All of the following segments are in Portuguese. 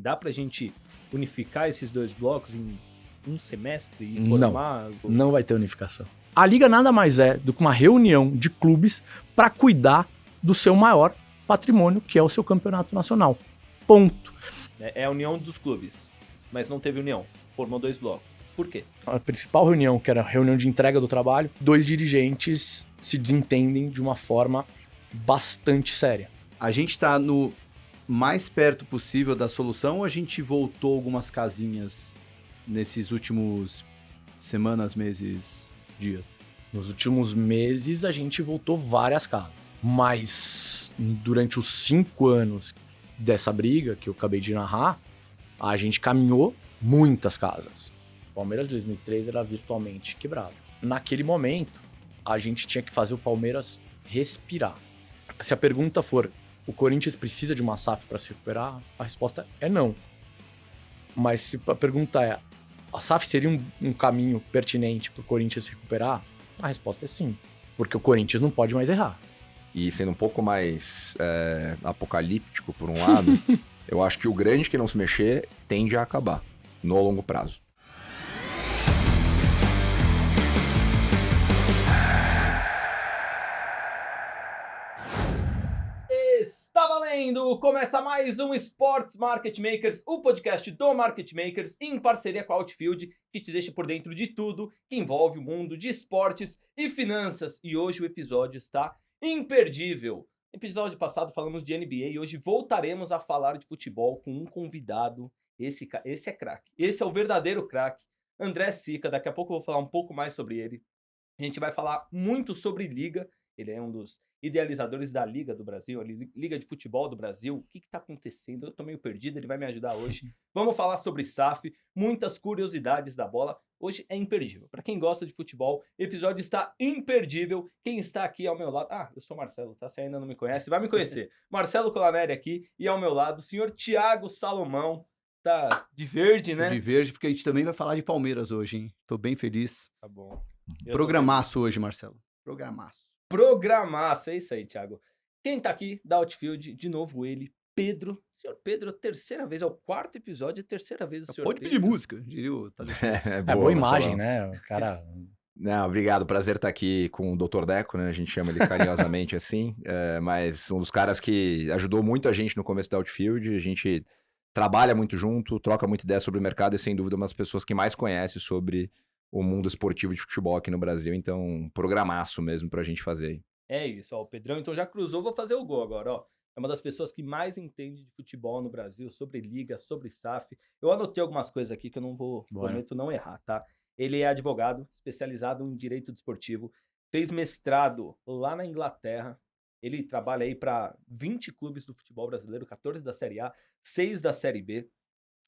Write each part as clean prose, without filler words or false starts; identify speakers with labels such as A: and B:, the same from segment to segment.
A: dá pra gente unificar esses dois blocos em um semestre e formar...
B: Não vai ter unificação. A Liga nada mais é do que uma reunião de clubes para cuidar do seu maior patrimônio, que é o seu campeonato nacional. Ponto.
A: É a união dos clubes, mas não teve união. Formou 2 blocos. Por quê?
B: A principal reunião, que era a reunião de entrega do trabalho, 2 dirigentes se desentendem de uma forma bastante séria.
C: A gente está no mais perto possível da solução ou a gente voltou algumas casinhas nesses últimos semanas, meses, dias?
B: Nos últimos meses, a gente voltou várias casas. Mas, durante os 5 anos dessa briga, que eu acabei de narrar, a gente caminhou muitas casas. O Palmeiras de 2003 era virtualmente quebrado. Naquele momento, a gente tinha que fazer o Palmeiras respirar. Se a pergunta for, o Corinthians precisa de uma SAF para se recuperar? A resposta é não. Mas se a pergunta é, a SAF seria um caminho pertinente para o Corinthians se recuperar? A resposta é sim. Porque o Corinthians não pode mais errar.
D: E sendo um pouco mais apocalíptico por um lado, eu acho que o grande que não se mexer tende a acabar no longo prazo.
A: Está valendo! Começa mais um Sports Market Makers, o podcast do Market Makers, em parceria com a Outfield, que te deixa por dentro de tudo que envolve o mundo de esportes e finanças. E hoje o episódio está imperdível. No episódio passado falamos de NBA e hoje voltaremos a falar de futebol com um convidado. Esse é craque. Esse é o verdadeiro craque, André Sica. Daqui a pouco eu vou falar um pouco mais sobre ele. A gente vai falar muito sobre Liga. Ele é um dos idealizadores da Liga do Brasil, a Liga de Futebol do Brasil. O que está acontecendo? Eu tô meio perdido, ele vai me ajudar hoje. Vamos falar sobre SAF, muitas curiosidades da bola. Hoje é imperdível. Para quem gosta de futebol, o episódio está imperdível. Quem está aqui ao meu lado... Ah, eu sou o Marcelo, tá? Você ainda não me conhece, vai me conhecer. Marcelo Colaneri aqui e ao meu lado o senhor Thiago Salomão. Tá de verde, né?
C: De verde, porque a gente também vai falar de Palmeiras hoje, hein? Tô bem feliz.
A: Tá bom.
C: Programaço hoje, Marcelo.
A: Programaço, é isso aí, Thiago. Quem tá aqui da Outfield, de novo ele, Pedro. Senhor Pedro, terceira vez, é o 4º episódio, terceira vez o senhor
C: Pode
A: Pedro.
C: pedir música, diria o
B: É boa imagem, né? O cara...
D: Não, obrigado, prazer estar aqui com o Dr. Deco, né? A gente chama ele carinhosamente assim, mas um dos caras que ajudou muito a gente no começo da Outfield, a gente trabalha muito junto, troca muita ideia sobre o mercado e sem dúvida uma das pessoas que mais conhece sobre o mundo esportivo de futebol aqui no Brasil, então programaço mesmo pra gente fazer aí.
A: É isso, ó, o Pedrão então já cruzou, vou fazer o gol agora, ó. É uma das pessoas que mais entende de futebol no Brasil, sobre liga, sobre SAF. Eu anotei algumas coisas aqui que eu não vou, prometo não errar, tá? Ele é advogado, especializado em direito desportivo, fez mestrado lá na Inglaterra. Ele trabalha aí para 20 clubes do futebol brasileiro, 14 da Série A, 6 da Série B.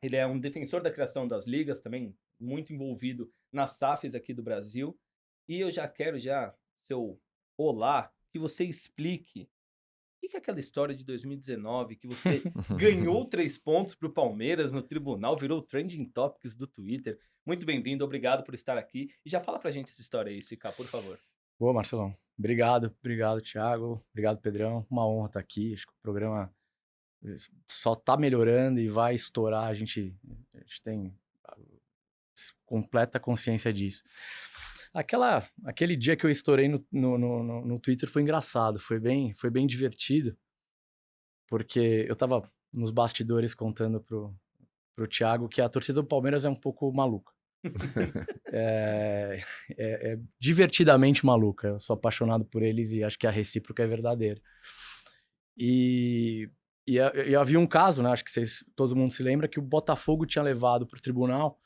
A: Ele é um defensor da criação das ligas, também muito envolvido nas SAFs aqui do Brasil. E eu já quero, seu olá, que você explique o que é aquela história de 2019 que você ganhou 3 pontos para o Palmeiras no tribunal, virou trending topics do Twitter. Muito bem-vindo, obrigado por estar aqui. E já fala pra gente essa história aí, Sica, por favor.
B: Boa, Marcelão. Obrigado, Thiago. Obrigado, Pedrão. Uma honra estar aqui. Acho que o programa só tá melhorando e vai estourar. A gente tem completa consciência disso. Aquele dia que eu estourei no Twitter foi engraçado, foi bem divertido, porque eu tava nos bastidores contando pro Thiago que a torcida do Palmeiras é um pouco maluca. é divertidamente maluca. Eu sou apaixonado por eles e acho que a recíproca é verdadeira. E havia um caso, né? Acho que todo mundo se lembra que o Botafogo tinha levado para o tribunal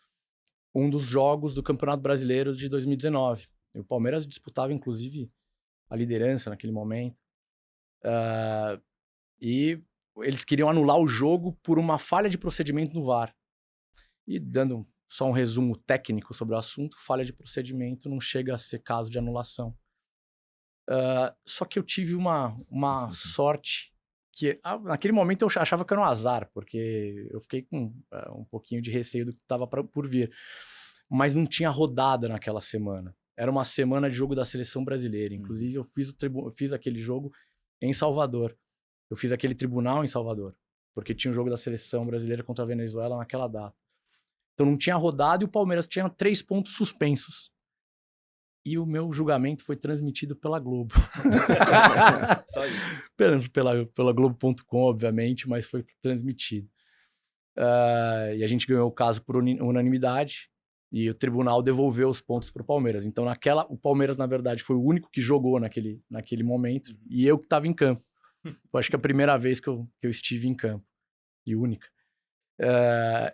B: um dos jogos do Campeonato Brasileiro de 2019. E o Palmeiras disputava, inclusive, a liderança naquele momento. E eles queriam anular o jogo por uma falha de procedimento no VAR. E dando só um resumo técnico sobre o assunto, falha de procedimento não chega a ser caso de anulação. Só que eu tive uma sorte que naquele momento eu achava que era um azar, porque eu fiquei com um pouquinho de receio do que estava por vir. Mas não tinha rodada naquela semana. Era uma semana de jogo da seleção brasileira. Inclusive, eu fiz aquele jogo em Salvador. Eu fiz aquele tribunal em Salvador. porque tinha o jogo da seleção brasileira contra a Venezuela naquela data. Então não tinha rodado e o Palmeiras tinha 3 pontos suspensos. E o meu julgamento foi transmitido pela Globo.
A: Só isso.
B: pela Globo.com, obviamente, mas foi transmitido. E a gente ganhou o caso por unanimidade e o tribunal devolveu os pontos para o Palmeiras. Então, o Palmeiras, na verdade, foi o único que jogou naquele momento e eu que estava em campo. Eu acho que é a primeira vez que eu estive em campo e única.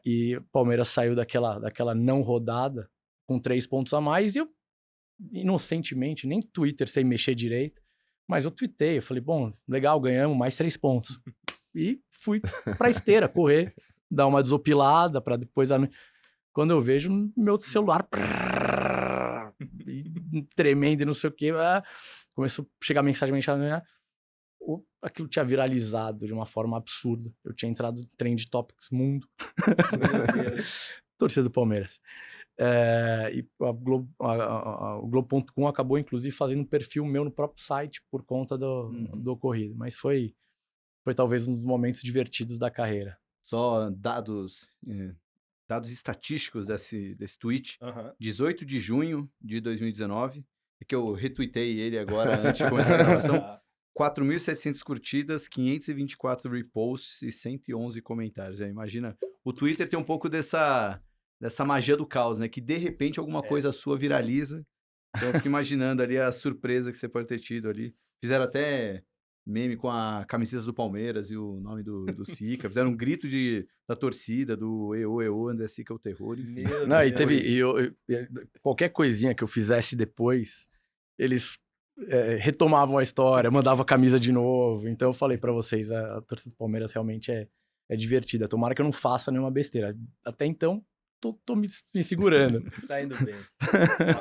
B: E o Palmeiras saiu daquela não rodada com 3 pontos a mais e eu, inocentemente, nem Twitter sei mexer direito, mas eu tuitei, eu falei, bom, legal, ganhamos mais 3 pontos. E fui pra esteira, correr, dar uma desopilada pra depois... Quando eu vejo meu celular tremendo e não sei o que, começou a chegar mensagem, aquilo tinha viralizado de uma forma absurda. Eu tinha entrado no Trend Topics Mundo. Torcida do Palmeiras. E o Globo.com acabou, inclusive, fazendo um perfil meu no próprio site por conta do ocorrido. Mas foi talvez um dos momentos divertidos da carreira.
C: Só dados estatísticos desse tweet. 18 de junho de 2019, que eu retuitei ele agora antes de começar a gravação. 4.700 curtidas, 524 reposts e 111 comentários. Imagina, o Twitter tem um pouco dessa magia do caos, né? Que de repente alguma coisa sua viraliza. Então eu fico imaginando ali a surpresa que você pode ter tido ali. Fizeram até meme com a camiseta do Palmeiras e o nome do Sica. Fizeram um grito da torcida, do EO, André Sica, o terror. Enfim.
B: Não, e teve... qualquer coisinha que eu fizesse depois, eles retomavam a história, mandavam a camisa de novo. Então eu falei pra vocês, a torcida do Palmeiras realmente é divertida. Tomara que eu não faça nenhuma besteira. Até então, tô me segurando.
A: Tá indo bem.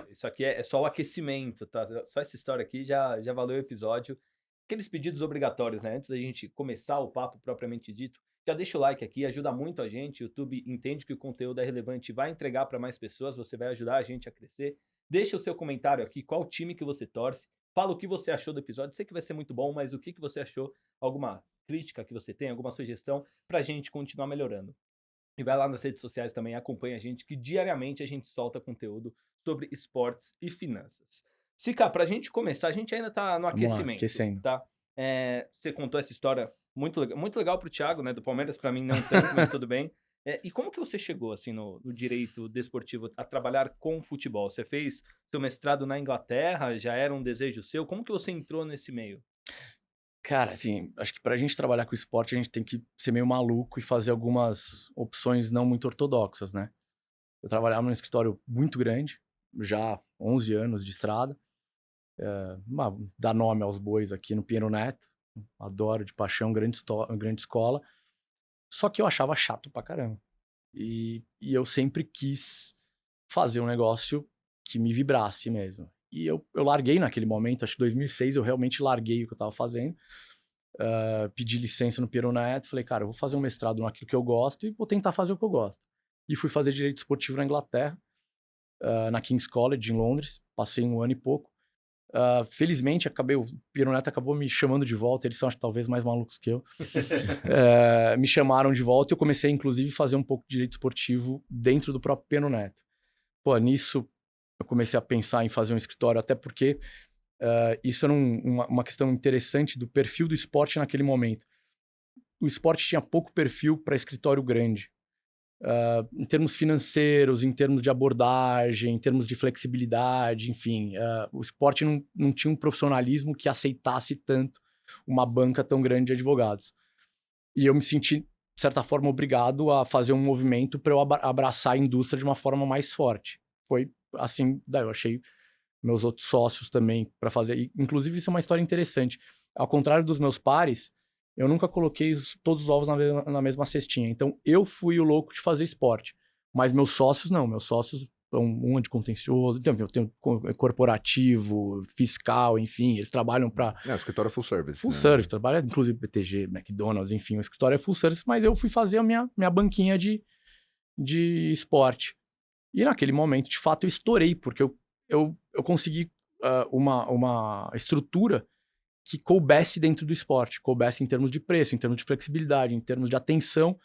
A: Isso aqui é só o aquecimento, tá? Só essa história aqui já valeu o episódio. Aqueles pedidos obrigatórios, né? Antes da gente começar o papo propriamente dito, já deixa o like aqui, ajuda muito a gente. O YouTube entende que o conteúdo é relevante, vai entregar para mais pessoas, você vai ajudar a gente a crescer. Deixa o seu comentário aqui, qual time que você torce. Fala o que você achou do episódio. Sei que vai ser muito bom, mas o que você achou? Alguma crítica que você tem, alguma sugestão pra gente continuar melhorando. E vai lá nas redes sociais também, acompanha a gente, que diariamente a gente solta conteúdo sobre esportes e finanças. Sica, pra gente começar, a gente ainda tá no aquecimento,
B: aquecendo.
A: tá? Você contou essa história muito legal pro Thiago, né? Do Palmeiras, pra mim não tanto, mas tudo bem. E como que você chegou, assim, no direito desportivo a trabalhar com futebol? Você fez seu mestrado na Inglaterra? Já era um desejo seu? Como que você entrou nesse meio?
B: Cara, assim, acho que pra gente trabalhar com esporte, a gente tem que ser meio maluco e fazer algumas opções não muito ortodoxas, né? Eu trabalhava num escritório muito grande, já 11 anos de estrada. Dá nome aos bois aqui no Pinheiro Neto. Adoro de paixão, grande escola. Só que eu achava chato pra caramba. E eu sempre quis fazer um negócio que me vibrasse mesmo. E eu larguei naquele momento, acho que em 2006 eu realmente larguei o que eu tava fazendo. Pedi licença no Pinheiro Neto, falei, cara, eu vou fazer um mestrado naquilo que eu gosto e vou tentar fazer o que eu gosto. E fui fazer direito esportivo na Inglaterra, na King's College, em Londres. Passei 1 ano e pouco. Felizmente, o Pinheiro Neto acabou me chamando de volta, eles são acho, talvez mais malucos que eu. Me chamaram de volta e eu comecei, inclusive, a fazer um pouco de direito esportivo dentro do próprio Pinheiro Neto. Nisso, eu comecei a pensar em fazer um escritório, até porque isso era uma questão interessante do perfil do esporte naquele momento. O esporte tinha pouco perfil para escritório grande. Em termos financeiros, em termos de abordagem, em termos de flexibilidade, enfim. O esporte não tinha um profissionalismo que aceitasse tanto uma banca tão grande de advogados. E eu me senti, de certa forma, obrigado a fazer um movimento para eu abraçar a indústria de uma forma mais forte. Foi assim, daí eu achei meus outros sócios também para fazer. E, inclusive, isso é uma história interessante. Ao contrário dos meus pares, eu nunca coloquei todos os ovos na mesma cestinha. Então, eu fui o louco de fazer esporte. Mas meus sócios, não. Meus sócios, um de contencioso, eu tenho corporativo, fiscal, enfim. Eles trabalham para...
D: O escritório é full service.
B: Full service. Trabalha, inclusive, BTG, McDonald's, enfim. O escritório é full service, mas eu fui fazer a minha banquinha de esporte. E naquele momento, de fato, eu estourei, porque eu consegui uma estrutura que coubesse dentro do esporte, coubesse em termos de preço, em termos de flexibilidade, em termos de atenção,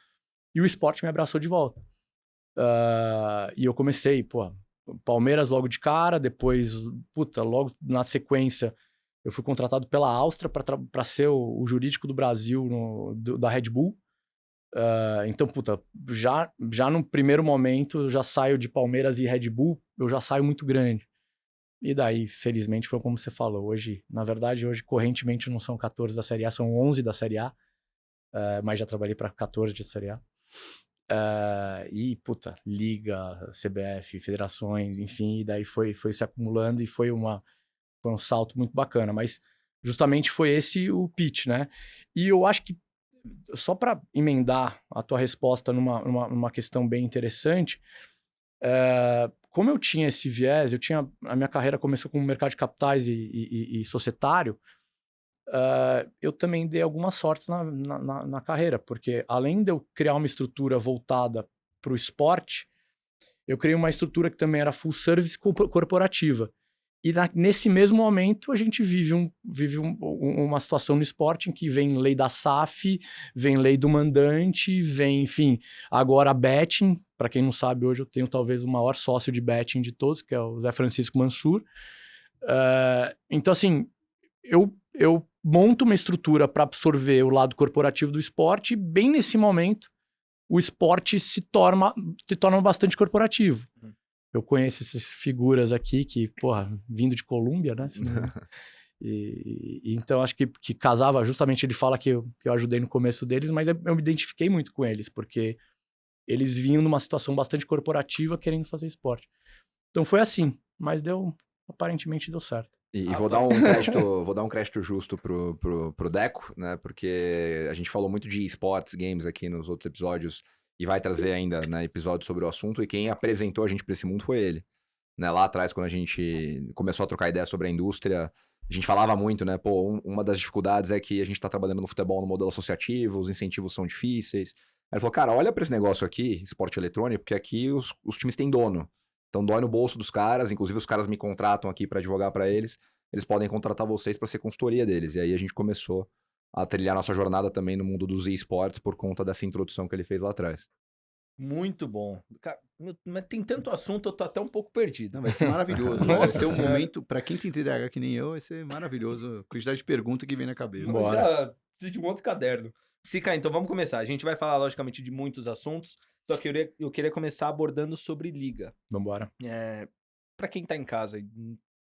B: e o esporte me abraçou de volta. E eu comecei, Palmeiras logo de cara, depois, logo na sequência, eu fui contratado pela Áustria para ser o jurídico do Brasil da Red Bull. Então, já no primeiro momento, eu já saio de Palmeiras e Red Bull, eu já saio muito grande. E daí, felizmente, foi como você falou. Hoje, correntemente, não são 14 da Série A, são 11 da Série A. Mas já trabalhei para 14 de Série A. Liga, CBF, federações, enfim, e daí foi se acumulando e foi um salto muito bacana. Mas justamente foi esse o pitch, né? E eu acho que, só para emendar a tua resposta numa questão bem interessante, como eu tinha esse viés, a minha carreira começou com o mercado de capitais e societário, eu também dei algumas sortes na carreira, porque além de eu criar uma estrutura voltada para o esporte, eu criei uma estrutura que também era full service corporativa. E nesse mesmo momento a gente vive uma situação no esporte em que vem lei da SAF, vem lei do mandante, vem, enfim, agora betting. Para quem não sabe, hoje eu tenho talvez o maior sócio de betting de todos, que é o Zé Francisco Mansur. Então, assim, eu monto uma estrutura para absorver o lado corporativo do esporte, e bem nesse momento o esporte se torna bastante corporativo. Eu conheço essas figuras aqui que, vindo de Colômbia, né? Então, acho que casava, justamente ele fala que eu ajudei no começo deles, mas eu me identifiquei muito com eles, porque eles vinham numa situação bastante corporativa querendo fazer esporte. Então foi assim, mas aparentemente deu certo.
D: E vou dar um crédito justo pro Deco, né? Porque a gente falou muito de esportes, games aqui nos outros episódios, e vai trazer ainda, né, episódios sobre o assunto, e quem apresentou a gente para esse mundo foi ele. Né? Lá atrás, quando a gente começou a trocar ideia sobre a indústria, a gente falava muito, né? Uma das dificuldades é que a gente tá trabalhando no futebol no modelo associativo, os incentivos são difíceis. Aí ele falou, cara, olha para esse negócio aqui, esporte eletrônico, porque aqui os times têm dono. Então dói no bolso dos caras, inclusive os caras me contratam aqui para advogar para eles, eles podem contratar vocês para ser consultoria deles. E aí a gente começou a trilhar nossa jornada também no mundo dos esportes por conta dessa introdução que ele fez lá atrás.
A: Muito bom. Cara, mas tem tanto assunto, eu tô até um pouco perdido.
C: Não, vai ser maravilhoso. Vai ser um momento, para quem tem TDAH que nem eu, vai ser maravilhoso. A quantidade de perguntas que vem na cabeça.
A: Eu já preciso de um outro caderno. Sica, então vamos começar. A gente vai falar, logicamente, de muitos assuntos, só que eu queria começar abordando sobre liga.
B: Vambora.
A: Pra quem tá em casa e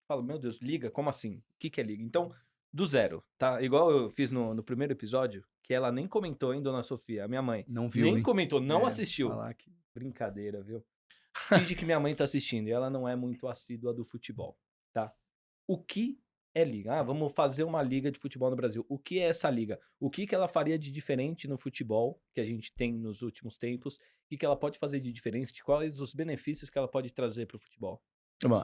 A: fala, meu Deus, liga? Como assim? O que é liga? Então, do zero, tá? Igual eu fiz no primeiro episódio, que ela nem comentou, hein, Dona Sofia? A minha mãe.
C: Não viu,
A: nem
C: hein?
A: comentou, não assistiu.
C: Que...
A: Brincadeira, viu? Finge que minha mãe tá assistindo e ela não é muito assídua do futebol, tá? O que é liga? Vamos fazer uma liga de futebol no Brasil. O que é essa liga? O que ela faria de diferente no futebol que a gente tem nos últimos tempos? O que ela pode fazer de diferente? Quais os benefícios que ela pode trazer para o futebol?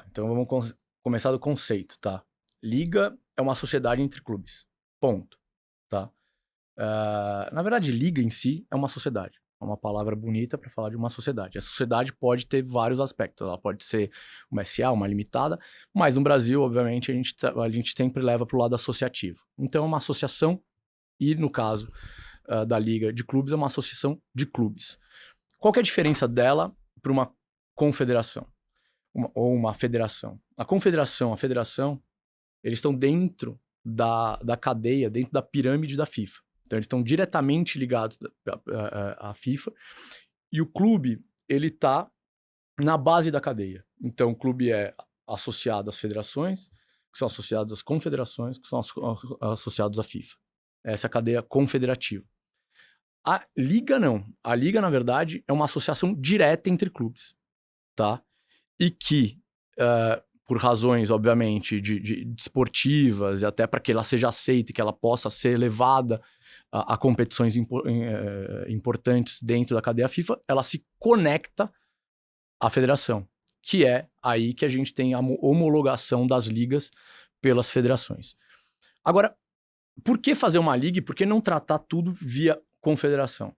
B: Então vamos começar do conceito, tá? Liga é uma sociedade entre clubes. Ponto. Tá? Na verdade, liga em si é uma sociedade. É uma palavra bonita para falar de uma sociedade. A sociedade pode ter vários aspectos. Ela pode ser uma SA, uma limitada, mas no Brasil, obviamente, a gente sempre leva para o lado associativo. Então, é uma associação e, no caso da Liga de Clubes, é uma associação de clubes. Qual que é a diferença dela para uma confederação? Ou uma federação? A confederação, a federação, eles estão dentro da cadeia, dentro da pirâmide da FIFA. Então, eles estão diretamente ligados à FIFA. E o clube, ele está na base da cadeia. Então, o clube é associado às federações, que são associados às confederações, que são associados à FIFA. Essa é a cadeia confederativa. A Liga, não. A Liga, na verdade, é uma associação direta entre clubes. Tá? E que... por razões, obviamente, de desportivas, e até para que ela seja aceita e que ela possa ser levada a competições importantes dentro da cadeia FIFA, ela se conecta à federação, que é aí que a gente tem a homologação das ligas pelas federações. Agora, por que fazer uma liga e por que não tratar tudo via confederação?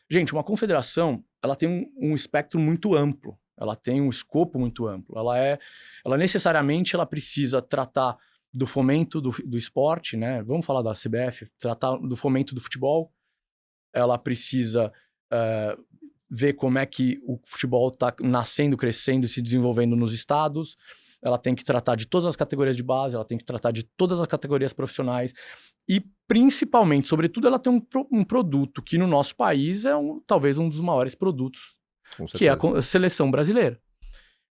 B: Gente, uma confederação, ela tem um espectro muito amplo. Ela tem um escopo muito amplo. Ela necessariamente ela precisa tratar do fomento do esporte, né? Vamos falar da CBF, tratar do fomento do futebol. Ela precisa ver como é que o futebol está nascendo, crescendo e se desenvolvendo nos estados. Ela tem que tratar de todas as categorias de base, ela tem que tratar de todas as categorias profissionais e, principalmente, sobretudo, ela tem um produto que no nosso país é talvez um dos maiores produtos, que é a seleção brasileira.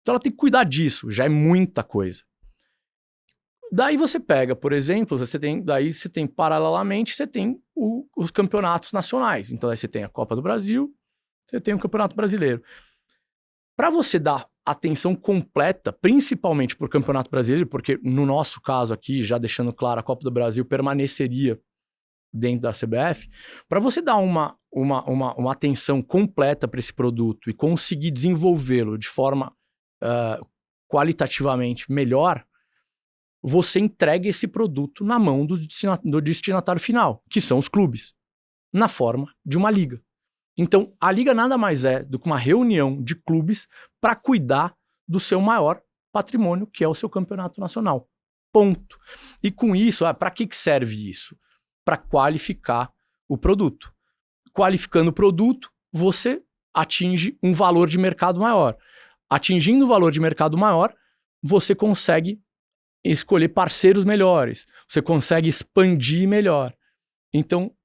B: Então ela tem que cuidar disso, já é muita coisa. Daí você pega, por exemplo, você tem paralelamente, você tem os campeonatos nacionais. Então aí você tem a Copa do Brasil, você tem o Campeonato Brasileiro. Para você dar atenção completa, principalmente para o Campeonato Brasileiro, porque no nosso caso aqui, já deixando claro, a Copa do Brasil permaneceria dentro da CBF, para você dar uma atenção completa para esse produto e conseguir desenvolvê-lo de forma qualitativamente melhor, você entrega esse produto na mão do destinatário final, que são os clubes, na forma de uma liga. Então, a liga nada mais é do que uma reunião de clubes para cuidar do seu maior patrimônio, que é o seu campeonato nacional. Ponto. E com isso, para que serve isso? Para qualificar o produto. Qualificando o produto, você atinge um valor de mercado maior. Atingindo o valor de mercado maior, você consegue escolher parceiros melhores, você consegue expandir melhor. Então,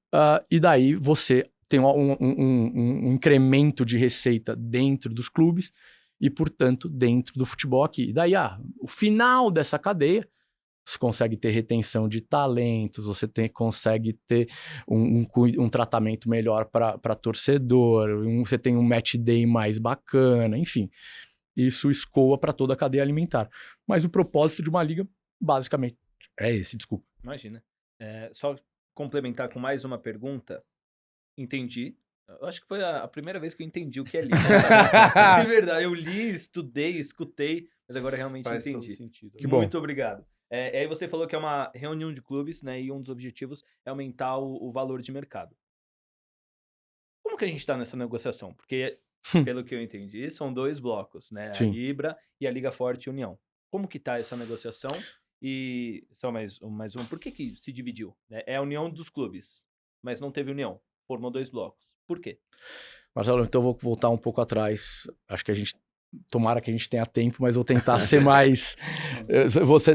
B: e daí você tem um incremento de receita dentro dos clubes e, portanto, dentro do futebol aqui. E daí, o final dessa cadeia, você consegue ter retenção de talentos, você consegue ter um tratamento melhor para torcedor, você tem um match day mais bacana, enfim. Isso escoa para toda a cadeia alimentar. Mas o propósito de uma liga, basicamente, é esse, desculpa.
A: Imagina. Só complementar com mais uma pergunta. Entendi. Eu acho que foi a primeira vez que eu entendi o que é liga. De verdade, eu li, estudei, escutei, mas agora realmente
C: Faz
A: entendi.
C: todo sentido.
B: Que bom.
A: Muito obrigado. Aí você falou que é uma reunião de clubes, né? E um dos objetivos é aumentar o valor de mercado. Como que a gente está nessa negociação? Porque, pelo que eu entendi, são 2 blocos, né?
B: Sim.
A: A Libra e a Liga Forte União. Como que tá essa negociação? E só mais um. Por que se dividiu? Né? É a união dos clubes, mas não teve união. Formou 2 blocos. Por quê?
B: Marcelo, então eu vou voltar um pouco atrás. Acho que tomara que a gente tenha tempo, mas vou tentar ser mais...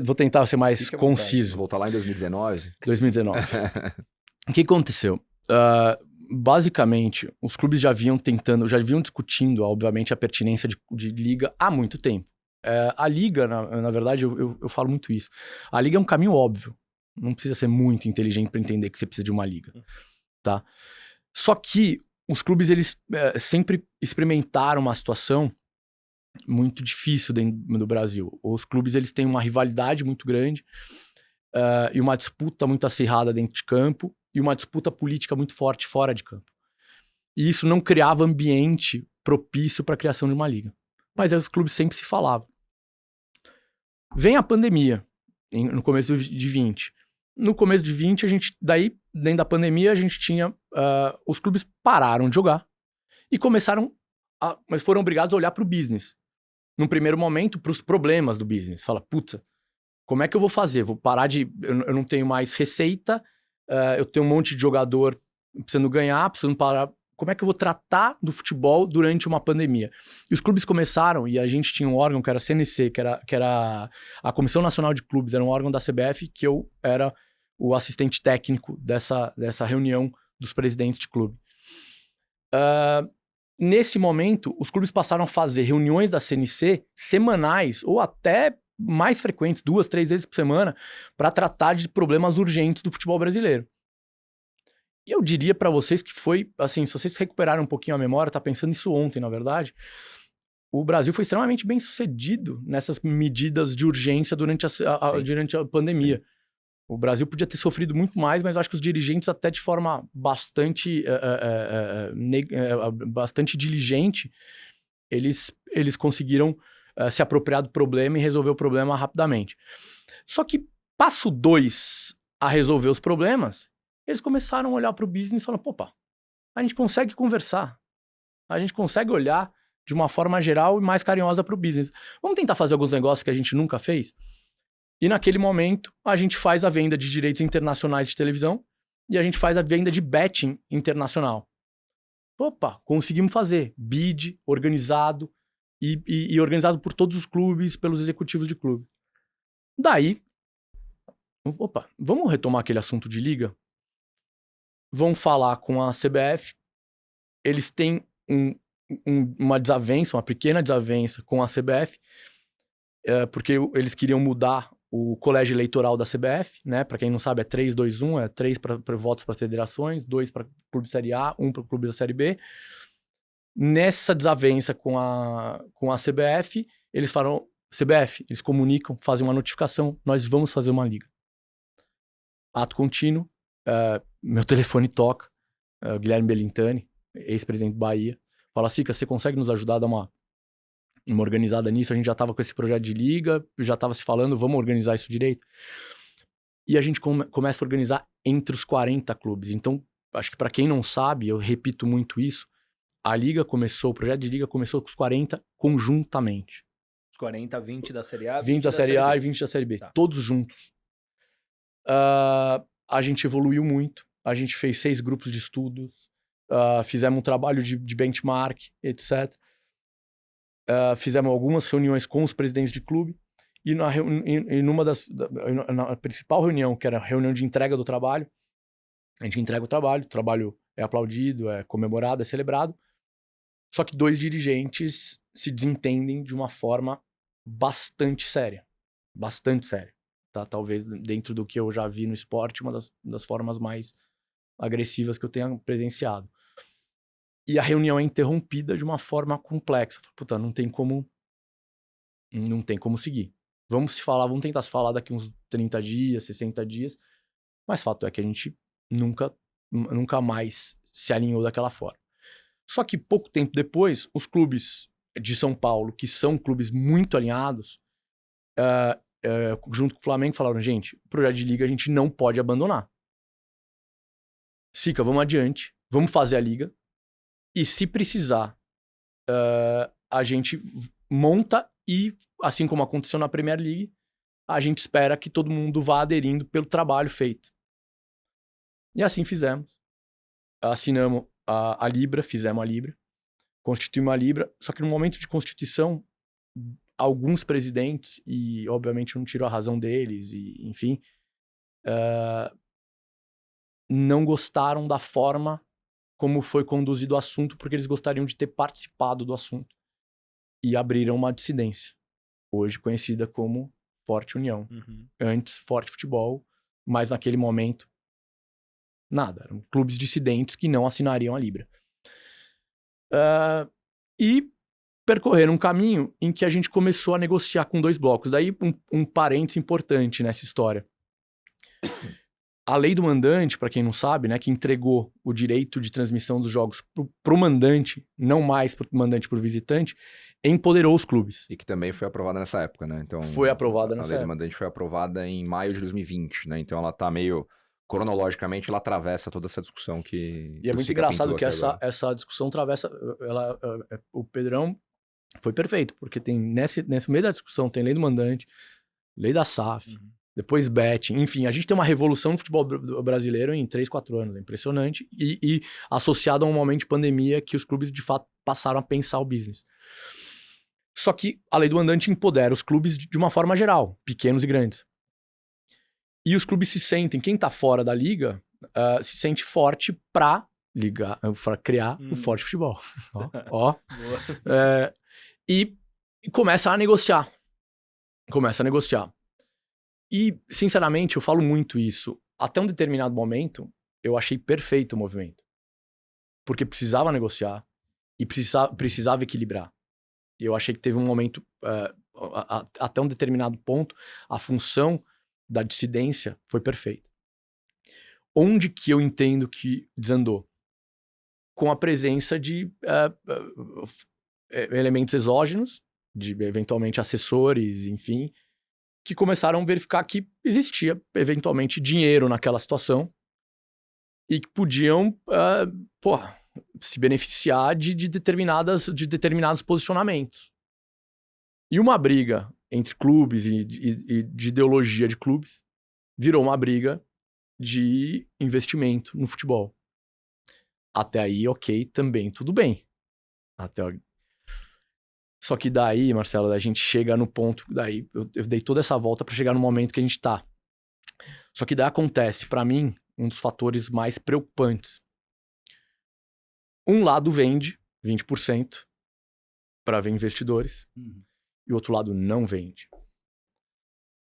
B: vou tentar ser mais conciso.
D: Voltar lá em 2019.
B: 2019. O que aconteceu? Basicamente, os clubes já vinham discutindo, obviamente, a pertinência de liga há muito tempo. A liga, na verdade, eu falo muito isso. A liga é um caminho óbvio. Não precisa ser muito inteligente para entender que você precisa de uma liga. Tá? Só que os clubes, eles sempre experimentaram uma situação muito difícil dentro do Brasil. Os clubes, eles têm uma rivalidade muito grande e uma disputa muito acirrada dentro de campo e uma disputa política muito forte fora de campo. E isso não criava ambiente propício para a criação de uma liga. Mas aí os clubes sempre se falavam. Vem a pandemia, no começo de 20. No começo de 20, dentro da pandemia, a gente tinha... os clubes pararam de jogar e mas foram obrigados a olhar para o business. Num primeiro momento, para os problemas do business. Fala, puta, como é que eu vou fazer? Vou parar eu não tenho mais receita, eu tenho um monte de jogador precisando ganhar, precisando parar. Como é que eu vou tratar do futebol durante uma pandemia? E os clubes começaram, e a gente tinha um órgão que era a CNC, que era a Comissão Nacional de Clubes, era um órgão da CBF, que eu era o assistente técnico dessa reunião dos presidentes de clube. Nesse momento, os clubes passaram a fazer reuniões da CNC semanais, ou até mais frequentes, 2, 3 vezes por semana, para tratar de problemas urgentes do futebol brasileiro. E eu diria para vocês que foi, assim, se vocês recuperaram um pouquinho a memória, tá pensando nisso ontem, na verdade, o Brasil foi extremamente bem sucedido nessas medidas de urgência durante a pandemia. Sim. O Brasil podia ter sofrido muito mais, mas eu acho que os dirigentes, até de forma bastante diligente, eles conseguiram se apropriar do problema e resolver o problema rapidamente. Só que passo 2 a resolver os problemas, eles começaram a olhar para o business e falaram, opa, a gente consegue conversar, a gente consegue olhar de uma forma geral e mais carinhosa para o business. Vamos tentar fazer alguns negócios que a gente nunca fez? E naquele momento, a gente faz a venda de direitos internacionais de televisão e a gente faz a venda de betting internacional. Opa, conseguimos fazer. Bid, organizado e organizado por todos os clubes, pelos executivos de clube. Daí, opa, vamos retomar aquele assunto de liga? Vamos falar com a CBF. Eles têm uma desavença, uma pequena desavença com a CBF, porque eles queriam mudar o colégio eleitoral da CBF, né? Para quem não sabe, é 3-2-1, é 3 para votos para federações, 2 para clube de Série A, 1 para o clube da Série B. Nessa desavença com a CBF, eles falam, CBF, eles comunicam, fazem uma notificação, nós vamos fazer uma liga. Ato contínuo, meu telefone toca, Guilherme Belintani, ex-presidente do Bahia, fala, Sica, você consegue nos ajudar a dar uma organizada nisso? A gente já estava com esse projeto de liga, já estava se falando, vamos organizar isso direito. E a gente começa a organizar entre os 40 clubes. Então, acho que para quem não sabe, eu repito muito isso, o projeto de liga começou com os 40 conjuntamente.
A: Os 40, 20 da Série A,
B: 20 da Série A e 20 da Série B,
A: tá.
B: Todos juntos. A gente evoluiu muito, a gente fez 6 grupos de estudos, fizemos um trabalho de benchmark, etc. Fizemos algumas reuniões com os presidentes de clube e na principal reunião, que era a reunião de entrega do trabalho, a gente entrega o trabalho é aplaudido, é comemorado, é celebrado, só que 2 dirigentes se desentendem de uma forma bastante séria, tá? Talvez dentro do que eu já vi no esporte, uma das formas mais agressivas que eu tenha presenciado. E a reunião é interrompida de uma forma complexa. Puta, não tem como seguir. Vamos tentar se falar daqui uns 30 dias, 60 dias. Mas fato é que a gente nunca mais se alinhou daquela forma. Só que pouco tempo depois, os clubes de São Paulo, que são clubes muito alinhados, junto com o Flamengo, falaram, gente, o projeto de liga a gente não pode abandonar. Sica, vamos adiante, vamos fazer a liga. E se precisar, a gente monta e, assim como aconteceu na Premier League, a gente espera que todo mundo vá aderindo pelo trabalho feito. E assim fizemos. Assinamos a Libra, fizemos a Libra, constituímos a Libra, só que no momento de constituição, alguns presidentes, e obviamente eu não tiro a razão deles, e enfim, não gostaram da forma como foi conduzido o assunto, porque eles gostariam de ter participado do assunto. E abriram uma dissidência, hoje conhecida como Forte União. Antes, Forte Futebol, mas naquele momento, nada. Eram clubes dissidentes que não assinariam a Libra. E percorreram um caminho em que a gente começou a negociar com 2 blocos. Daí, um parênteses importante nessa história. A lei do mandante, para quem não sabe, né, que entregou o direito de transmissão dos jogos pro mandante, não mais pro mandante, pro visitante, empoderou os clubes.
D: E que também foi aprovada nessa época, né? Então,
B: foi aprovada nessa época.
D: A lei do mandante foi aprovada em maio de 2020, né? Então ela tá meio, cronologicamente, ela atravessa toda essa discussão que...
B: E é muito engraçado que essa discussão atravessa... o Pedrão foi perfeito, porque tem nesse meio da discussão tem lei do mandante, lei da SAF... Depois betting, enfim, a gente tem uma revolução no futebol brasileiro em 3, 4 anos, é impressionante, e associado a um momento de pandemia que os clubes de fato passaram a pensar o business. Só que a lei do mandante empodera os clubes de uma forma geral, pequenos e grandes. E os clubes se sentem, quem tá fora da liga, se sente forte pra criar o Forte Futebol. E começa a negociar. E, sinceramente, eu falo muito isso. Até um determinado momento, eu achei perfeito o movimento. Porque precisava negociar e precisava equilibrar. E eu achei que teve um momento, até um determinado ponto, a função da dissidência foi perfeita. Onde que eu entendo que desandou? Com a presença de elementos exógenos, de eventualmente assessores, enfim, que começaram a verificar que existia, eventualmente, dinheiro naquela situação e que podiam, se beneficiar de determinados posicionamentos. E uma briga entre clubes e de ideologia de clubes, virou uma briga de investimento no futebol. Até aí, ok, também tudo bem. Só que daí, Marcelo, a gente chega no ponto, daí eu dei toda essa volta para chegar no momento que a gente tá. Só que daí acontece, para mim, um dos fatores mais preocupantes. Um lado vende 20% para ver investidores, e o outro lado não vende.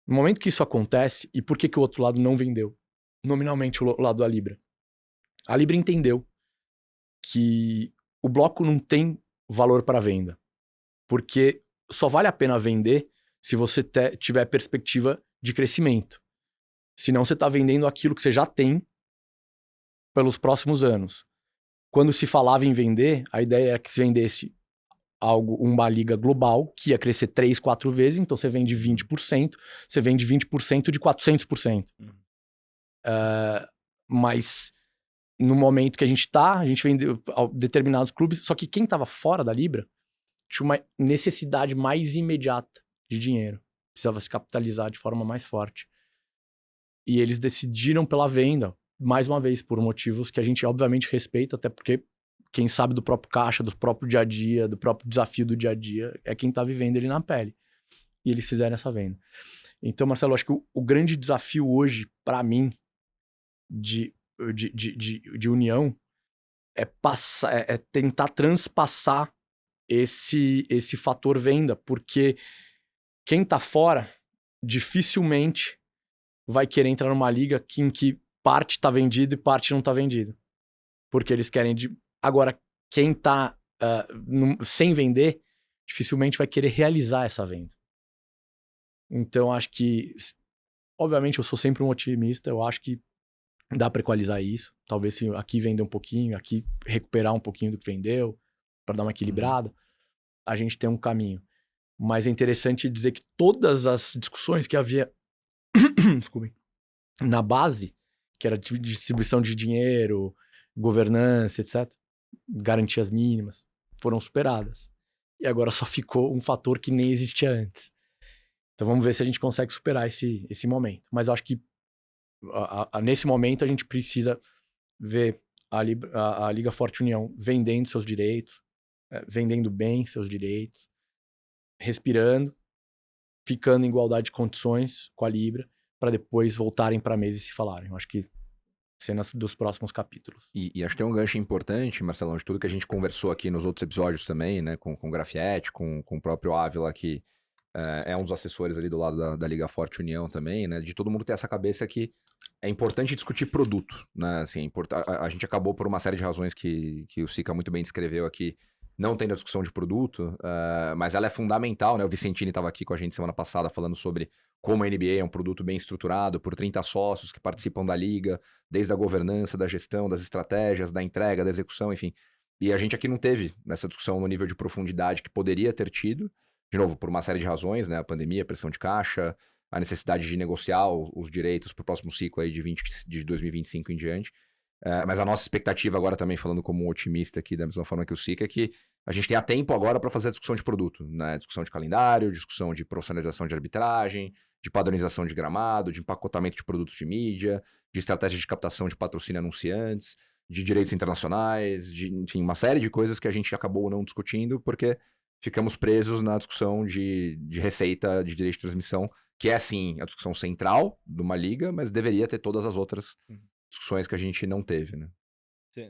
B: No momento que isso acontece, e por que o outro lado não vendeu? Nominalmente o lado da Libra. A Libra entendeu que o bloco não tem valor para venda, porque só vale a pena vender se você tiver perspectiva de crescimento. Senão você está vendendo aquilo que você já tem pelos próximos anos. Quando se falava em vender, a ideia era que se vendesse uma liga global que ia crescer 3, 4 vezes, então você vende 20%, você vende 20% de 400%. Mas no momento que a gente vendeu a determinados clubes, só que quem estava fora da Libra tinha uma necessidade mais imediata de dinheiro. Precisava se capitalizar de forma mais forte. E eles decidiram pela venda, mais uma vez, por motivos que a gente obviamente respeita, até porque quem sabe do próprio caixa, do próprio dia a dia, do próprio desafio do dia a dia, é quem tá vivendo ele na pele. E eles fizeram essa venda. Então, Marcelo, acho que o grande desafio hoje, para mim, de união, é tentar transpassar esse fator venda, porque quem tá fora dificilmente vai querer entrar numa liga em que parte tá vendido e parte não tá vendido. Porque eles querem... Agora, quem tá sem vender, dificilmente vai querer realizar essa venda. Então, acho que... Obviamente, eu sou sempre um otimista. Eu acho que dá para equalizar isso. Talvez se aqui vender um pouquinho, aqui recuperar um pouquinho do que vendeu, para dar uma equilibrada, a gente tem um caminho. Mas é interessante dizer que todas as discussões que havia desculpem, na base, que era distribuição de dinheiro, governança, etc., garantias mínimas, foram superadas. E agora só ficou um fator que nem existia antes. Então vamos ver se a gente consegue superar esse momento. Mas eu acho que nesse momento a gente precisa ver a Liga Forte União vendendo seus direitos, vendendo bem seus direitos, respirando, ficando em igualdade de condições com a Libra, para depois voltarem para a mesa e se falarem. Eu acho que cenas dos próximos capítulos.
D: E acho que tem um gancho importante, Marcelão, de tudo que a gente conversou aqui nos outros episódios também, né, com o Grafietti, com o próprio Ávila, que é um dos assessores ali do lado da Liga Forte União também, né, de todo mundo ter essa cabeça que é importante discutir produto, né, assim, a gente acabou por uma série de razões que o Sica muito bem descreveu aqui, não tendo a discussão de produto, mas ela é fundamental, né? O Vicentini estava aqui com a gente semana passada falando sobre como a NBA é um produto bem estruturado por 30 sócios que participam da liga, desde a governança, da gestão, das estratégias, da entrega, da execução, enfim. E a gente aqui não teve nessa discussão no nível de profundidade que poderia ter tido, de novo, por uma série de razões, né? A pandemia, a pressão de caixa, a necessidade de negociar os direitos para o próximo ciclo aí de 2025 em diante. Mas a nossa expectativa agora também, falando como um otimista aqui, da mesma forma que o Sica, é que a gente tenha tempo agora para fazer a discussão de produto, né? Discussão de calendário, discussão de profissionalização de arbitragem, de padronização de gramado, de empacotamento de produtos de mídia, de estratégia de captação de patrocínio anunciantes, de direitos internacionais, enfim, uma série de coisas que a gente acabou não discutindo porque ficamos presos na discussão de receita de direito de transmissão, que é, sim, a discussão central de uma liga, mas deveria ter todas as outras discussões que a gente não teve, né?
C: Sim.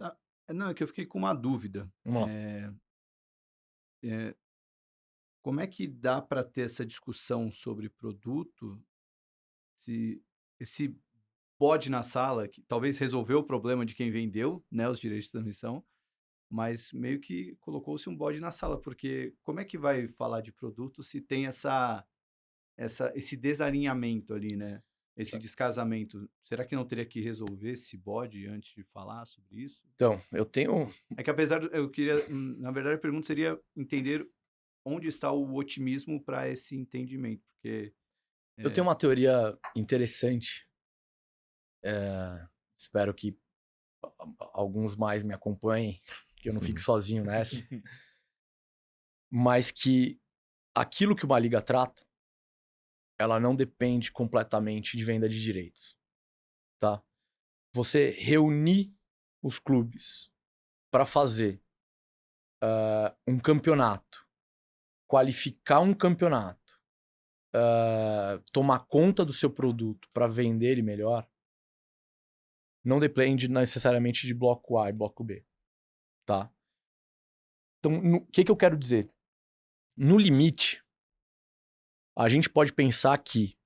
C: Não, é que eu fiquei com uma dúvida. Como é que dá para ter essa discussão sobre produto se esse bode na sala, que talvez resolveu o problema de quem vendeu, né, os direitos de transmissão, mas meio que colocou-se um bode na sala, porque como é que vai falar de produto se tem esse desalinhamento ali, né? Esse descasamento, será que não teria que resolver esse bode antes de falar sobre isso?
B: Então, eu tenho...
C: É que eu queria, na verdade a pergunta seria entender onde está o otimismo para esse entendimento, porque...
B: Eu tenho uma teoria interessante, espero que alguns mais me acompanhem, que eu não fique sozinho nessa, mas que aquilo que uma liga trata ela não depende completamente de venda de direitos, tá? Você reunir os clubes para fazer um campeonato, qualificar um campeonato, tomar conta do seu produto para vender ele melhor, não depende necessariamente de bloco A e bloco B, tá? Então, o que eu quero dizer? No limite, a gente pode pensar que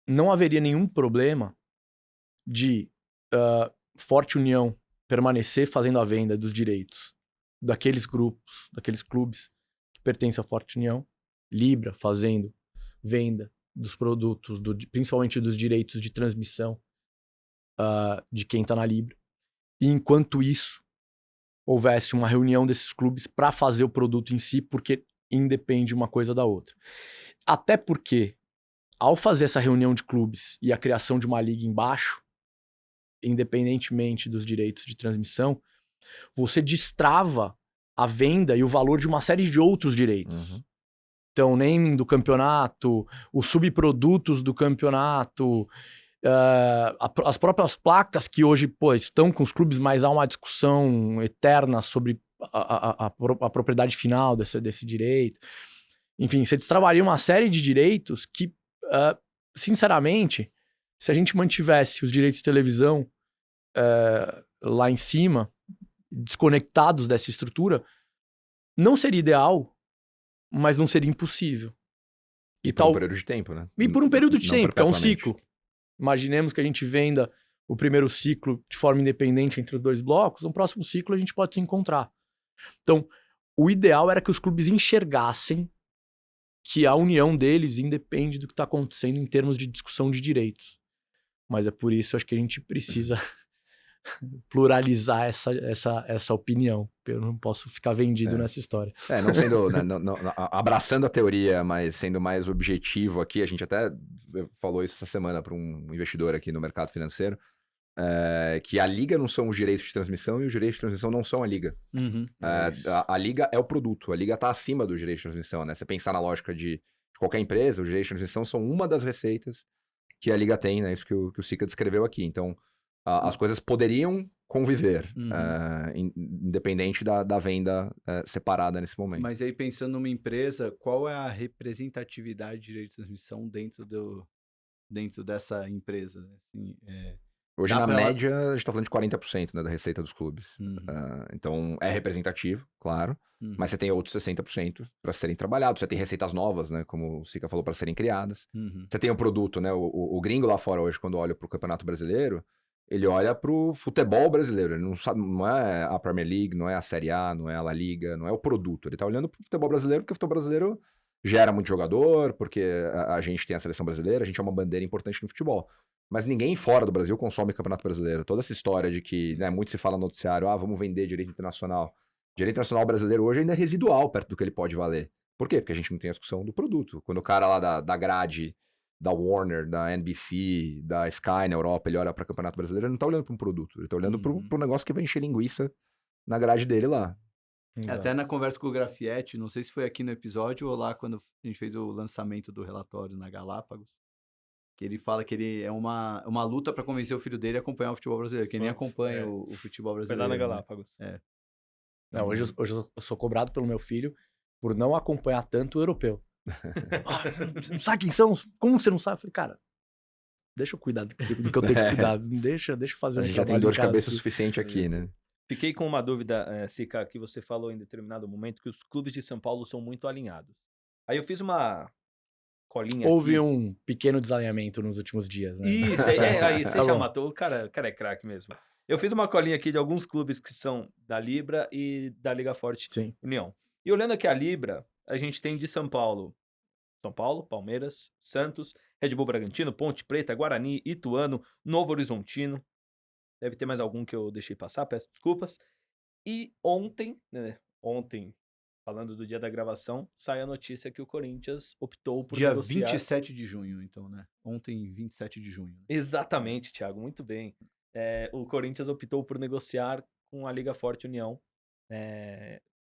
B: não haveria nenhum problema de Forte União permanecer fazendo a venda dos direitos daqueles grupos, daqueles clubes que pertencem à Forte União, Libra fazendo venda dos produtos, principalmente dos direitos de transmissão de quem está na Libra. E enquanto isso, houvesse uma reunião desses clubes para fazer o produto em si, porque independe uma coisa da outra. Até porque, ao fazer essa reunião de clubes e a criação de uma liga embaixo, independentemente dos direitos de transmissão, você destrava a venda e o valor de uma série de outros direitos.
D: Uhum.
B: Então, naming do campeonato, os subprodutos do campeonato, as próprias placas que hoje estão com os clubes, mas há uma discussão eterna sobre a propriedade final desse direito. Enfim, você destravaria uma série de direitos que, sinceramente, se a gente mantivesse os direitos de televisão lá em cima, desconectados dessa estrutura, não seria ideal, mas não seria impossível.
D: E por um período de tempo, né?
B: E por um período de tempo, que é um
D: perpetuamente.
B: ciclo. Imaginemos que a gente venda o primeiro ciclo de forma independente entre os dois blocos, no próximo ciclo a gente pode se encontrar. Então, o ideal era que os clubes enxergassem que a união deles independe do que está acontecendo em termos de discussão de direitos. Mas é por isso, acho que a gente precisa pluralizar essa opinião. Eu não posso ficar vendido nessa história.
D: Não sendo, abraçando a teoria, mas sendo mais objetivo aqui, a gente até falou isso essa semana para um investidor aqui no mercado financeiro, que a liga não são os direitos de transmissão e os direitos de transmissão não são a liga.
C: Uhum,
D: a liga é o produto, a liga está acima dos direitos de transmissão, né? Você pensar na lógica de qualquer empresa, os direitos de transmissão são uma das receitas que a liga tem, né? Isso que o Sica descreveu aqui. Então, as coisas poderiam conviver, independente da venda separada nesse momento.
C: Mas aí, pensando numa empresa, qual é a representatividade de direito de transmissão dentro dessa empresa? Assim,
D: hoje, na média, a gente está falando de 40%, né, da receita dos clubes. Então, é representativo, claro, mas você tem outros 60% para serem trabalhados. Você tem receitas novas, né, como o Sica falou, para serem criadas. Você tem o produto, né? O gringo lá fora hoje, quando olha para o Campeonato Brasileiro, ele olha pro futebol brasileiro, ele não sabe, não é a Premier League, não é a Série A, não é a La Liga, não é o produto. Ele tá olhando pro futebol brasileiro porque o futebol brasileiro gera muito jogador, porque a gente tem a seleção brasileira, a gente é uma bandeira importante no futebol. Mas ninguém fora do Brasil consome Campeonato Brasileiro. Toda essa história de que, né, muito se fala no noticiário, vamos vender direito internacional. Direito internacional brasileiro hoje ainda é residual perto do que ele pode valer. Por quê? Porque a gente não tem a discussão do produto. Quando o cara lá da grade da Warner, da NBC, da Sky na Europa, ele olha para o Campeonato Brasileiro, ele não tá olhando para um produto, ele tá olhando para um negócio que vai encher linguiça na grade dele lá.
C: Até na conversa com o Grafietti, não sei se foi aqui no episódio ou lá quando a gente fez o lançamento do relatório na Galápagos, que ele fala que ele é uma luta para convencer o filho dele a acompanhar o futebol brasileiro, que nem acompanha o futebol brasileiro.
A: Foi lá na Galápagos.
C: Né?
B: Não, hoje eu sou cobrado pelo meu filho por não acompanhar tanto o europeu. Você não sabe quem são? Como você não sabe? Eu falei, cara, deixa eu cuidar do que eu tenho que cuidar. Deixa eu fazer
D: a gente já tem dor de cabeça suficiente aqui, né?
A: Fiquei com uma dúvida, Sica, que você falou em determinado momento que os clubes de São Paulo são muito alinhados. Aí eu fiz uma colinha
B: Houve
A: aqui.
B: Um pequeno desalinhamento nos últimos dias, né?
A: Isso, aí você
B: Tá
A: já
B: bom.
A: matou, o cara é craque mesmo. Eu fiz uma colinha aqui de alguns clubes que são da Libra e da Liga Forte
B: Sim.
A: União. E olhando aqui a Libra, a gente tem de São Paulo, Palmeiras, Santos, Red Bull Bragantino, Ponte Preta, Guarani, Ituano, Novo Horizontino. Deve ter mais algum que eu deixei passar, peço desculpas. E ontem, falando do dia da gravação, sai a notícia que o Corinthians optou por
C: Dia
A: negociar...
C: 27 de junho, então, né? Ontem, 27 de junho.
A: Exatamente, Thiago, muito bem. O Corinthians optou por negociar com a Liga Forte União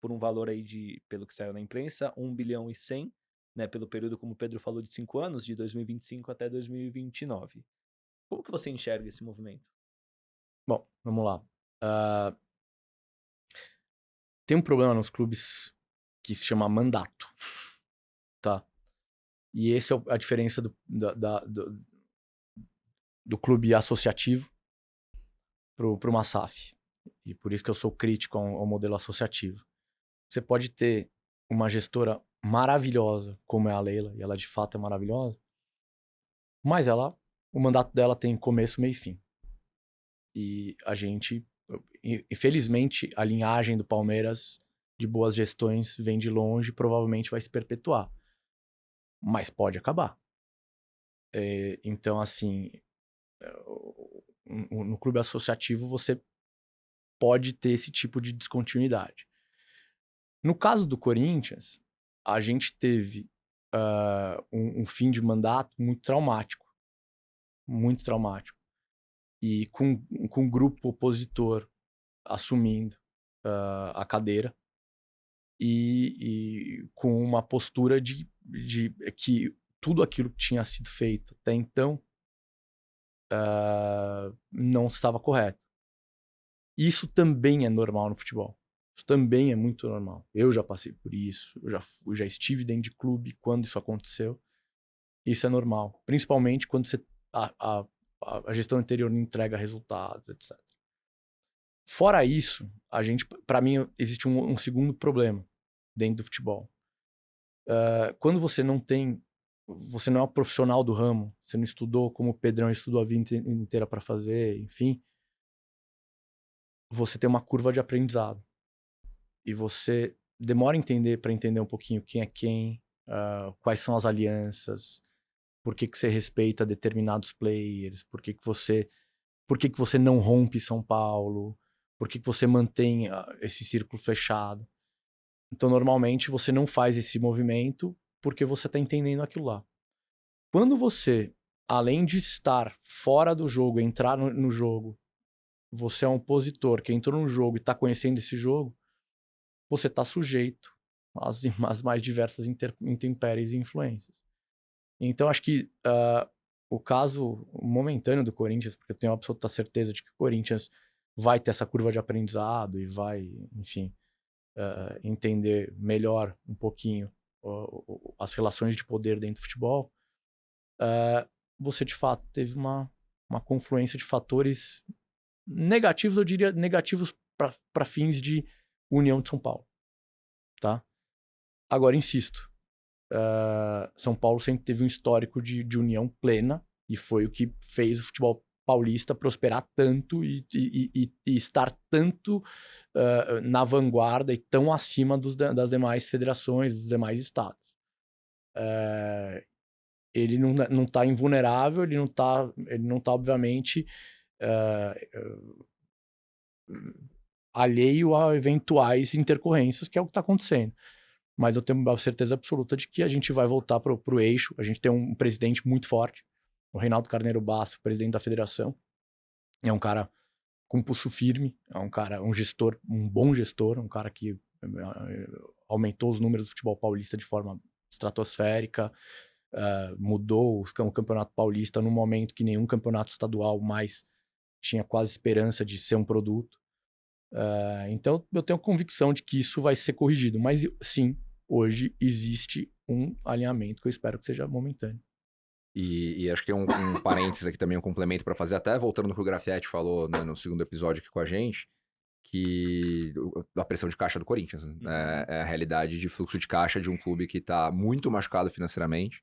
A: por um valor aí de, pelo que saiu na imprensa, 1 bilhão e 100, né, pelo período, como o Pedro falou, de 5 anos, de 2025 até 2029. Como que você enxerga esse movimento?
B: Bom, vamos lá. Tem um problema nos clubes que se chama mandato, tá? E esse é a diferença do clube associativo para uma SAF. E por isso que eu sou crítico ao modelo associativo. Você pode ter uma gestora maravilhosa, como é a Leila, e ela de fato é maravilhosa, mas o mandato dela tem começo, meio e fim. E a gente, infelizmente, a linhagem do Palmeiras de boas gestões vem de longe e provavelmente vai se perpetuar. Mas pode acabar. Então, assim, no clube associativo você pode ter esse tipo de descontinuidade. No caso do Corinthians, a gente teve um fim de mandato muito traumático. Muito traumático. E com um grupo opositor assumindo a cadeira e com uma postura de que tudo aquilo que tinha sido feito até então não estava correto. Isso também é normal no futebol. Isso também é muito normal. Eu já passei por isso, eu já estive dentro de clube quando isso aconteceu. Isso é normal. Principalmente quando a gestão anterior não entrega resultados, etc. Fora isso, para mim, existe um segundo problema dentro do futebol. Quando você não é um profissional do ramo, você não estudou como o Pedrão estudou a vida inteira para fazer, enfim, você tem uma curva de aprendizado. E você demora para entender um pouquinho quem é quem, quais são as alianças, por que você respeita determinados players, por que você não rompe São Paulo, por que você mantém esse círculo fechado. Então, normalmente, você não faz esse movimento porque você está entendendo aquilo lá. Quando você, além de estar fora do jogo, entrar no jogo, você é um opositor que entrou no jogo e está conhecendo esse jogo, você está sujeito às mais diversas intempéries e influências. Então, acho que o caso momentâneo do Corinthians, porque eu tenho absoluta certeza de que o Corinthians vai ter essa curva de aprendizado e vai, enfim, entender melhor um pouquinho as relações de poder dentro do futebol, você, de fato, teve uma confluência de fatores negativos, eu diria negativos para fins de União de São Paulo, tá? Agora, insisto, São Paulo sempre teve um histórico de união plena e foi o que fez o futebol paulista prosperar tanto e estar tanto na vanguarda e tão acima das demais federações, dos demais estados. Ele não está invulnerável, ele não tá obviamente alheio a eventuais intercorrências, que é o que está acontecendo. Mas eu tenho uma certeza absoluta de que a gente vai voltar para o eixo. A gente tem um presidente muito forte, o Reinaldo Carneiro Basso, presidente da federação. É um cara com pulso firme, um gestor, um bom gestor, um cara que aumentou os números do futebol paulista de forma estratosférica, mudou o Campeonato Paulista num momento que nenhum campeonato estadual mais tinha quase esperança de ser um produto. Então eu tenho convicção de que isso vai ser corrigido, mas sim, hoje existe um alinhamento que eu espero que seja momentâneo.
D: E acho que tem um parênteses aqui também, um complemento para fazer, até voltando no que o Grafietti falou, né, no segundo episódio aqui com a gente, que da pressão de caixa do Corinthians, né? É a realidade de fluxo de caixa de um clube que está muito machucado financeiramente,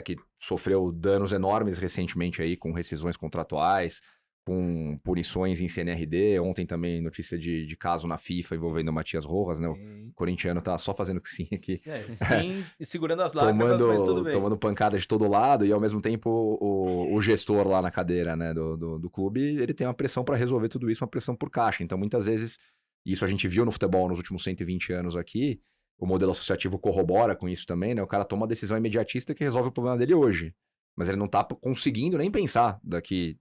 D: que sofreu danos enormes recentemente aí com rescisões contratuais, com punições em CNRD. Ontem também notícia de caso na FIFA envolvendo o Matias Rojas, né? O corintiano tá só fazendo que sim aqui.
A: Sim, segurando as lágrimas, mas tudo bem.
D: Tomando pancada de todo lado e ao mesmo tempo o gestor lá na cadeira, né, do clube, ele tem uma pressão para resolver tudo isso, uma pressão por caixa. Então muitas vezes, isso a gente viu no futebol nos últimos 120 anos aqui, o modelo associativo corrobora com isso também, né? O cara toma uma decisão imediatista que resolve o problema dele hoje, mas ele não tá conseguindo nem pensar daqui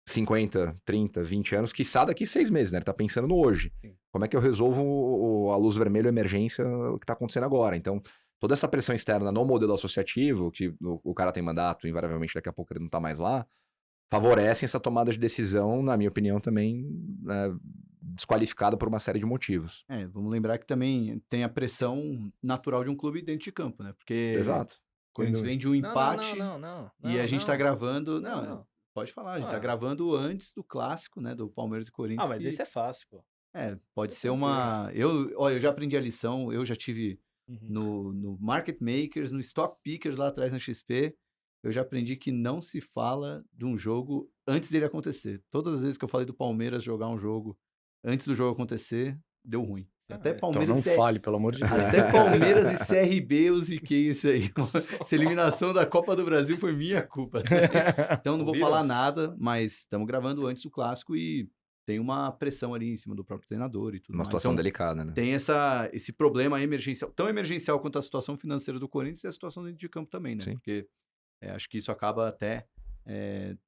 D: 50, 30, 20 anos, quiçá daqui 6 meses, né? Ele tá pensando no hoje.
A: Sim.
D: Como é que eu resolvo a luz vermelha, a emergência que tá acontecendo agora? Então, toda essa pressão externa no modelo associativo, que o cara tem mandato, invariavelmente daqui a pouco ele não tá mais lá, favorecem essa tomada de decisão, na minha opinião, também desqualificada por uma série de motivos.
C: Vamos lembrar que também tem a pressão natural de um clube dentro de campo, né? Porque
D: Exato.
C: o Corinthians vem de um empate e a gente tá gravando...
A: Não.
C: Pode falar, a gente tá gravando antes do clássico, né? Do Palmeiras e Corinthians.
A: Mas esse é fácil, pô.
C: Pode ser uma... Eu já aprendi a lição, eu já tive no Market Makers, no Stock Pickers lá atrás na XP, eu já aprendi que não se fala de um jogo antes dele acontecer. Todas as vezes que eu falei do Palmeiras jogar um jogo antes do jogo acontecer, deu ruim. Até Palmeiras
B: então não fale, pelo amor de Deus.
C: Até Palmeiras e CRB eu ziquei isso aí. Essa eliminação da Copa do Brasil foi minha culpa. Então não vou falar nada, mas estamos gravando antes do clássico e tem uma pressão ali em cima do próprio treinador e tudo mais.
D: Uma situação delicada, né?
C: Tem esse problema emergencial, tão emergencial quanto a situação financeira do Corinthians e a situação dentro de campo também, né?
D: Sim.
C: Porque acho que isso acaba até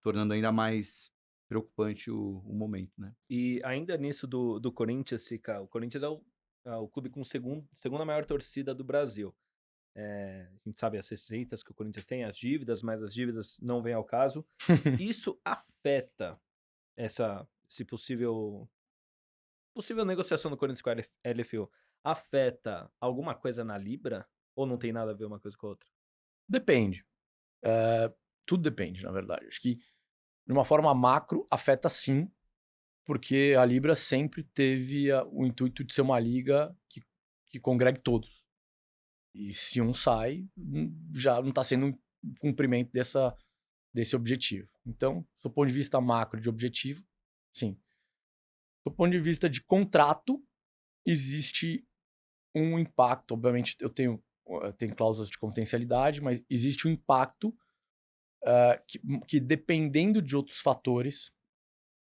C: tornando ainda mais preocupante o momento, né?
A: E ainda nisso do Corinthians, Sica, o Corinthians é o clube com segunda maior torcida do Brasil. A gente sabe as receitas que o Corinthians tem, as dívidas, mas as dívidas não vêm ao caso. Isso afeta esse possível negociação do Corinthians com a LFO? Afeta alguma coisa na Libra? Ou não tem nada a ver uma coisa com a outra?
B: Depende. Tudo depende, na verdade. Acho que, de uma forma macro, afeta sim, porque a Libra sempre teve o intuito de ser uma liga que congregue todos. E se um sai, já não está sendo um cumprimento desse objetivo. Então, do ponto de vista macro de objetivo, sim. Do ponto de vista de contrato, existe um impacto. Obviamente, eu tenho cláusulas de confidencialidade, mas existe um impacto que dependendo de outros fatores,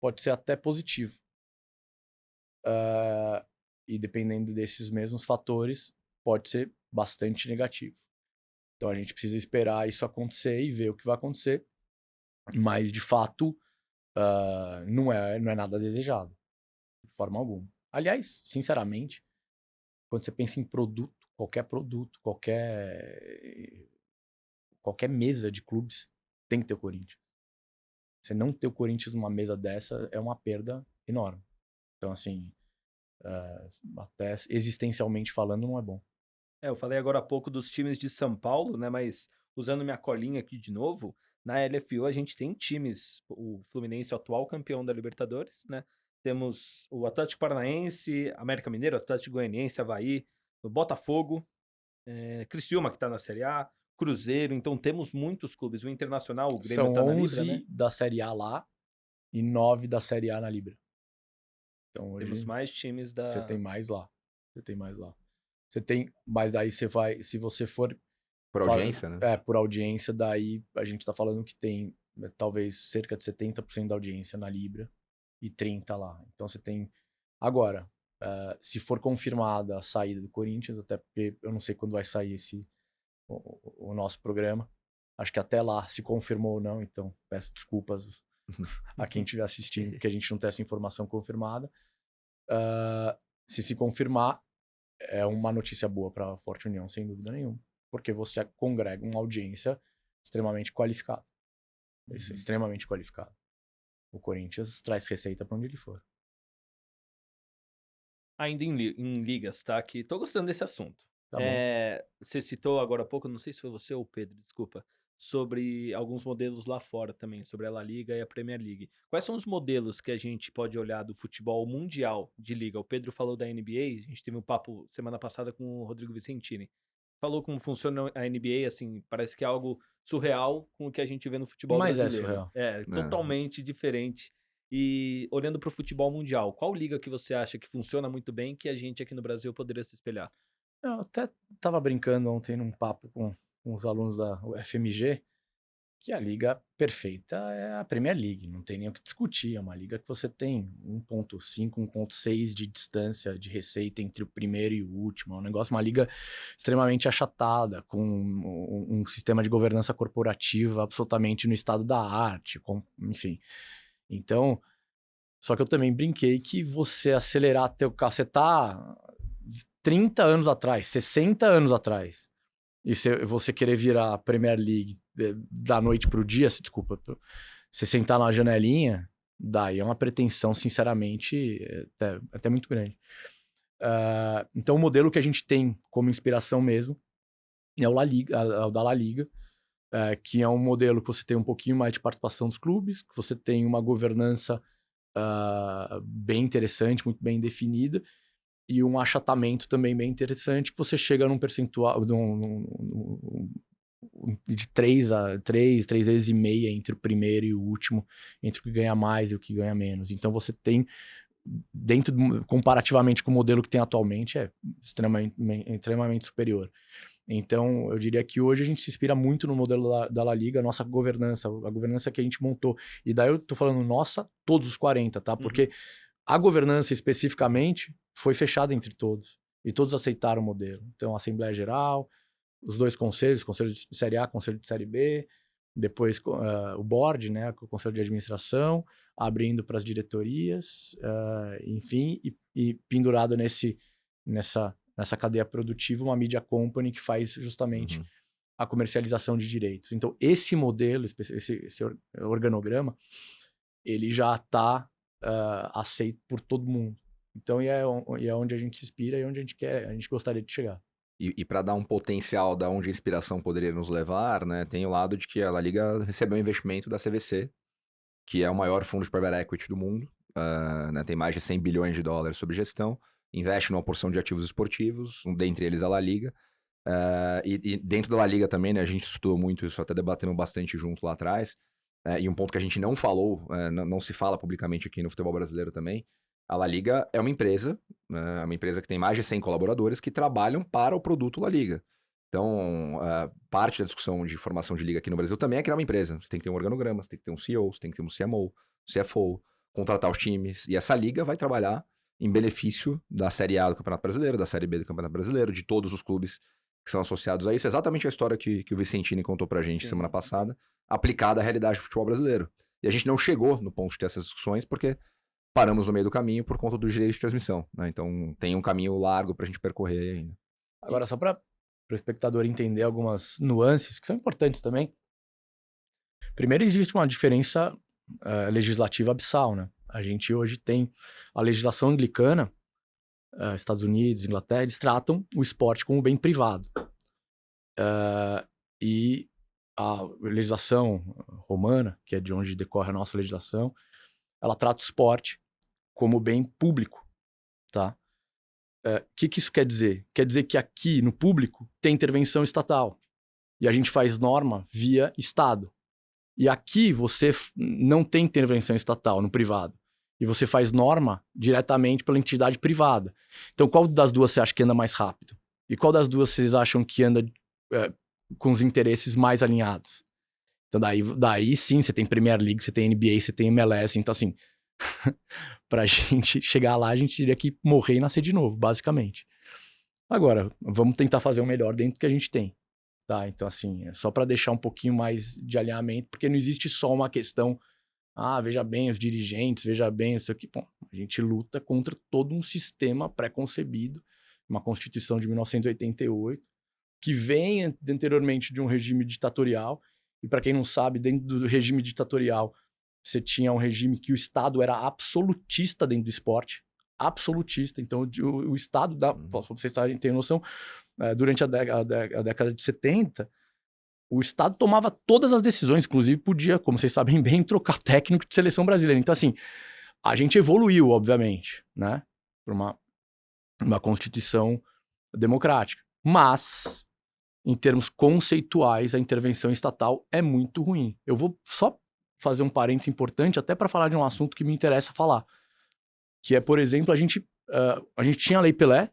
B: pode ser até positivo. E dependendo desses mesmos fatores, pode ser bastante negativo. Então a gente precisa esperar isso acontecer e ver o que vai acontecer. Mas, de fato, não é nada desejado. De forma alguma. Aliás, sinceramente, quando você pensa em produto, qualquer mesa de clubes, tem que ter o Corinthians. Você não ter o Corinthians numa mesa dessa é uma perda enorme. Então, assim, até existencialmente falando, não é bom.
A: Eu falei agora há pouco dos times de São Paulo, né? Mas usando minha colinha aqui de novo, na LFO a gente tem times, o Fluminense, o atual campeão da Libertadores, né? Temos o Atlético Paranaense, América Mineiro, Atlético Goianiense, Avaí, o Botafogo, Criciúma, que tá na Série A, Cruzeiro, então temos muitos clubes. O Internacional, o Grêmio tá na Libra,
B: São 11
A: né?
B: da Série A lá e 9 da Série A na Libra. Então hoje
A: temos mais times da...
B: Você tem mais lá. Você tem, mas daí você vai, se você for...
D: Por audiência, né?
B: Por audiência, daí a gente tá falando que tem talvez cerca de 70% da audiência na Libra e 30% lá. Então você tem... Agora, se for confirmada a saída do Corinthians, até porque eu não sei quando vai sair o nosso programa, acho que até lá se confirmou ou não, então peço desculpas a quem estiver assistindo, porque a gente não tem essa informação confirmada. Se confirmar, é uma notícia boa para a Forte União, sem dúvida nenhuma, porque você congrega uma audiência extremamente qualificada. Extremamente qualificada. O Corinthians traz receita para onde ele for.
A: Ainda em ligas, tá? Que tô gostando desse assunto.
B: Tá bom.
A: Você citou agora há pouco, não sei se foi você ou o Pedro, desculpa, sobre alguns modelos lá fora também, sobre a La Liga e a Premier League. Quais são os modelos que a gente pode olhar do futebol mundial de liga? O Pedro falou da NBA, a gente teve um papo semana passada com o Rodrigo Vicentini. Falou como funciona a NBA, assim, parece que é algo surreal com o que a gente vê no futebol brasileiro.
B: É surreal.
A: Totalmente diferente. E olhando para o futebol mundial, qual liga que você acha que funciona muito bem que a gente aqui no Brasil poderia se espelhar?
B: Eu até estava brincando ontem num papo com os alunos da FMG, que a liga perfeita é a Premier League, não tem nem o que discutir, é uma liga que você tem 1.5, 1.6 de distância de receita entre o primeiro e o último, é um negócio, uma liga extremamente achatada, com um sistema de governança corporativa absolutamente no estado da arte, enfim. Então, só que eu também brinquei que você acelerar teu carro, você tá 30 anos atrás, 60 anos atrás, e você querer virar a Premier League da noite pro dia, desculpa, você sentar na janelinha, daí é uma pretensão, sinceramente, até muito grande. Então o modelo que a gente tem como inspiração mesmo é o da La Liga, que é um modelo que você tem um pouquinho mais de participação dos clubes, que você tem uma governança bem interessante, muito bem definida, e um achatamento também bem interessante, que você chega num percentual de 3 vezes e meia entre o primeiro e o último, entre o que ganha mais e o que ganha menos. Então você tem, comparativamente com o modelo que tem atualmente, é extremamente superior. Então, eu diria que hoje a gente se inspira muito no modelo da La Liga, a nossa governança, a governança que a gente montou. E daí eu tô falando nossa, todos os 40, tá? Porque a governança especificamente foi fechada entre todos. E todos aceitaram o modelo. Então, a Assembleia Geral, os dois conselhos, Conselho de Série A, Conselho de Série B, depois o board, né, o Conselho de Administração, abrindo para as diretorias, enfim, e pendurado nessa cadeia produtiva, uma media company que faz justamente a comercialização de direitos. Então, esse modelo, esse organograma, ele já está aceito por todo mundo. Então, é onde a gente se inspira e onde a gente gostaria de chegar.
D: E para dar um potencial da onde a inspiração poderia nos levar, né, tem o lado de que a La Liga recebeu um investimento da CVC, que é o maior fundo de private equity do mundo, né, tem mais de 100 bilhões de dólares sob gestão, investe numa porção de ativos esportivos, dentre eles a La Liga, e dentro da La Liga também, né, a gente estudou muito isso, até debatemos bastante junto lá atrás, e um ponto que a gente não falou, não se fala publicamente aqui no futebol brasileiro também, a La Liga é uma empresa que tem mais de 100 colaboradores que trabalham para o produto La Liga. Então, parte da discussão de formação de liga aqui no Brasil também é criar uma empresa. Você tem que ter um organograma, você tem que ter um CEO, você tem que ter um CMO, CFO, contratar os times. E essa liga vai trabalhar em benefício da Série A do Campeonato Brasileiro, da Série B do Campeonato Brasileiro, de todos os clubes que são associados a isso. É exatamente a história que o Vicentini contou pra gente semana passada, aplicada à realidade do futebol brasileiro. E a gente não chegou no ponto de ter essas discussões porque paramos no meio do caminho por conta dos direitos de transmissão, né? Então tem um caminho largo pra gente percorrer ainda.
B: Agora, só para o espectador entender algumas nuances que são importantes também. Primeiro, existe uma diferença legislativa abissal, né? A gente hoje tem a legislação anglicana, Estados Unidos, Inglaterra, eles tratam o esporte como bem privado. E a legislação romana, que é de onde decorre a nossa legislação, ela trata o esporte como bem público, tá? Que isso quer dizer? Quer dizer que aqui, no público, tem intervenção estatal. E a gente faz norma via Estado. E aqui você não tem intervenção estatal no privado. E você faz norma diretamente pela entidade privada. Então, qual das duas você acha que anda mais rápido? E qual das duas vocês acham que anda com os interesses mais alinhados? Então, daí sim, você tem Premier League, você tem NBA, você tem MLS. Então, assim, pra gente chegar lá, a gente teria que morrer e nascer de novo, basicamente. Agora, vamos tentar fazer o melhor dentro do que a gente tem. Tá? Então, assim, é só para deixar um pouquinho mais de alinhamento, porque não existe só uma questão, veja bem os dirigentes, veja bem isso aqui. Bom, a gente luta contra todo um sistema pré-concebido, uma Constituição de 1988, que vem anteriormente de um regime ditatorial, e para quem não sabe, dentro do regime ditatorial, você tinha um regime que o Estado era absolutista dentro do esporte, absolutista. Então, o Estado, para vocês terem noção, durante a década de 70, o Estado tomava todas as decisões, inclusive podia, como vocês sabem bem, trocar técnico de seleção brasileira. Então, assim, a gente evoluiu, obviamente, né, para uma Constituição democrática. Mas, em termos conceituais, a intervenção estatal é muito ruim. Eu vou só fazer um parênteses importante, até para falar de um assunto que me interessa falar. Que é, por exemplo, a gente tinha a Lei Pelé,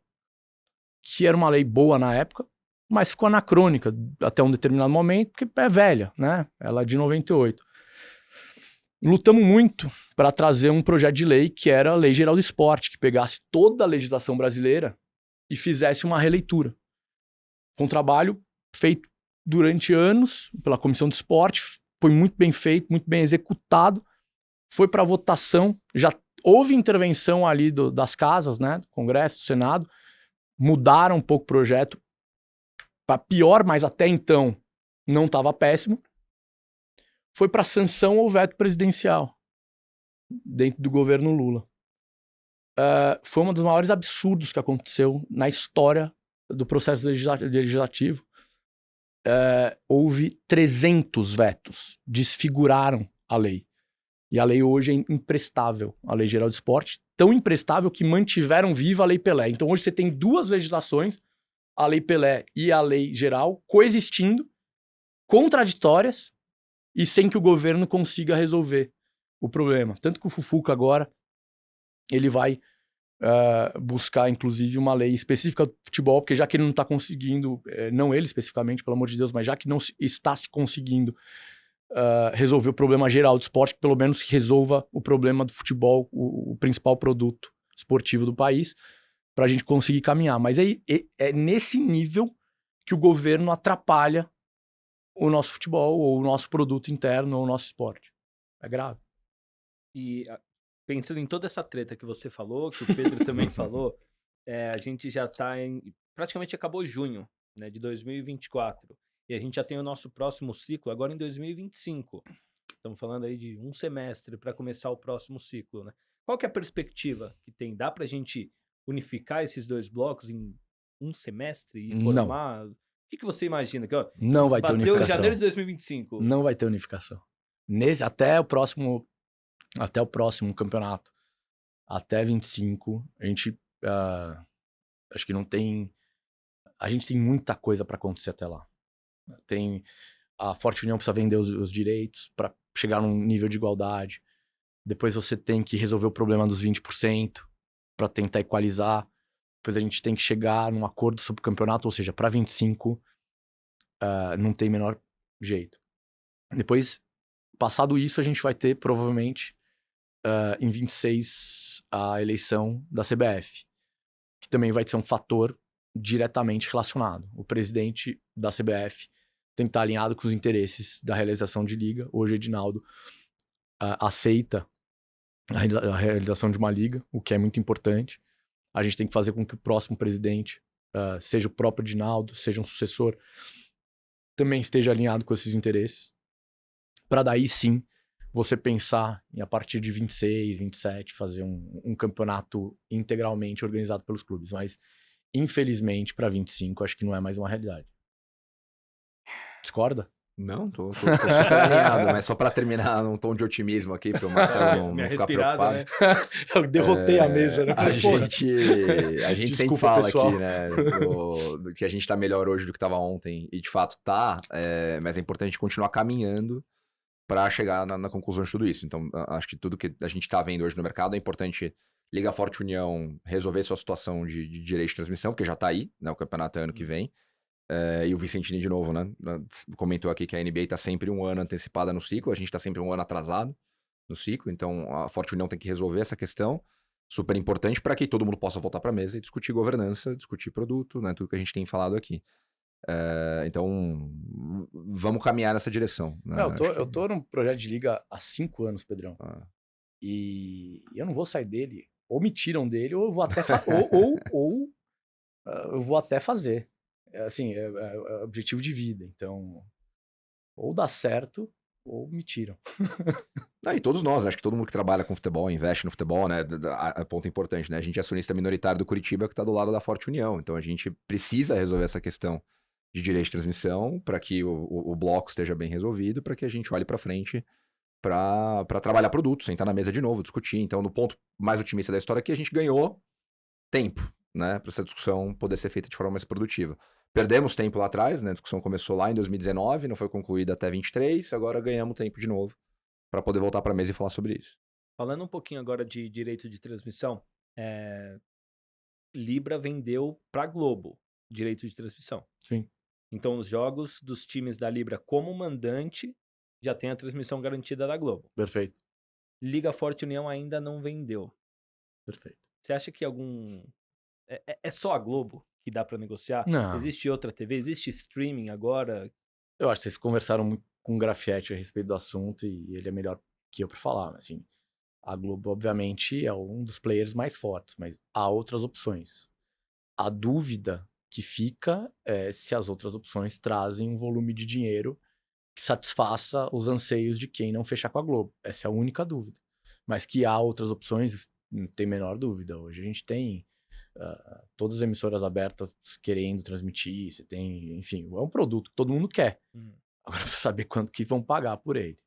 B: que era uma lei boa na época, mas ficou anacrônica até um determinado momento, porque é velha, né? Ela é de 98. Lutamos muito para trazer um projeto de lei que era a Lei Geral do Esporte, que pegasse toda a legislação brasileira e fizesse uma releitura. Foi um trabalho feito durante anos pela Comissão de Esporte, foi muito bem feito, muito bem executado, foi para votação, já houve intervenção ali das casas, né, do Congresso, do Senado, mudaram um pouco o projeto para pior, mas até então não estava péssimo, foi para sanção ou veto presidencial dentro do governo Lula. Foi um dos maiores absurdos que aconteceu na história do processo legislativo. Houve 300 vetos, desfiguraram a lei. E a lei hoje é imprestável, a Lei Geral do Esporte, tão imprestável que mantiveram viva a Lei Pelé. Então hoje você tem duas legislações, a Lei Pelé e a Lei Geral, coexistindo, contraditórias, e sem que o governo consiga resolver o problema. Tanto que o Fufuca agora, ele vai buscar, inclusive, uma lei específica do futebol, porque já que ele não está conseguindo, não ele especificamente, pelo amor de Deus, mas já que não está se conseguindo resolver o problema geral do esporte, que pelo menos resolva o problema do futebol, o principal produto esportivo do país, para a gente conseguir caminhar. Mas é nesse nível que o governo atrapalha o nosso futebol, ou o nosso produto interno, ou o nosso esporte. É grave.
A: E pensando em toda essa treta que você falou, que o Pedro também falou, a gente já está praticamente acabou junho, né, de 2024. E a gente já tem o nosso próximo ciclo agora em 2025. Estamos falando aí de um semestre para começar o próximo ciclo, né? Qual que é a perspectiva que tem? Dá para a gente unificar esses dois blocos em um semestre e formar? Não. O que você imagina? Que,
B: não vai ter unificação.
A: Bateu em janeiro de 2025.
B: Não vai ter unificação. Até o próximo campeonato. Até 25, a gente acho que não tem... A gente tem muita coisa para acontecer até lá. A Forte União precisa vender os direitos para chegar num nível de igualdade. Depois você tem que resolver o problema dos 20% para tentar equalizar. Depois a gente tem que chegar num acordo sobre o campeonato, ou seja, para 25 não tem menor jeito. Depois, passado isso, a gente vai ter provavelmente em 26 a eleição da CBF, que também vai ser um fator diretamente relacionado. O presidente da CBF tem que estar alinhado com os interesses da realização de liga. Hoje, Edinaldo aceita a realização de uma liga, o que é muito importante. A gente tem que fazer com que o próximo presidente, seja o próprio Edinaldo, seja um sucessor, também esteja alinhado com esses interesses, para daí sim você pensar em, a partir de 26, 27, fazer um campeonato integralmente organizado pelos clubes. Mas, infelizmente, para 25, acho que não é mais uma realidade. Discorda?
D: Não, tô super alinhado, mas só para terminar num tom de otimismo aqui, para o Marcelo não ficar preocupado.
A: Né?
B: Eu derrotei a mesa, né?
D: A gente sempre fala
B: pessoal.
D: aqui, né, do que a gente tá melhor hoje do que tava ontem, e de fato tá, mas é importante continuar caminhando para chegar na conclusão de tudo isso. Então, acho que tudo que a gente tá vendo hoje no mercado é importante. Liga Forte União resolver sua situação de direito de transmissão, porque já tá aí, né, o campeonato é ano que vem. E o Vicentini, de novo, né, comentou aqui que a NBA tá sempre um ano antecipada no ciclo, a gente tá sempre um ano atrasado no ciclo, então a Forte União tem que resolver essa questão, super importante para que todo mundo possa voltar para a mesa e discutir governança, discutir produto, né, tudo que a gente tem falado aqui. Então, vamos caminhar nessa direção. Né?
B: Eu tô num projeto de liga há 5 anos, Pedrão. E eu não vou sair dele. Ou me tiram dele, ou eu vou até eu vou até fazer. Assim, é objetivo de vida. Então, ou dá certo, ou me tiram.
D: E todos nós, acho que todo mundo que trabalha com futebol, investe no futebol, né? Ponto importante, né? A gente é acionista minoritário do Curitiba, que está do lado da Forte União. Então, a gente precisa resolver essa questão de direito de transmissão para que o bloco esteja bem resolvido, para que a gente olhe para frente para trabalhar produto, sentar na mesa de novo, discutir. Então, no ponto mais otimista da história aqui, a gente ganhou tempo, né? Para essa discussão poder ser feita de forma mais produtiva. Perdemos tempo lá atrás, né? A discussão começou lá em 2019, não foi concluída até 23, agora ganhamos tempo de novo para poder voltar para a mesa e falar sobre isso.
A: Falando um pouquinho agora de direito de transmissão, Libra vendeu para Globo direito de transmissão.
B: Sim.
A: Então, os jogos dos times da Libra como mandante já tem a transmissão garantida da Globo.
B: Perfeito.
A: Liga Forte União ainda não vendeu.
B: Perfeito.
A: Você acha que é só a Globo que dá para negociar?
B: Não.
A: Existe outra TV? Existe streaming agora?
B: Eu acho que vocês conversaram muito com o Grafietti a respeito do assunto e ele é melhor que eu para falar. Assim, a Globo, obviamente, é um dos players mais fortes, mas há outras opções. A dúvida que fica é se as outras opções trazem um volume de dinheiro que satisfaça os anseios de quem não fechar com a Globo. Essa é a única dúvida. Mas que há outras opções, não tem a menor dúvida. Hoje a gente tem todas as emissoras abertas querendo transmitir, você tem, enfim, é um produto que todo mundo quer. Agora precisa saber quanto que vão pagar por ele.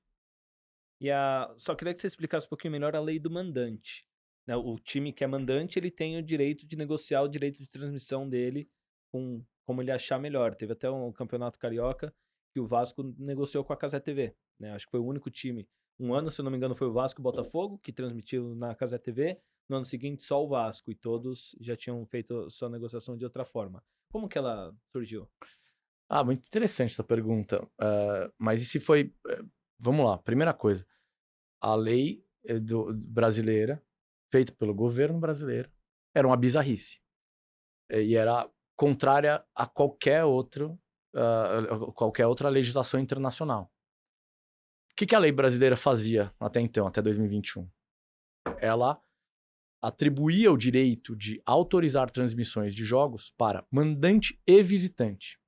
A: Só queria que você explicasse um pouquinho melhor a lei do mandante. Né? O time que é mandante, ele tem o direito de negociar o direito de transmissão dele com como ele achar melhor. Teve até um campeonato carioca que o Vasco negociou com a Cazé TV. Né? Acho que foi o único time. Um ano, se eu não me engano, foi o Vasco e o Botafogo, que transmitiu na Cazé TV. No ano seguinte, só o Vasco. E todos já tinham feito sua negociação de outra forma. Como que ela surgiu?
B: Muito interessante essa pergunta. Mas e se foi... vamos lá, primeira coisa. A lei brasileira, feita pelo governo brasileiro, era uma bizarrice. E era contrária a qualquer outra legislação internacional. O que a lei brasileira fazia até então, até 2021? Ela atribuía o direito de autorizar transmissões de jogos para mandante e visitante.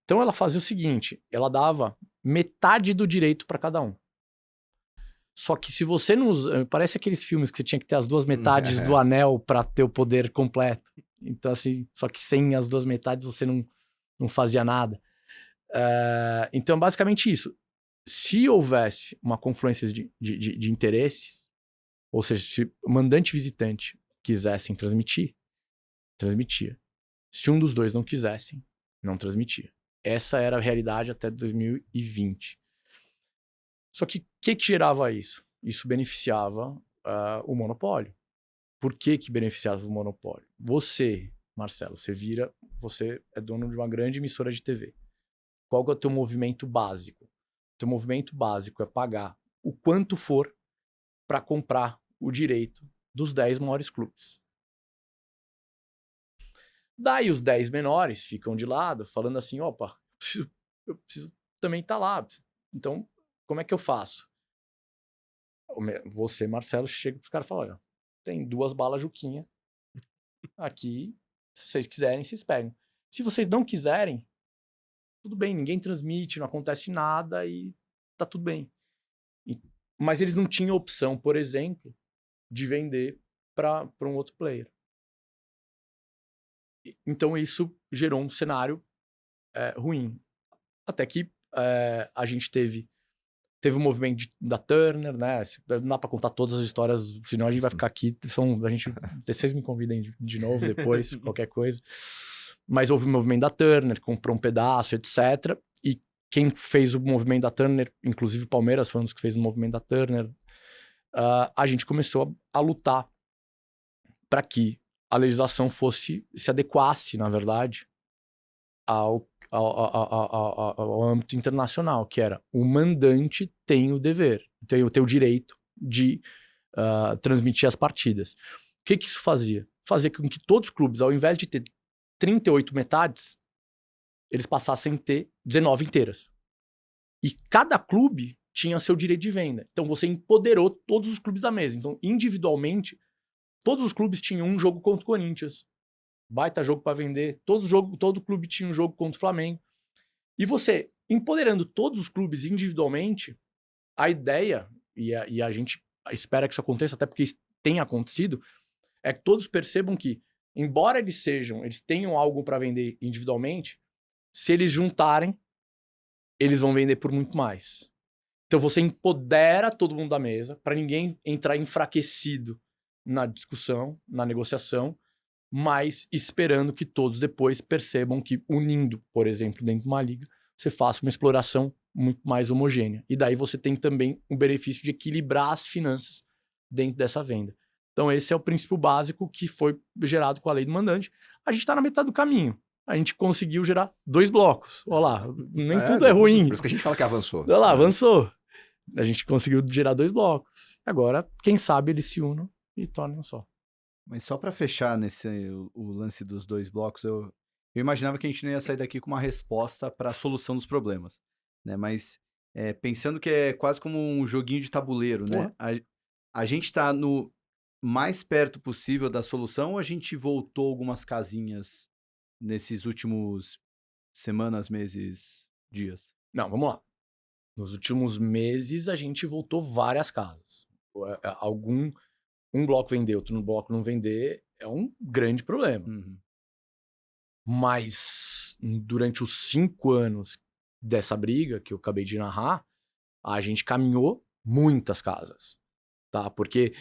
B: Então ela fazia o seguinte, ela dava metade do direito para cada um. Só que se você não usa... Parece aqueles filmes que você tinha que ter as duas metades do anel para ter o poder completo. Então assim, só que sem as duas metades você não fazia nada. Então basicamente isso. Se houvesse uma confluência de interesses, ou seja, se mandante e visitante quisessem transmitir, transmitia. Se um dos dois não quisessem, não transmitia. Essa era a realidade até 2020. Só que o que gerava isso? Isso beneficiava o monopólio. Por que beneficiava o monopólio? Você, Marcelo, você é dono de uma grande emissora de TV. Qual que é o teu movimento básico? O teu movimento básico é pagar o quanto for para comprar o direito dos 10 maiores clubes. Daí os 10 menores ficam de lado, falando assim, opa, eu preciso também estar lá. Então, como é que eu faço? Você, Marcelo, chega pros caras e fala, olha, tem 2 balas Juquinha aqui, se vocês quiserem, vocês pegam. Se vocês não quiserem, tudo bem, ninguém transmite, não acontece nada e tá tudo bem. Mas eles não tinham opção, por exemplo, de vender para um outro player. Então isso gerou um cenário ruim. Até que a gente teve um movimento da Turner, né? Não dá para contar todas as histórias, senão a gente vai ficar aqui. Vocês me convidem de novo depois, qualquer coisa. Mas houve um movimento da Turner, comprou um pedaço, etc. E quem fez o movimento da Turner, inclusive o Palmeiras foi um dos que fez o movimento da Turner, a gente começou a lutar para que a legislação se adequasse, na verdade, ao âmbito internacional, que era o mandante tem o dever, tem o direito de transmitir as partidas. O que isso fazia? Fazia com que todos os clubes, ao invés de ter 38 metades, eles passassem a ter 19 inteiras. E cada clube tinha seu direito de venda. Então você empoderou todos os clubes da mesa. Então, individualmente, todos os clubes tinham um jogo contra o Corinthians. Baita jogo para vender. Todo clube tinha um jogo contra o Flamengo. E você, empoderando todos os clubes individualmente, a ideia, e a gente espera que isso aconteça, até porque isso tem acontecido, é que todos percebam que, embora eles tenham algo para vender individualmente, se eles juntarem, eles vão vender por muito mais. Então você empodera todo mundo da mesa para ninguém entrar enfraquecido na discussão, na negociação, mas esperando que todos depois percebam que, unindo, por exemplo, dentro de uma liga, você faça uma exploração muito mais homogênea. E daí você tem também o benefício de equilibrar as finanças dentro dessa venda. Então esse é o princípio básico que foi gerado com a lei do mandante. A gente está na metade do caminho. A gente conseguiu gerar 2 blocos. Olha lá, nem tudo é ruim.
D: Por isso que a gente fala que avançou.
B: Olha lá, avançou. A gente conseguiu gerar 2 blocos. Agora, quem sabe eles se unam e tornem um só.
C: Mas só para fechar o lance dos 2 blocos, eu imaginava que a gente não ia sair daqui com uma resposta para a solução dos problemas, né? Mas pensando que é quase como um joguinho de tabuleiro, né? A gente está no mais perto possível da solução ou a gente voltou algumas casinhas nesses últimos semanas, meses, dias?
B: Não, vamos lá. Nos últimos meses, a gente voltou várias casas. Um bloco vender, outro bloco não vender, é um grande problema.
C: Uhum.
B: Mas durante os 5 anos dessa briga que eu acabei de narrar, a gente caminhou muitas casas, tá? Porque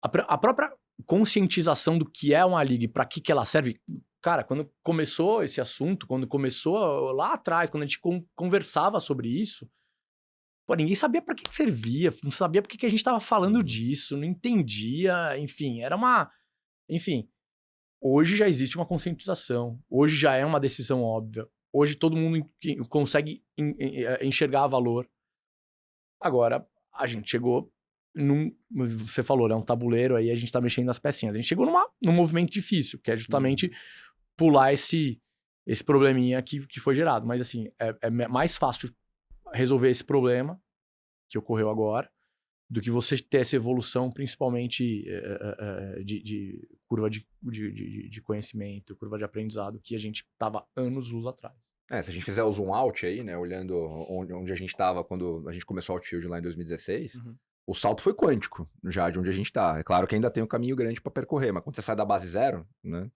B: a própria conscientização do que é uma liga e para que ela serve, cara, quando começou esse assunto, quando começou lá atrás, quando a gente conversava sobre isso, pô, ninguém sabia para que servia, não sabia por que a gente tava falando disso, não entendia, enfim, era uma... Enfim, hoje já existe uma conscientização, hoje já é uma decisão óbvia, hoje todo mundo consegue enxergar valor. Agora, a gente chegou você falou, né, um tabuleiro, aí a gente tá mexendo nas pecinhas. A gente chegou num movimento difícil, que é justamente pular esse probleminha que foi gerado. Mas assim, é mais fácil resolver esse problema que ocorreu agora do que você ter essa evolução, principalmente de curva de conhecimento, curva de aprendizado, que a gente tava anos-luz atrás.
D: Se a gente fizer o zoom out aí, né, olhando onde a gente estava quando a gente começou o Outfield lá em 2016, o salto foi quântico já de onde a gente está. É claro que ainda tem um caminho grande para percorrer, mas quando você sai da base zero, né,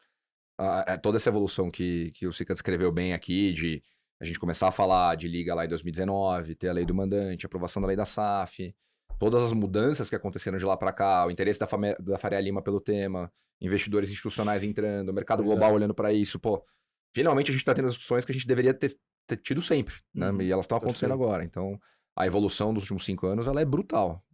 D: toda essa evolução que o Sica descreveu bem aqui, de a gente começar a falar de liga lá em 2019, ter a lei do mandante, aprovação da lei da SAF, todas as mudanças que aconteceram de lá para cá, o interesse da Faria Lima pelo tema, investidores institucionais entrando, o mercado global olhando para isso, pô, finalmente a gente está tendo as discussões que a gente deveria ter tido sempre, né? E elas estão acontecendo agora. Então, a evolução dos últimos 5 anos, ela é brutal.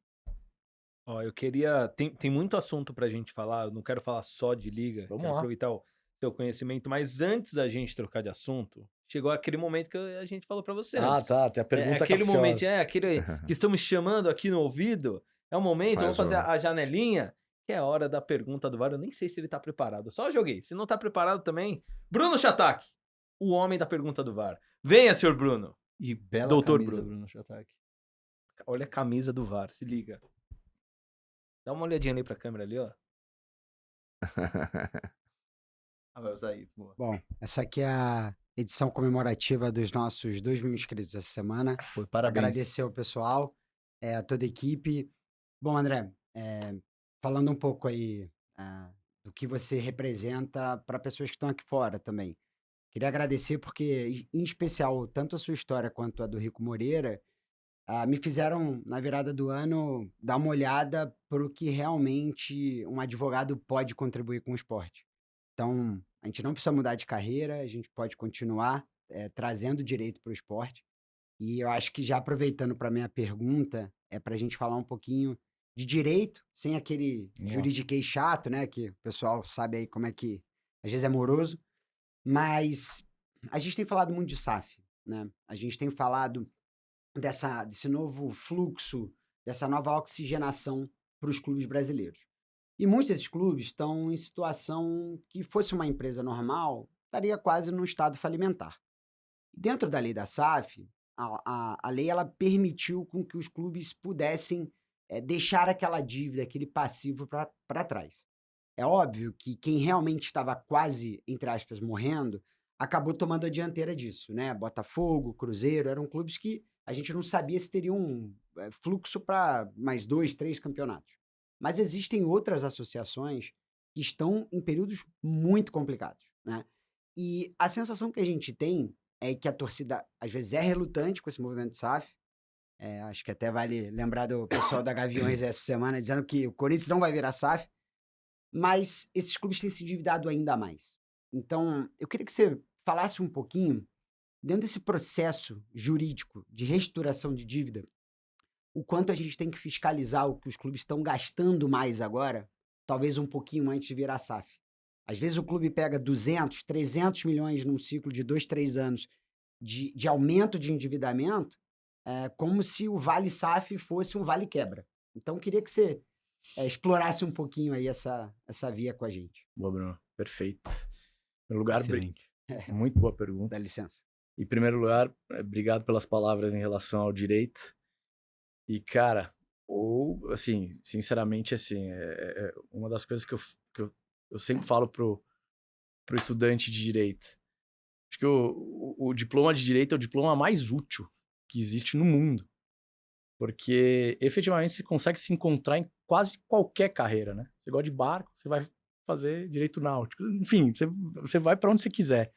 E: Ó, eu queria... Tem muito assunto pra gente falar, eu não quero falar só de liga, quero aproveitar o seu conhecimento, mas antes da gente trocar de assunto, chegou aquele momento que a gente falou pra você antes.
B: Tá, tem a pergunta
E: aquele
B: capciosa.
E: momento, aquele que estamos chamando aqui no ouvido, é o momento, vamos fazer a janelinha, que é a hora da pergunta do VAR. Eu nem sei se ele tá preparado, só joguei. Se não tá preparado também, Bruno Chattak, o homem da pergunta do VAR. Venha, senhor Bruno.
C: E bela
E: Doutor
C: camisa,
E: Bruno
C: Chattak.
E: Olha a camisa do VAR, se liga. Dá uma olhadinha ali pra câmera ali, ó.
C: Vai usar aí. Boa.
F: Bom, essa aqui é a edição comemorativa dos nossos 2 mil inscritos essa semana.
C: Foi, parabéns.
F: Agradecer ao pessoal, a toda a equipe. Bom, André, falando um pouco aí do que você representa para pessoas que estão aqui fora também. Queria agradecer porque, em especial, tanto a sua história quanto a do Rico Moreira me fizeram, na virada do ano, dar uma olhada para o que realmente um advogado pode contribuir com o esporte. Então, a gente não precisa mudar de carreira, a gente pode continuar trazendo direito para o esporte. E eu acho que já aproveitando para minha pergunta, é para a gente falar um pouquinho de direito, sem aquele juridiquês chato, né? Que o pessoal sabe aí como é que às vezes é moroso. Mas a gente tem falado muito de SAF, né? A gente tem falado desse novo fluxo, dessa nova oxigenação para os clubes brasileiros. E muitos desses clubes estão em situação que, fosse uma empresa normal, estaria quase no estado falimentar. Dentro da lei da SAF, a lei ela permitiu com que os clubes pudessem deixar aquela dívida, aquele passivo para trás. É óbvio que quem realmente estava quase, entre aspas, morrendo, acabou tomando a dianteira disso, né? Botafogo, Cruzeiro, eram clubes que a gente não sabia se teriam fluxo para mais 2, 3 campeonatos. Mas existem outras associações que estão em períodos muito complicados, né? E a sensação que a gente tem é que a torcida, às vezes, é relutante com esse movimento de SAF. Acho que até vale lembrar do pessoal da Gaviões essa semana dizendo que o Corinthians não vai virar SAF. Mas esses clubes têm se endividado ainda mais. Então, eu queria que você falasse um pouquinho, dentro desse processo jurídico de reestruturação de dívida, o quanto a gente tem que fiscalizar o que os clubes estão gastando mais agora, talvez um pouquinho antes de virar SAF. Às vezes o clube pega 200, 300 milhões num ciclo de 2, 3 anos de aumento de endividamento, como se o Vale SAF fosse um Vale Quebra. Então, eu queria que você explorasse um pouquinho aí essa via com a gente.
B: Boa, Bruno. Perfeito. Em primeiro lugar,
C: Excelente.
B: Muito boa pergunta.
F: Dá licença.
B: Em primeiro lugar, obrigado pelas palavras em relação ao direito. E, cara, assim, sinceramente, assim, uma das coisas que eu sempre falo pro estudante de direito. Acho que o diploma de direito é o diploma mais útil que existe no mundo. Porque, efetivamente, você consegue se encontrar em quase qualquer carreira, né? Você gosta de barco, você vai fazer direito náutico. Enfim, você vai para onde você quiser.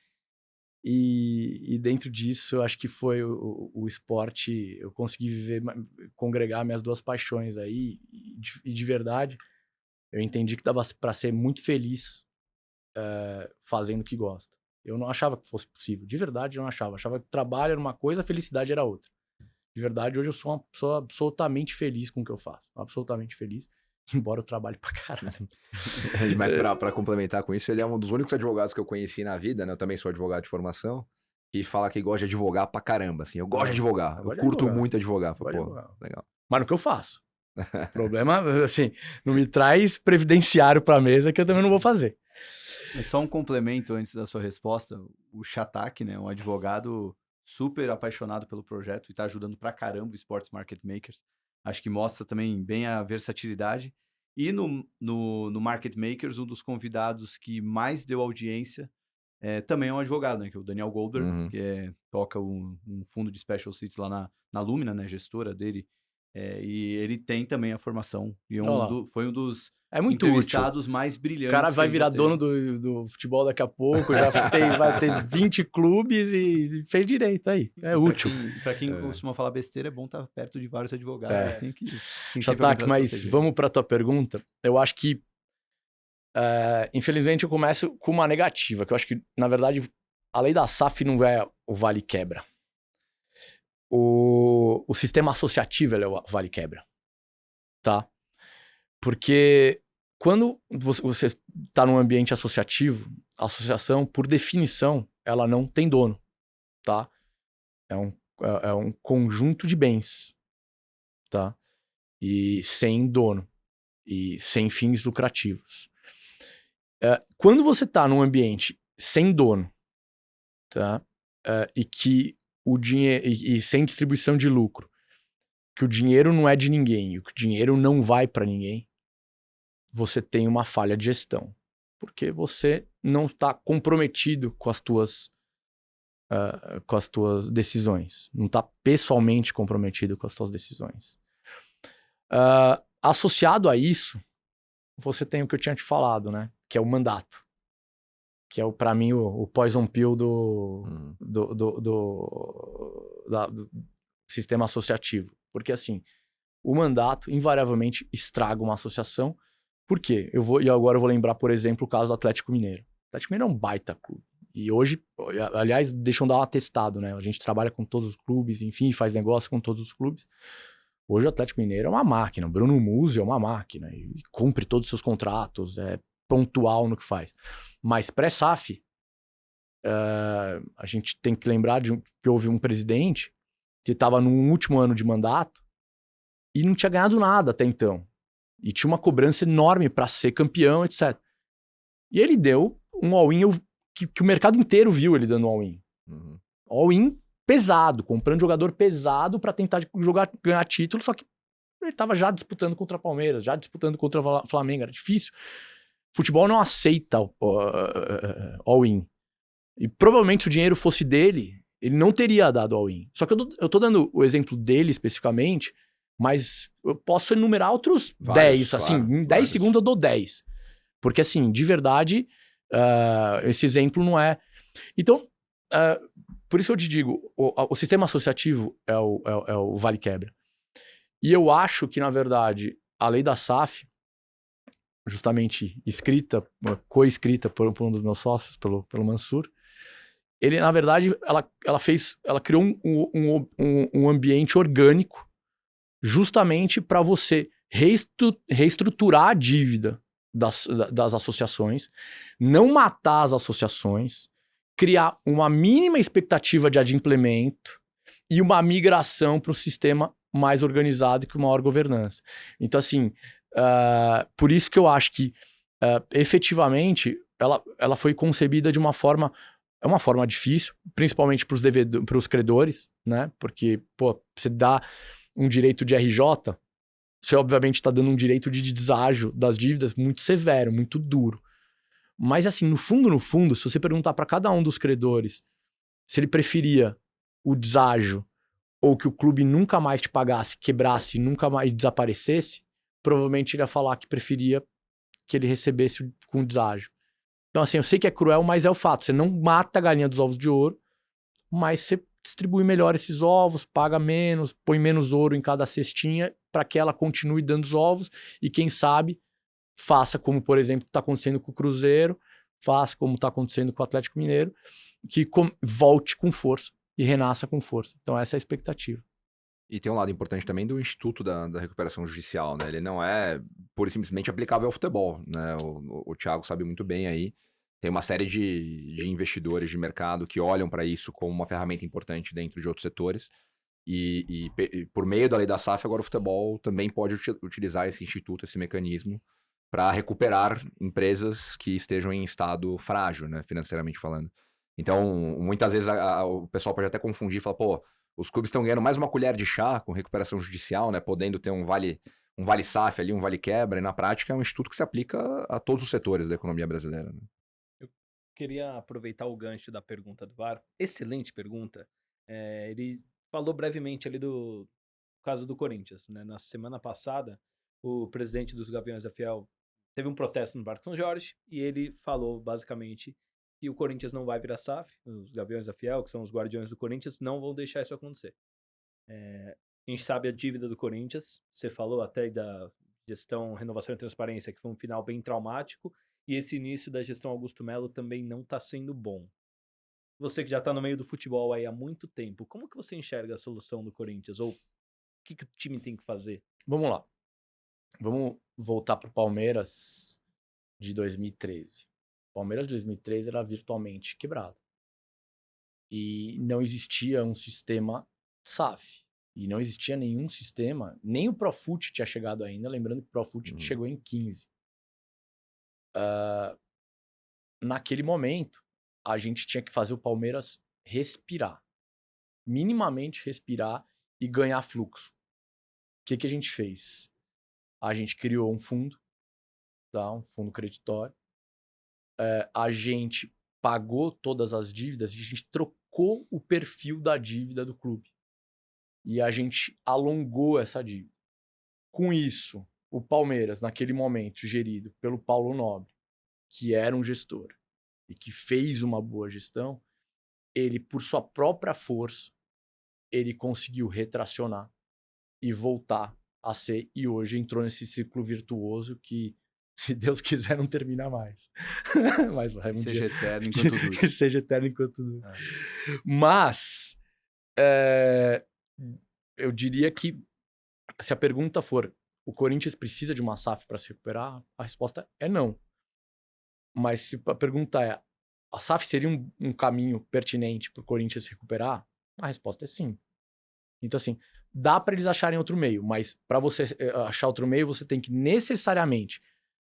B: E dentro disso, eu acho que foi o esporte, eu consegui congregar minhas duas paixões aí. E de verdade, eu entendi que dava para ser muito feliz fazendo o que gosta. Eu não achava que fosse possível. De verdade, eu não achava. Achava que trabalho era uma coisa, a felicidade era outra. De verdade, hoje eu sou uma pessoa absolutamente feliz com o que eu faço. Absolutamente feliz. Embora eu trabalhe pra caralho.
D: Mas pra complementar com isso, ele é um dos únicos advogados que eu conheci na vida, né? Eu também sou advogado de formação. Que fala que gosta de advogar pra caramba, assim. Eu gosto de advogar. Eu curto muito advogar. Pô, legal.
B: Mas no que eu faço. O problema, assim, não me traz previdenciário pra mesa que eu também não vou fazer.
C: Mas só um complemento antes da sua resposta. O Shatak, né? Um advogado super apaixonado pelo projeto e tá ajudando pra caramba o Sports Market Makers. Acho que mostra também bem a versatilidade. E no Market Makers, um dos convidados que mais deu audiência também é um advogado, né? Que é o Daniel Goldberg, que toca um fundo de Special Situations lá na Lumina, né? Gestora dele. E ele tem também a formação. E foi um dos entrevistados mais brilhantes.
B: O cara vai virar dono do futebol daqui a pouco, vai ter 20 clubes e fez direito aí. É útil.
C: Pra quem costuma falar besteira, é bom estar perto de vários advogados. Assim que
B: Shatak, mas vamos pra tua pergunta. Eu acho que, infelizmente, eu começo com uma negativa, que eu acho que, na verdade, a lei da SAF não é o vale-quebra. O sistema associativo é o vale-quebra, tá? Porque quando você está num ambiente associativo, a associação, por definição, ela não tem dono, tá? É um conjunto de bens, tá? E sem dono, e sem fins lucrativos. Quando você está num ambiente sem dono, tá? E que o dinheiro e sem distribuição de lucro, que o dinheiro não é de ninguém, e que o dinheiro não vai para ninguém, você tem uma falha de gestão, porque você não está comprometido com as tuas decisões, não está pessoalmente comprometido com as tuas decisões. Associado a isso, você tem o que eu tinha te falado, né? Que é o mandato. Que é, para mim, o poison pill do sistema associativo. Porque, assim, o mandato, invariavelmente, estraga uma associação. Por quê? Agora eu vou lembrar, por exemplo, o caso do Atlético Mineiro. O Atlético Mineiro é um baita clube. E hoje, aliás, deixam dar um atestado, né? A gente trabalha com todos os clubes, enfim, faz negócio com todos os clubes. Hoje o Atlético Mineiro é uma máquina. O Bruno Musi é uma máquina. E cumpre todos os seus contratos, pontual no que faz. Mas pré-SAF, a gente tem que lembrar que houve um presidente que estava no último ano de mandato e não tinha ganhado nada até então. E tinha uma cobrança enorme para ser campeão, etc. E ele deu um all-in que o mercado inteiro viu ele dando all-in. All-in pesado, comprando jogador pesado para tentar ganhar título, só que ele estava já disputando contra a Palmeiras, já disputando contra o Flamengo, era difícil. Futebol não aceita all-in. E provavelmente se o dinheiro fosse dele, ele não teria dado all-in. Só que eu tô dando o exemplo dele especificamente, mas eu posso enumerar outros 10, assim, em 10 segundos eu dou 10. Porque, assim, de verdade, esse exemplo não é... Então, por isso que eu te digo, o sistema associativo é o vale-quebra. E eu acho que, na verdade, a lei da SAF, justamente co-escrita por um dos meus sócios, pelo Mansur, ele, na verdade, ela criou um ambiente orgânico justamente para você reestruturar a dívida das associações, não matar as associações, criar uma mínima expectativa de adimplemento e uma migração para um sistema mais organizado e com maior governança. Então, assim, por isso que eu acho que, efetivamente, ela foi concebida de uma forma... É uma forma difícil, principalmente para os credores, né? Porque, você dá um direito de RJ, você obviamente está dando um direito de deságio das dívidas muito severo, muito duro. Mas, assim, no fundo, se você perguntar para cada um dos credores se ele preferia o deságio ou que o clube nunca mais te pagasse, quebrasse e nunca mais desaparecesse, provavelmente ele ia falar que preferia que ele recebesse com deságio. Então, assim, eu sei que é cruel, mas é o fato. Você não mata a galinha dos ovos de ouro, mas você distribui melhor esses ovos, paga menos, põe menos ouro em cada cestinha para que ela continue dando os ovos e, quem sabe, faça como, por exemplo, está acontecendo com o Cruzeiro, faça como está acontecendo com o Atlético Mineiro, que volte com força e renasça com força. Então, essa é a expectativa.
D: E tem um lado importante também do Instituto da Recuperação Judicial, né? Ele não é pura e simplesmente aplicável ao futebol, né? O Thiago sabe muito bem aí. Tem uma série de investidores de mercado que olham para isso como uma ferramenta importante dentro de outros setores. E por meio da lei da SAF, agora o futebol também pode utilizar esse instituto, esse mecanismo, para recuperar empresas que estejam em estado frágil, né? Financeiramente falando. Então, muitas vezes o pessoal pode até confundir e falar, pô, os clubes estão ganhando mais uma colher de chá com recuperação judicial, né? Podendo ter um vale SAF ali, um vale quebra, e na prática é um instituto que se aplica a todos os setores da economia brasileira, né?
E: Eu queria aproveitar o gancho da pergunta do VAR. Excelente pergunta. Ele falou brevemente ali do caso do Corinthians, né? Na semana passada, o presidente dos Gaviões da Fiel teve um protesto no Parque São Jorge e ele falou basicamente que o Corinthians não vai virar SAF, os Gaviões da Fiel, que são os guardiões do Corinthians, não vão deixar isso acontecer. A gente sabe a dívida do Corinthians, você falou até da gestão, renovação e transparência, que foi um final bem traumático, e esse início da gestão Augusto Melo também não está sendo bom. Você que já está no meio do futebol aí há muito tempo, como que você enxerga a solução do Corinthians? Ou o que o time tem que fazer?
B: Vamos lá. Vamos voltar para o Palmeiras de 2013. O Palmeiras de 2013 era virtualmente quebrado. E não existia um sistema SAF. E não existia nenhum sistema, nem o Profut tinha chegado ainda, lembrando que o Profut chegou em 15. Naquele momento, a gente tinha que fazer o Palmeiras respirar. Minimamente respirar e ganhar fluxo. O que a gente fez? A gente criou um fundo, tá? Um fundo creditório. A gente pagou todas as dívidas e a gente trocou o perfil da dívida do clube. E a gente alongou essa dívida. Com isso, o Palmeiras, naquele momento, gerido pelo Paulo Nobre, que era um gestor e que fez uma boa gestão, ele, por sua própria força, ele conseguiu retracionar e voltar a ser, e hoje entrou nesse ciclo virtuoso que, se Deus quiser, não termina mais. Mas vai
C: seja eterno enquanto dura.
B: Que seja eterno enquanto dura. Mas eu diria que se a pergunta for o Corinthians precisa de uma SAF para se recuperar, a resposta é não. Mas se a pergunta é a SAF seria um caminho pertinente para o Corinthians se recuperar, a resposta é sim. Então, assim, dá para eles acharem outro meio, mas para você achar outro meio, você tem que necessariamente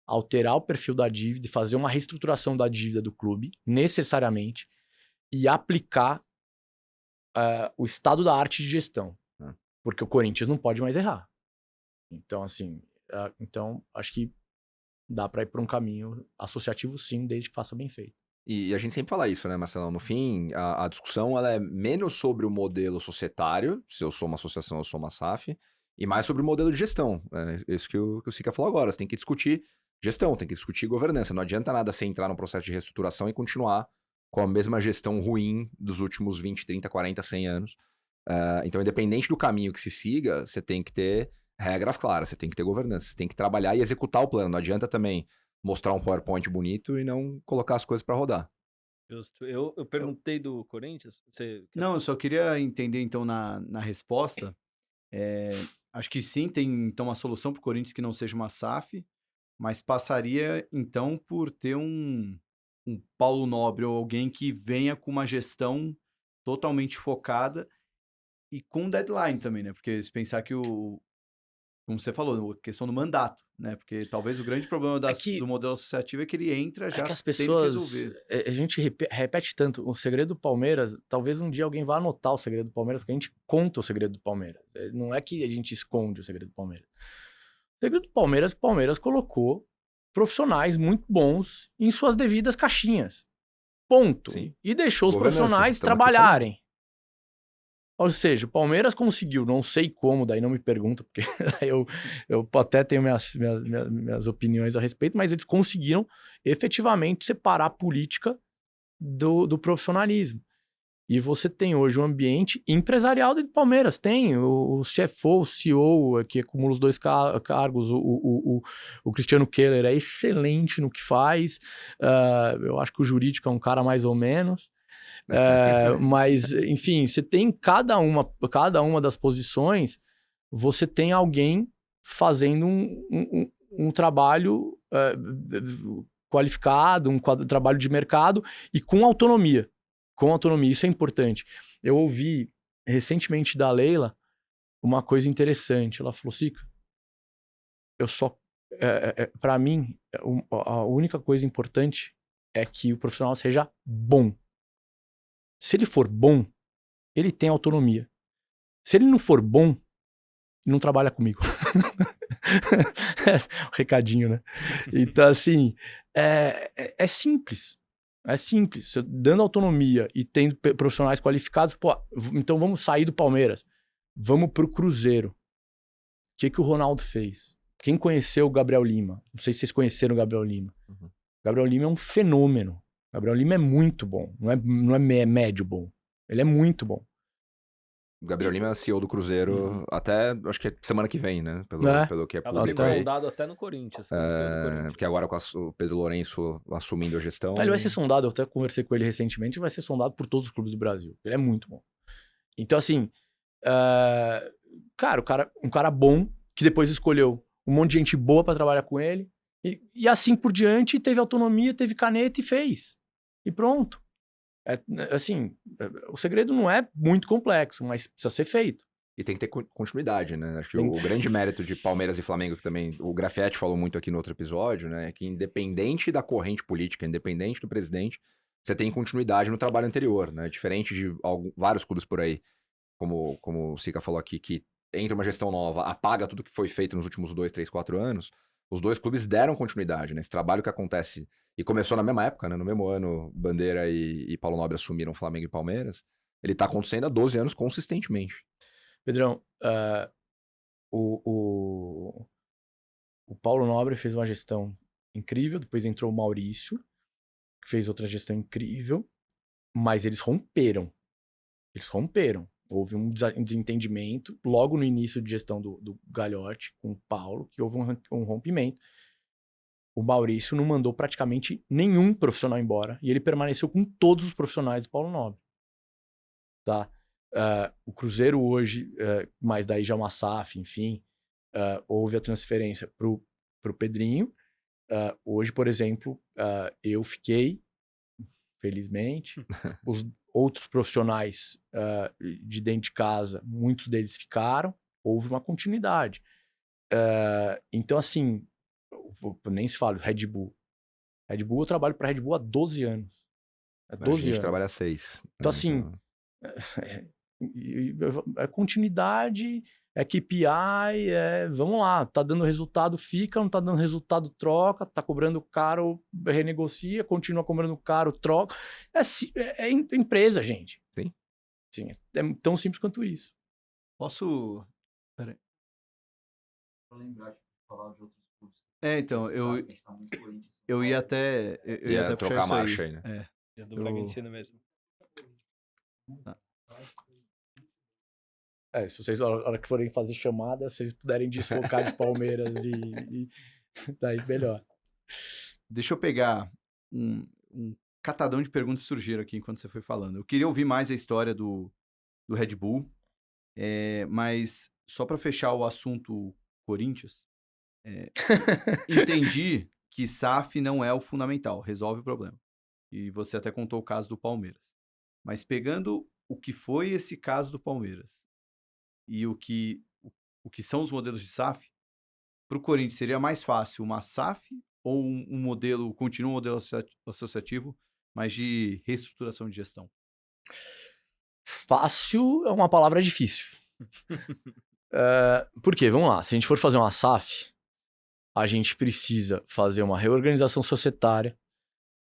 B: alterar o perfil da dívida e fazer uma reestruturação da dívida do clube, necessariamente, e aplicar o estado da arte de gestão. Porque o Corinthians não pode mais errar. Então, assim, acho que dá para ir para um caminho associativo, sim, desde que faça bem feito.
D: E a gente sempre fala isso, né, Marcelão? No fim, a discussão ela é menos sobre o modelo societário, se eu sou uma associação, eu sou uma SAF, e mais sobre o modelo de gestão. É isso que o Sica falou agora. Você tem que discutir gestão, tem que discutir governança. Não adianta nada você entrar num processo de reestruturação e continuar com a mesma gestão ruim dos últimos 20, 30, 40, 100 anos. Então, independente do caminho que se siga, você tem que ter regras claras, você tem que ter governança, você tem que trabalhar e executar o plano. Não adianta também mostrar um PowerPoint bonito e não colocar as coisas para rodar.
E: Justo. Eu perguntei do Corinthians.
C: Não, eu só queria entender, então, na resposta. Acho que sim, tem então uma solução para o Corinthians que não seja uma SAF, mas passaria, então, por ter um Paulo Nobre ou alguém que venha com uma gestão totalmente focada e com deadline também, né? Porque se pensar que como você falou, a questão do mandato, né? Porque talvez o grande problema do modelo associativo é que ele entra já
B: que as pessoas,
C: tem que resolver.
B: A gente repete tanto o segredo do Palmeiras, talvez um dia alguém vá anotar o segredo do Palmeiras, porque a gente conta o segredo do Palmeiras. Não é que a gente esconde o segredo do Palmeiras. O segredo do Palmeiras é que o Palmeiras colocou profissionais muito bons em suas devidas caixinhas. Ponto.
D: Sim.
B: E deixou os
D: Governança,
B: profissionais
D: estamos aqui
B: trabalharem. Ou seja, o Palmeiras conseguiu, não sei como, daí não me pergunta, porque eu até tenho minhas opiniões a respeito, mas eles conseguiram efetivamente separar a política do profissionalismo. E você tem hoje um ambiente empresarial dentro do Palmeiras. Tem o CFO, o CEO, que acumula os 2 cargos. O Cristiano Keller é excelente no que faz. Eu acho que o jurídico é um cara mais ou menos. Mas, enfim, você tem cada uma das posições, você tem alguém fazendo um trabalho qualificado, um trabalho de mercado e com autonomia. Com autonomia, isso é importante. Eu ouvi recentemente da Leila uma coisa interessante. Ela falou, Sica, para mim, a única coisa importante é que o profissional seja bom. Se ele for bom, ele tem autonomia. Se ele não for bom, ele não trabalha comigo. Recadinho, né? Então, assim, é simples. É simples. Dando autonomia e tendo profissionais qualificados, pô, então vamos sair do Palmeiras. Vamos pro Cruzeiro. O que o Ronaldo fez? Quem conheceu o Gabriel Lima? Não sei se vocês conheceram o Gabriel Lima. Uhum. Gabriel Lima é um fenômeno. Gabriel Lima é muito bom. Não é médio bom. Ele é muito bom.
D: O Gabriel Lima é CEO do Cruzeiro até, acho que é semana que vem, né? Pelo que é público
E: aí. Sondado até no Corinthians.
D: Porque agora com o Pedro Lourenço assumindo a gestão...
B: Ele vai ser sondado, eu até conversei com ele recentemente, vai ser sondado por todos os clubes do Brasil. Ele é muito bom. Então, assim, um cara bom, que depois escolheu um monte de gente boa pra trabalhar com ele, e assim por diante, teve autonomia, teve caneta e fez. E pronto. O segredo não é muito complexo, mas precisa ser feito.
D: E tem que ter continuidade, né? Acho que o grande mérito de Palmeiras e Flamengo, que também o Grafietti falou muito aqui no outro episódio, né? É que independente da corrente política, independente do presidente, você tem continuidade no trabalho anterior, né? Diferente de vários clubes por aí, como o Sica falou aqui, que entra uma gestão nova, apaga tudo que foi feito nos últimos 2, 3, 4 anos. Os 2 clubes deram continuidade, né? Esse trabalho que acontece, e começou na mesma época, né? No mesmo ano, Bandeira e Paulo Nobre assumiram Flamengo e Palmeiras. Ele tá acontecendo há 12 anos consistentemente.
B: Pedrão, o Paulo Nobre fez uma gestão incrível, depois entrou o Maurício, que fez outra gestão incrível, mas eles romperam. Houve um desentendimento logo no início de gestão do Gagliotti com o Paulo, que houve um rompimento. O Maurício não mandou praticamente nenhum profissional embora, e ele permaneceu com todos os profissionais do Paulo Nobre. Tá? O Cruzeiro hoje, mas daí já uma SAF, enfim, houve a transferência pro Pedrinho. Hoje, por exemplo, eu fiquei, felizmente, os outros profissionais de dentro de casa, muitos deles ficaram, houve uma continuidade. Então, assim, nem se fala, Red Bull. Red Bull, eu trabalho para Red Bull há 12 anos.
D: A gente trabalha há 6.
B: Então, assim, é continuidade, é KPI, vamos lá, tá dando resultado, fica, não tá dando resultado, troca, tá cobrando caro, renegocia, continua cobrando caro, troca. É empresa, gente. Sim, é tão simples quanto isso.
C: Posso... Peraí.
G: Pra lembrar de falar de outros clubes.
C: Então, eu ia até... Eu ia até
D: trocar a marcha aí, né?
E: Do Bragantino mesmo.
C: Tá.
B: Se vocês, na hora que forem fazer chamada, vocês puderem desfocar de Palmeiras e daí melhor.
C: Deixa eu pegar um catadão de perguntas que surgiram aqui enquanto você foi falando. Eu queria ouvir mais a história do Red Bull, mas só para fechar o assunto Corinthians, entendi que SAF não é o fundamental, resolve o problema. E você até contou o caso do Palmeiras. Mas pegando o que foi esse caso do Palmeiras e o que são os modelos de SAF, para o Corinthians seria mais fácil uma SAF ou um modelo, continua um modelo associativo, mas de reestruturação de gestão?
B: Fácil é uma palavra difícil. Por quê? Vamos lá. Se a gente for fazer uma SAF, a gente precisa fazer uma reorganização societária,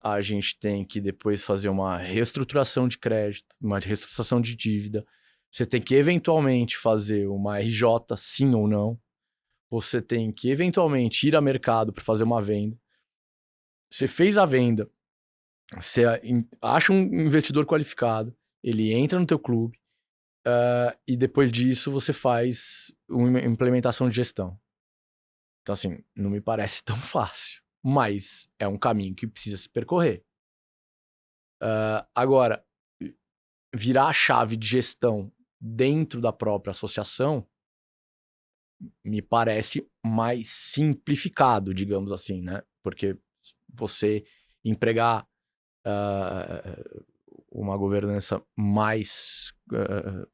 B: a gente tem que depois fazer uma reestruturação de crédito, uma reestruturação de dívida. Você tem que eventualmente fazer uma RJ, sim ou não. Você tem que eventualmente ir a mercado para fazer uma venda. Você fez a venda, você acha um investidor qualificado, ele entra no teu clube, e depois disso você faz uma implementação de gestão. Então, assim, não me parece tão fácil, mas é um caminho que precisa se percorrer. Agora, virar a chave de gestão dentro da própria associação me parece mais simplificado, digamos assim, né? Porque você empregar uma governança mais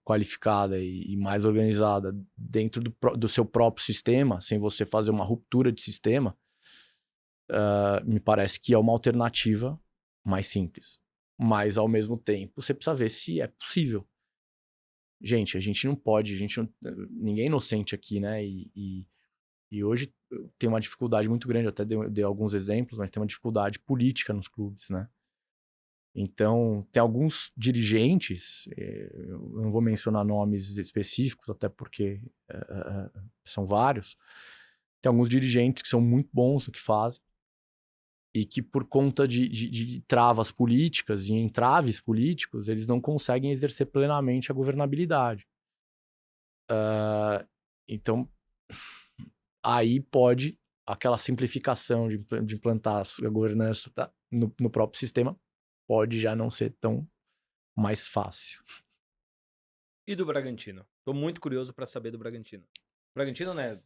B: qualificada e mais organizada dentro do seu próprio sistema, sem você fazer uma ruptura de sistema, me parece que é uma alternativa mais simples. Mas, ao mesmo tempo, você precisa ver se é possível. Gente, a gente não pode, ninguém é inocente aqui, né? E hoje tem uma dificuldade muito grande, eu até dei alguns exemplos, mas tem uma dificuldade política nos clubes, né? Então, tem alguns dirigentes, eu não vou mencionar nomes específicos, até porque são vários, tem alguns dirigentes que são muito bons no que fazem, e que por conta de travas políticas e entraves políticos, eles não conseguem exercer plenamente a governabilidade. Então, aí pode aquela simplificação de implantar a governança no próprio sistema pode já não ser tão mais fácil.
E: E do Bragantino? Tô muito curioso para saber do Bragantino. Bragantino, né?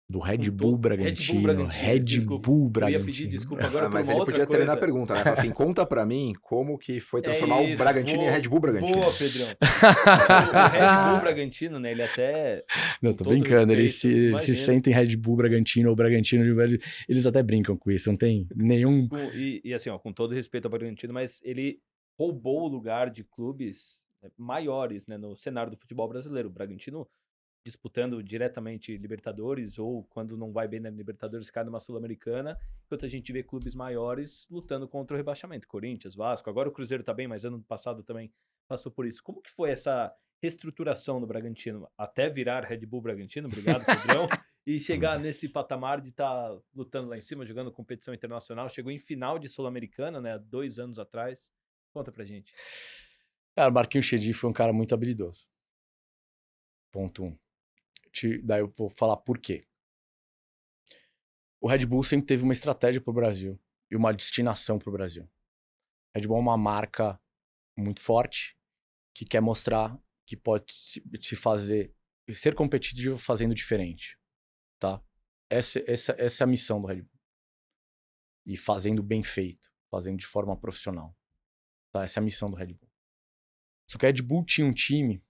B: Do Red Bull Bragantino.
E: Red Bull Bragantino. Eu ia pedir desculpa agora por
D: mas
E: uma
D: ele
E: outra
D: podia
E: coisa.
D: terminar a pergunta, né? Fala assim, conta pra mim como que foi transformar o Bragantino em Red Bull Bragantino.
E: Boa, Pedrão. O Red Bull Bragantino, né? Ele até...
B: Não, tô brincando. Eles se sentem Red Bull Bragantino ou Bragantino. Eles até brincam com isso. Não tem nenhum...
E: E assim, ó, com todo respeito ao Bragantino, mas ele roubou o lugar de clubes maiores, né? No cenário do futebol brasileiro. O Bragantino disputando diretamente Libertadores, ou quando não vai bem na Libertadores, cai numa Sul-Americana, enquanto a gente vê clubes maiores lutando contra o rebaixamento. Corinthians, Vasco, agora o Cruzeiro tá bem, mas ano passado também passou por isso. Como que foi essa reestruturação do Bragantino? Até virar Red Bull Bragantino, obrigado, Pedrão, e chegar nesse patamar de estar lutando lá em cima, jogando competição internacional, chegou em final de Sul-Americana, né, 2 anos atrás. Conta pra gente.
B: Cara, o Marquinhos Chedi foi um cara muito habilidoso. Ponto 1. Daí eu vou falar por quê. O Red Bull sempre teve uma estratégia para o Brasil e uma destinação para o Brasil. O Red Bull é uma marca muito forte que quer mostrar que pode se fazer, ser competitivo fazendo diferente, tá? Essa é a missão do Red Bull. E fazendo bem feito, fazendo de forma profissional, tá? Essa é a missão do Red Bull. Só que o Red Bull tinha um time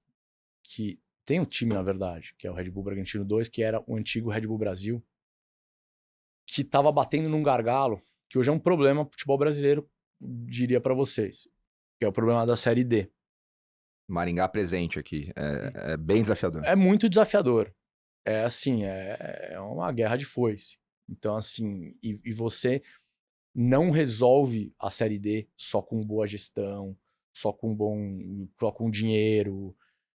B: que tem um time, na verdade, que é o Red Bull Bragantino 2, que era o antigo Red Bull Brasil, que estava batendo num gargalo, que hoje é um problema pro futebol brasileiro, diria para vocês, que é o problema da Série D.
D: Maringá presente aqui, é bem desafiador.
B: É muito desafiador. É assim, é uma guerra de foice. Então, assim, e você não resolve a Série D só com boa gestão, só com dinheiro.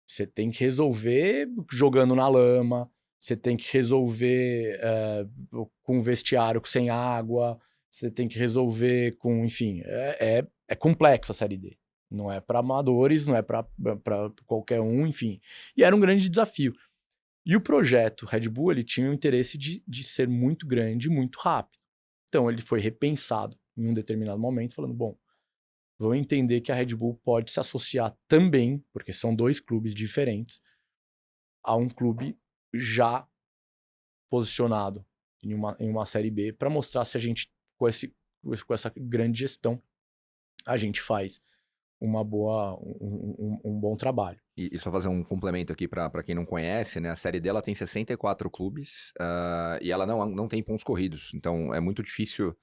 B: Você tem que resolver jogando na lama, você tem que resolver com vestiário sem água, você tem que resolver com, enfim, é complexa a Série D. Não é para amadores, não é para qualquer um, enfim. E era um grande desafio. E o projeto Red Bull, ele tinha o interesse de ser muito grande e muito rápido. Então ele foi repensado em um determinado momento, falando, bom, vão entender que a Red Bull pode se associar também, porque são 2 clubes diferentes, a um clube já posicionado em uma Série B, para mostrar se a gente, com essa grande gestão, a gente faz um bom trabalho.
D: E só fazer um complemento aqui para quem não conhece, né? A Série D ela tem 64 clubes e ela não tem pontos corridos, então é muito difícil...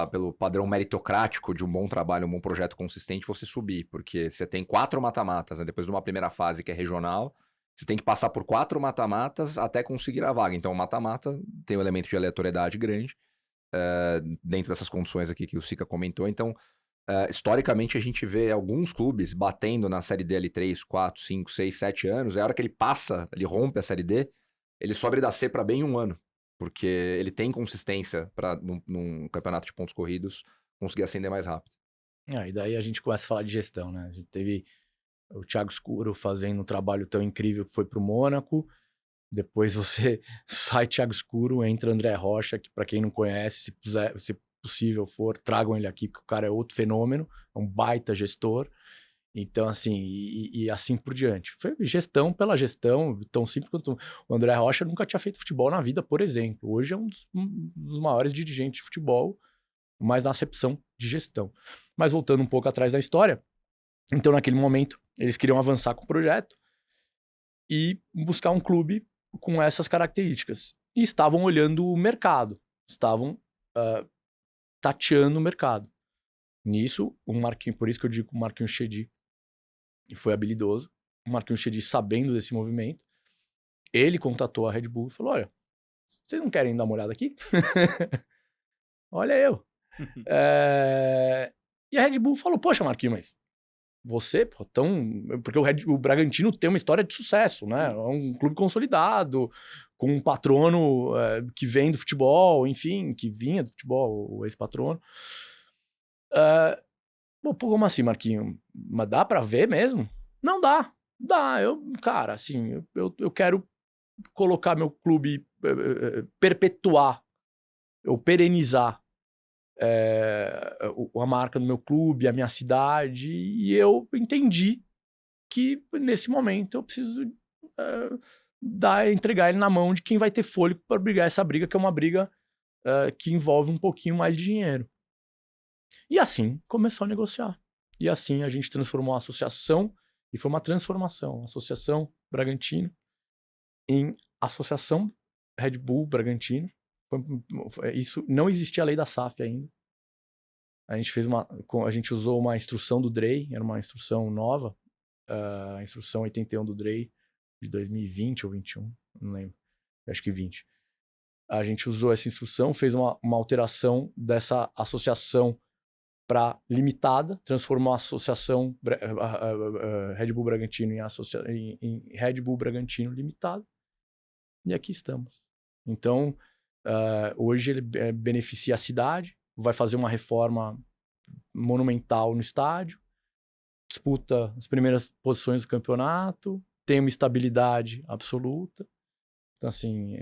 D: pelo padrão meritocrático de um bom trabalho, um bom projeto consistente, você subir, porque você tem 4 mata-matas, né? Depois de uma primeira fase que é regional, você tem que passar por 4 mata-matas até conseguir a vaga. Então o mata-mata tem um elemento de aleatoriedade grande, dentro dessas condições aqui que o Sica comentou. Então, historicamente, a gente vê alguns clubes batendo na Série D ali 3, 4, 5, 6, 7 anos. É a hora que ele passa, ele rompe a Série D, ele sobe da C para B em um ano. Porque ele tem consistência para, num campeonato de pontos corridos, conseguir ascender mais rápido.
B: E daí a gente começa a falar de gestão, né? A gente teve o Thiago Scuro fazendo um trabalho tão incrível que foi pro Mônaco. Depois você sai Thiago Scuro, entra André Rocha, que para quem não conhece, se possível for, tragam ele aqui, porque o cara é outro fenômeno, é um baita gestor. Então, assim, e assim por diante. Foi gestão pela gestão, tão simples quanto o André Rocha nunca tinha feito futebol na vida, por exemplo. Hoje é um dos maiores dirigentes de futebol, mas na acepção de gestão. Mas voltando um pouco atrás da história, então naquele momento eles queriam avançar com o projeto e buscar um clube com essas características. E estavam olhando o mercado, estavam tateando o mercado. Nisso, o Marquinhos, por isso que eu digo que o Marquinhos Chedi foi habilidoso. O Marquinhos Chedi, sabendo desse movimento, ele contatou a Red Bull e falou: olha, vocês não querem dar uma olhada aqui? Olha eu. E a Red Bull falou: poxa, Marquinhos, mas você, pô, porque o Bragantino tem uma história de sucesso, né? É um clube consolidado, com um patrono que vem do futebol, enfim, que vinha do futebol, o ex-patrono. Pô, como assim, Marquinhos? Mas dá pra ver mesmo? Não dá. Dá. Cara, assim, eu quero colocar meu clube, perpetuar, ou perenizar a marca do meu clube, a minha cidade, e eu entendi que nesse momento eu preciso entregar ele na mão de quem vai ter fôlego para brigar essa briga, que é uma briga que envolve um pouquinho mais de dinheiro. E assim começou a negociar. E assim a gente transformou a associação, e foi uma transformação, a Associação Bragantino em Associação Red Bull Bragantino. Isso não existia a lei da SAF ainda. A gente usou uma instrução do DREI, era uma instrução nova, a instrução 81 do DREI, de 2020 ou 21, não lembro, acho que 20. A gente usou essa instrução, fez uma alteração dessa associação para limitada, transformou a associação Red Bull Bragantino em Red Bull Bragantino Limitada, e aqui estamos. Então, hoje ele beneficia a cidade, vai fazer uma reforma monumental no estádio, disputa as primeiras posições do campeonato, tem uma estabilidade absoluta. Então, assim...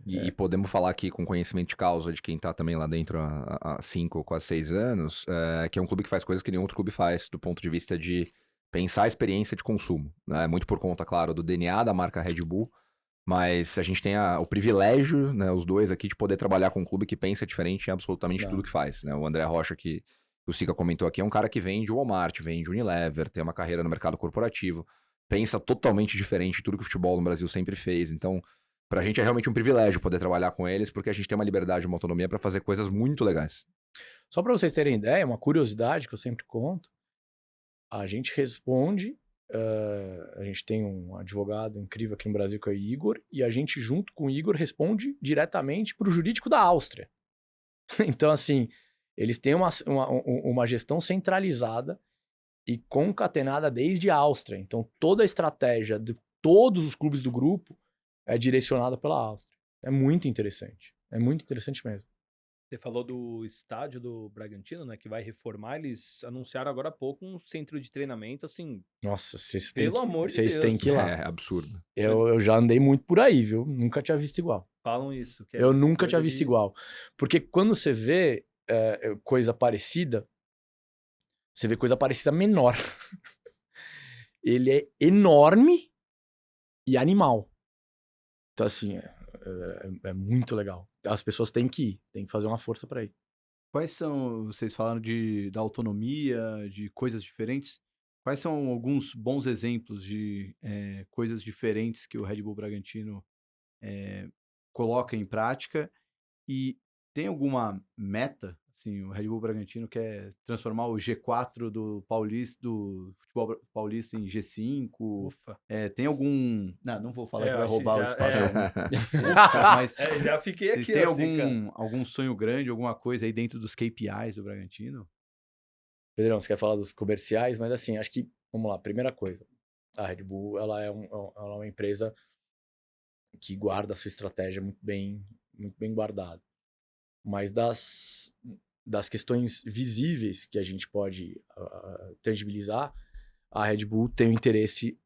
D: E podemos falar aqui com conhecimento de causa de quem tá também lá dentro há 5 ou quase 6 anos, que é um clube que faz coisas que nenhum outro clube faz, do ponto de vista de pensar a experiência de consumo. Né? Muito por conta, claro, do DNA da marca Red Bull, mas a gente tem o privilégio, né, os dois aqui, de poder trabalhar com um clube que pensa diferente em absolutamente tudo que faz. Né? O André Rocha, que o Sica comentou aqui, é um cara que vem de Walmart, vem de Unilever, tem uma carreira no mercado corporativo, pensa totalmente diferente de tudo que o futebol no Brasil sempre fez. Então, pra gente é realmente um privilégio poder trabalhar com eles, porque a gente tem uma liberdade, uma autonomia para fazer coisas muito legais.
B: Só para vocês terem ideia, uma curiosidade que eu sempre conto, a gente responde, a gente tem um advogado incrível aqui no Brasil que é o Igor, e a gente junto com o Igor responde diretamente para o jurídico da Áustria. Então, assim, eles têm uma gestão centralizada e concatenada desde a Áustria. Então, toda a estratégia de todos os clubes do grupo é direcionada pela Áustria. É muito interessante mesmo.
E: Você falou do estádio do Bragantino, né, que vai reformar. Eles anunciaram agora há pouco um centro de treinamento, assim...
B: Nossa, vocês
E: têm
B: que ir lá.
D: É absurdo.
B: Eu já andei muito por aí, viu? Nunca tinha visto igual.
E: Falam isso.
B: Eu nunca tinha visto igual. Porque quando você vê coisa parecida, você vê coisa parecida menor. Ele é enorme e animal. Então, assim, é muito legal. As pessoas têm que ir, têm que fazer uma força para ir.
C: Quais são, vocês falaram da autonomia, de coisas diferentes, quais são alguns bons exemplos de coisas diferentes que o Red Bull Bragantino coloca em prática? E tem alguma meta, Assim, o Red Bull Bragantino quer transformar o G4 do futebol paulista em G5.
E: Ufa.
C: Tem algum... Não vou falar que vai roubar o espaço.
E: Mas já fiquei
C: vocês
E: aqui.
C: Vocês
E: têm
C: assim, algum sonho grande, alguma coisa aí dentro dos KPIs do Bragantino?
B: Pedrão, você quer falar dos comerciais? Mas assim, acho que, vamos lá, primeira coisa. A Red Bull, ela é uma empresa que guarda a sua estratégia muito bem guardada. Mas das questões visíveis que a gente pode tangibilizar, a Red Bull tem o interesse,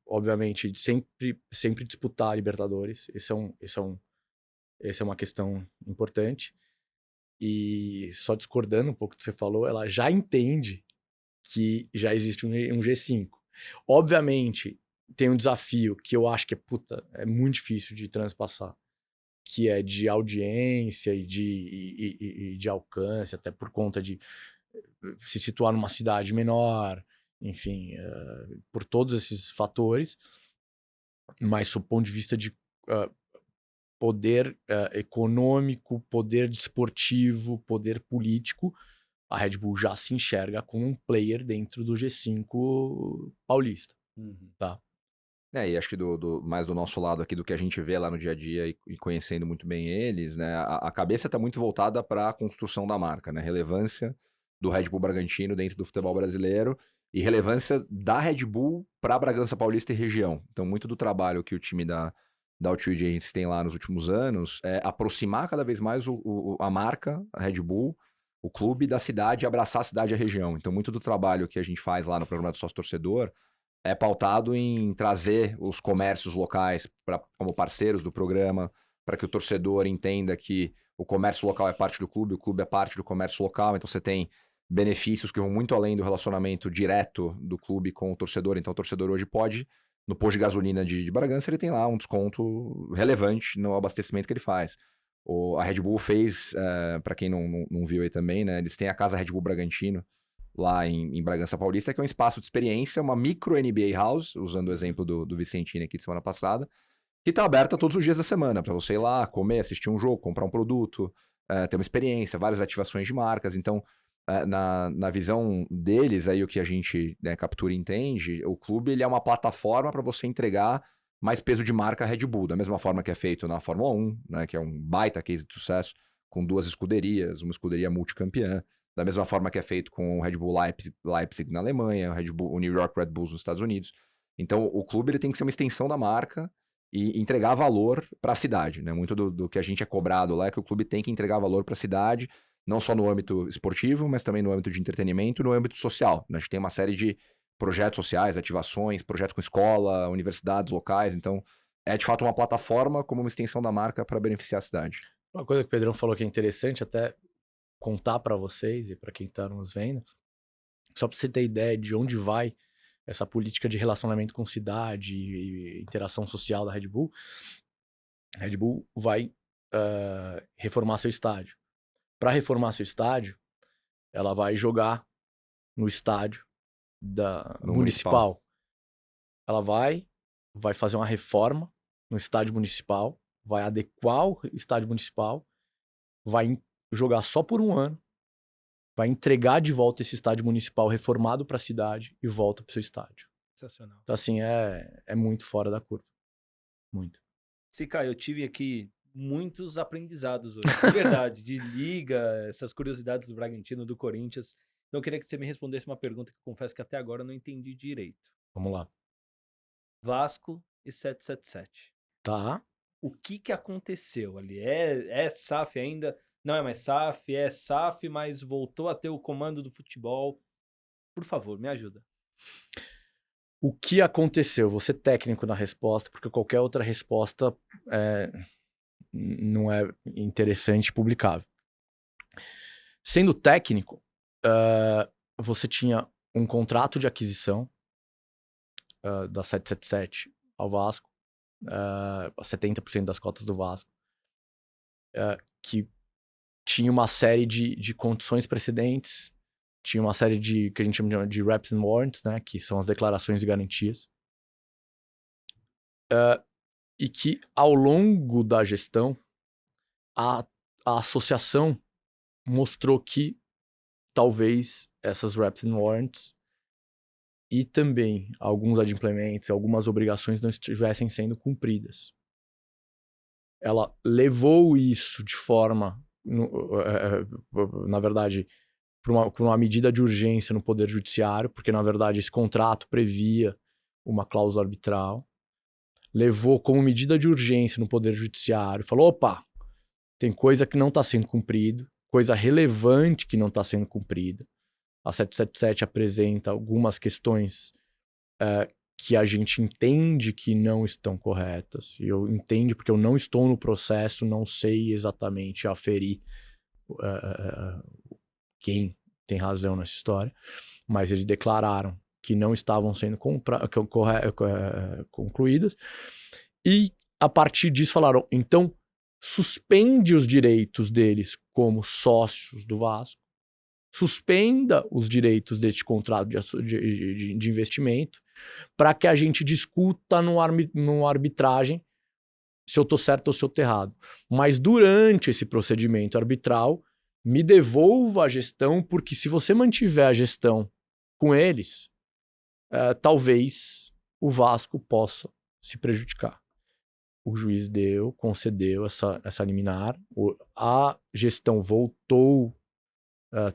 B: obviamente, de sempre disputar a Libertadores. Essa é uma questão importante. E só discordando um pouco do que você falou, ela já entende que já existe um G5. Obviamente, tem um desafio que eu acho que é muito difícil de transpassar, que é de audiência e de alcance, até por conta de se situar numa cidade menor, enfim, por todos esses fatores. Mas, do ponto de vista de poder econômico, poder desportivo, poder político, a Red Bull já se enxerga como um player dentro do G5 paulista. Tá?
D: E acho que mais do nosso lado aqui, do que a gente vê lá no dia a dia e conhecendo muito bem eles, né? A cabeça está muito voltada para a construção da marca, né? Relevância do Red Bull Bragantino dentro do futebol brasileiro e relevância da Red Bull para Bragança Paulista e região. Então, muito do trabalho que o time da Altitude Agency tem lá nos últimos anos é aproximar cada vez mais a marca, a Red Bull, o clube da cidade, abraçar a cidade e a região. Então, muito do trabalho que a gente faz lá no programa do sócio-torcedor é pautado em trazer os comércios locais como parceiros do programa, para que o torcedor entenda que o comércio local é parte do clube, o clube é parte do comércio local, então você tem benefícios que vão muito além do relacionamento direto do clube com o torcedor. Então o torcedor hoje pode, no posto de gasolina de Bragança, ele tem lá um desconto relevante no abastecimento que ele faz. A Red Bull fez, para quem não viu aí também, né, eles têm a Casa Red Bull Bragantino, lá em Bragança Paulista, que é um espaço de experiência, uma micro NBA House, usando o exemplo do Vicentini aqui de semana passada, que está aberta todos os dias da semana, para você ir lá, comer, assistir um jogo, comprar um produto, ter uma experiência, várias ativações de marcas. Então, na visão deles, aí o que a gente captura e entende, o clube ele é uma plataforma para você entregar mais peso de marca Red Bull, da mesma forma que é feito na Fórmula 1, né, que é um baita case de sucesso, com 2 escuderias, uma escuderia multicampeã, da mesma forma que é feito com o Red Bull Leipzig na Alemanha, o New York Red Bulls nos Estados Unidos. Então, o clube ele tem que ser uma extensão da marca e entregar valor para a cidade, né? Muito do que a gente é cobrado lá é que o clube tem que entregar valor para a cidade, não só no âmbito esportivo, mas também no âmbito de entretenimento e no âmbito social, né? A gente tem uma série de projetos sociais, ativações, projetos com escola, universidades locais. Então, é de fato uma plataforma como uma extensão da marca para beneficiar a cidade.
B: Uma coisa que o Pedrão falou que é interessante, até contar para vocês e para quem está nos vendo, só para você ter ideia de onde vai essa política de relacionamento com cidade e interação social da Red Bull. A Red Bull vai reformar seu estádio. Para reformar seu estádio, ela vai jogar no estádio municipal. Ela vai fazer uma reforma no estádio municipal, vai adequar o estádio municipal, vai jogar só por um ano, vai entregar de volta esse estádio municipal reformado para a cidade e volta para o seu estádio.
E: Sensacional.
B: Então, assim, é muito fora da curva. Muito.
E: Sica, eu tive aqui muitos aprendizados hoje, de verdade, de liga, essas curiosidades do Bragantino, do Corinthians. Então, eu queria que você me respondesse uma pergunta que eu confesso que até agora eu não entendi direito.
B: Vamos lá.
E: Vasco e 777.
B: Tá.
E: O que aconteceu ali? É SAF ainda? Não é mais SAF? É SAF, mas voltou a ter o comando do futebol. Por favor, me ajuda.
B: O que aconteceu? Vou ser técnico na resposta, porque qualquer outra resposta não é interessante e publicável. Sendo técnico, você tinha um contrato de aquisição da 777 ao Vasco, 70% das cotas do Vasco, que tinha uma série de condições precedentes, tinha uma série de, que a gente chama de reps and warrants, né, que são as declarações de garantias, e que ao longo da gestão, a associação mostrou que talvez essas reps and warrants e também alguns adimplamentos, algumas obrigações não estivessem sendo cumpridas. Ela levou isso de forma, na verdade, por uma medida de urgência no Poder Judiciário, porque, na verdade, esse contrato previa uma cláusula arbitral, levou como medida de urgência no Poder Judiciário, falou, opa, tem coisa que não está sendo cumprida, coisa relevante que não está sendo cumprida. A 777 apresenta algumas questões que a gente entende que não estão corretas. E eu entendo porque eu não estou no processo, não sei exatamente aferir quem tem razão nessa história, mas eles declararam que não estavam sendo concluídas, e a partir disso falaram, então suspende os direitos deles como sócios do Vasco, suspenda os direitos deste contrato de investimento, para que a gente discuta no arbitragem se eu estou certo ou se eu estou errado. Mas durante esse procedimento arbitral, me devolva a gestão, porque se você mantiver a gestão com eles, talvez o Vasco possa se prejudicar. O juiz concedeu essa liminar, a gestão voltou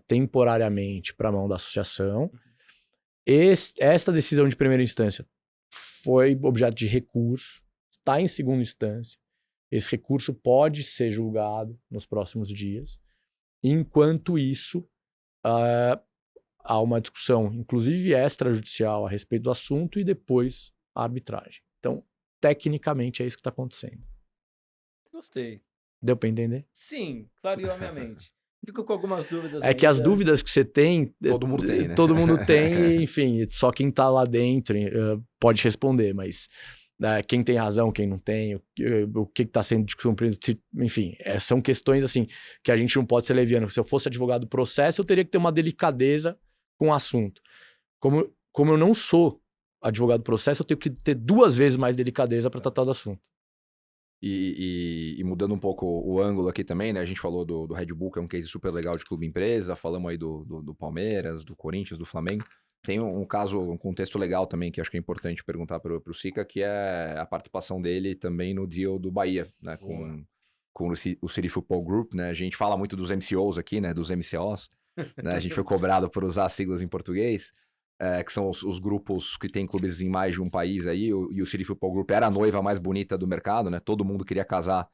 B: temporariamente para a mão da associação. Esta decisão de primeira instância foi objeto de recurso, está em segunda instância. Esse recurso pode ser julgado nos próximos dias. Enquanto isso, há uma discussão, inclusive extrajudicial, a respeito do assunto e depois a arbitragem. Então, tecnicamente, é isso que está acontecendo.
E: Gostei.
B: Deu para entender?
E: Sim, clareou a minha mente. Fico com algumas dúvidas.
B: É que as dúvidas que você tem...
D: Todo mundo tem, né?
B: Todo mundo tem, enfim, só quem tá lá dentro pode responder, mas quem tem razão, quem não tem, o que está sendo descumprido, enfim, são questões assim que a gente não pode ser leviano. Se eu fosse advogado do processo, eu teria que ter uma delicadeza com o assunto. Como eu não sou advogado do processo, eu tenho que ter 2 vezes mais delicadeza para tratar do assunto.
D: E mudando um pouco o ângulo aqui também, né? A gente falou do Red Bull, que é um case super legal de clube empresa, falamos aí do Palmeiras, do Corinthians, do Flamengo. Tem um contexto legal também, que acho que é importante perguntar para o Sica, que é a participação dele também no deal do Bahia, né? Com o City Football Group, né? A gente fala muito dos MCOs aqui, né? Dos MCOs, né? A gente foi cobrado por usar siglas em português. Que são os grupos que tem clubes em mais de um país aí, e o City Football Group era a noiva mais bonita do mercado, né? Todo mundo queria casar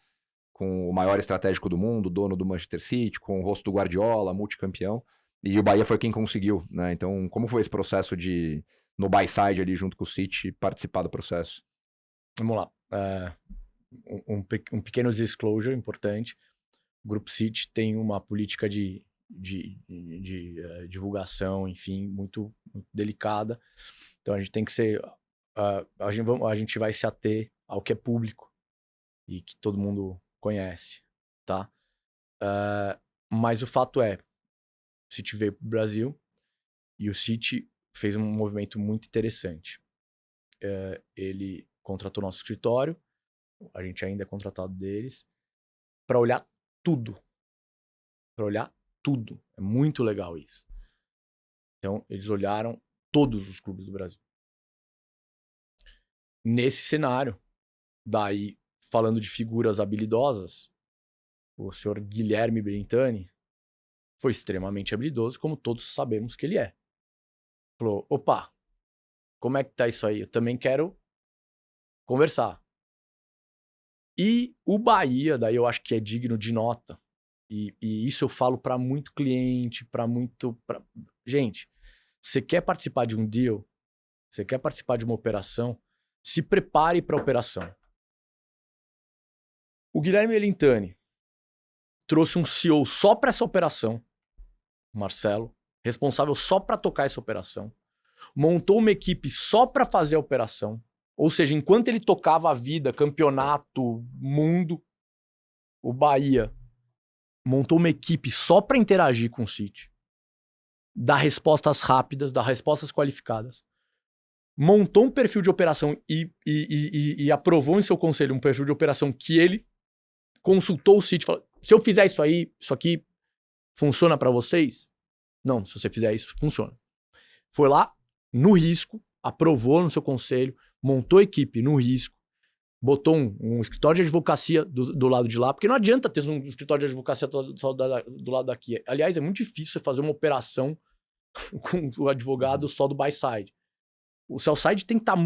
D: com o maior estratégico do mundo, dono do Manchester City, com o rosto do Guardiola, multicampeão, e o Bahia foi quem conseguiu, né? Então, como foi esse processo de, no buy side ali, junto com o City, participar do processo?
B: Vamos lá. Um pequeno disclosure importante. O Grupo City tem uma política de divulgação, enfim, muito, muito delicada. Então a gente tem que ser... a gente vai se ater ao que é público e que todo mundo conhece, tá? Mas o fato é, o City veio pro Brasil e o City fez um movimento muito interessante. Ele contratou nosso escritório, a gente ainda é contratado deles, para olhar tudo. Para olhar tudo. É muito legal isso. Então, eles olharam todos os clubes do Brasil. Nesse cenário, daí, falando de figuras habilidosas, o senhor Guilherme Brentani foi extremamente habilidoso, como todos sabemos que ele é. Falou, opa, como é que tá isso aí? Eu também quero conversar. E o Bahia, daí eu acho que é digno de nota, e isso eu falo para muito cliente, gente, você quer participar de um deal, você quer participar de uma operação, se prepare para a operação. O Guilherme Elintani trouxe um CEO só para essa operação, Marcelo, responsável só para tocar essa operação, montou uma equipe só para fazer a operação, ou seja, enquanto ele tocava a vida, campeonato, mundo, o Bahia montou uma equipe só para interagir com o City, dar respostas rápidas, dar respostas qualificadas, montou um perfil de operação e aprovou em seu conselho um perfil de operação que ele consultou o City, falou, se eu fizer isso aqui Funciona para vocês? Não, se você fizer isso, funciona. Foi lá, no risco, aprovou no seu conselho, montou a equipe no risco, botou um escritório de advocacia do lado de lá, porque não adianta ter um escritório de advocacia só do lado daqui. Aliás, é muito difícil você fazer uma operação com o advogado só do buy side. O sell side tem que estar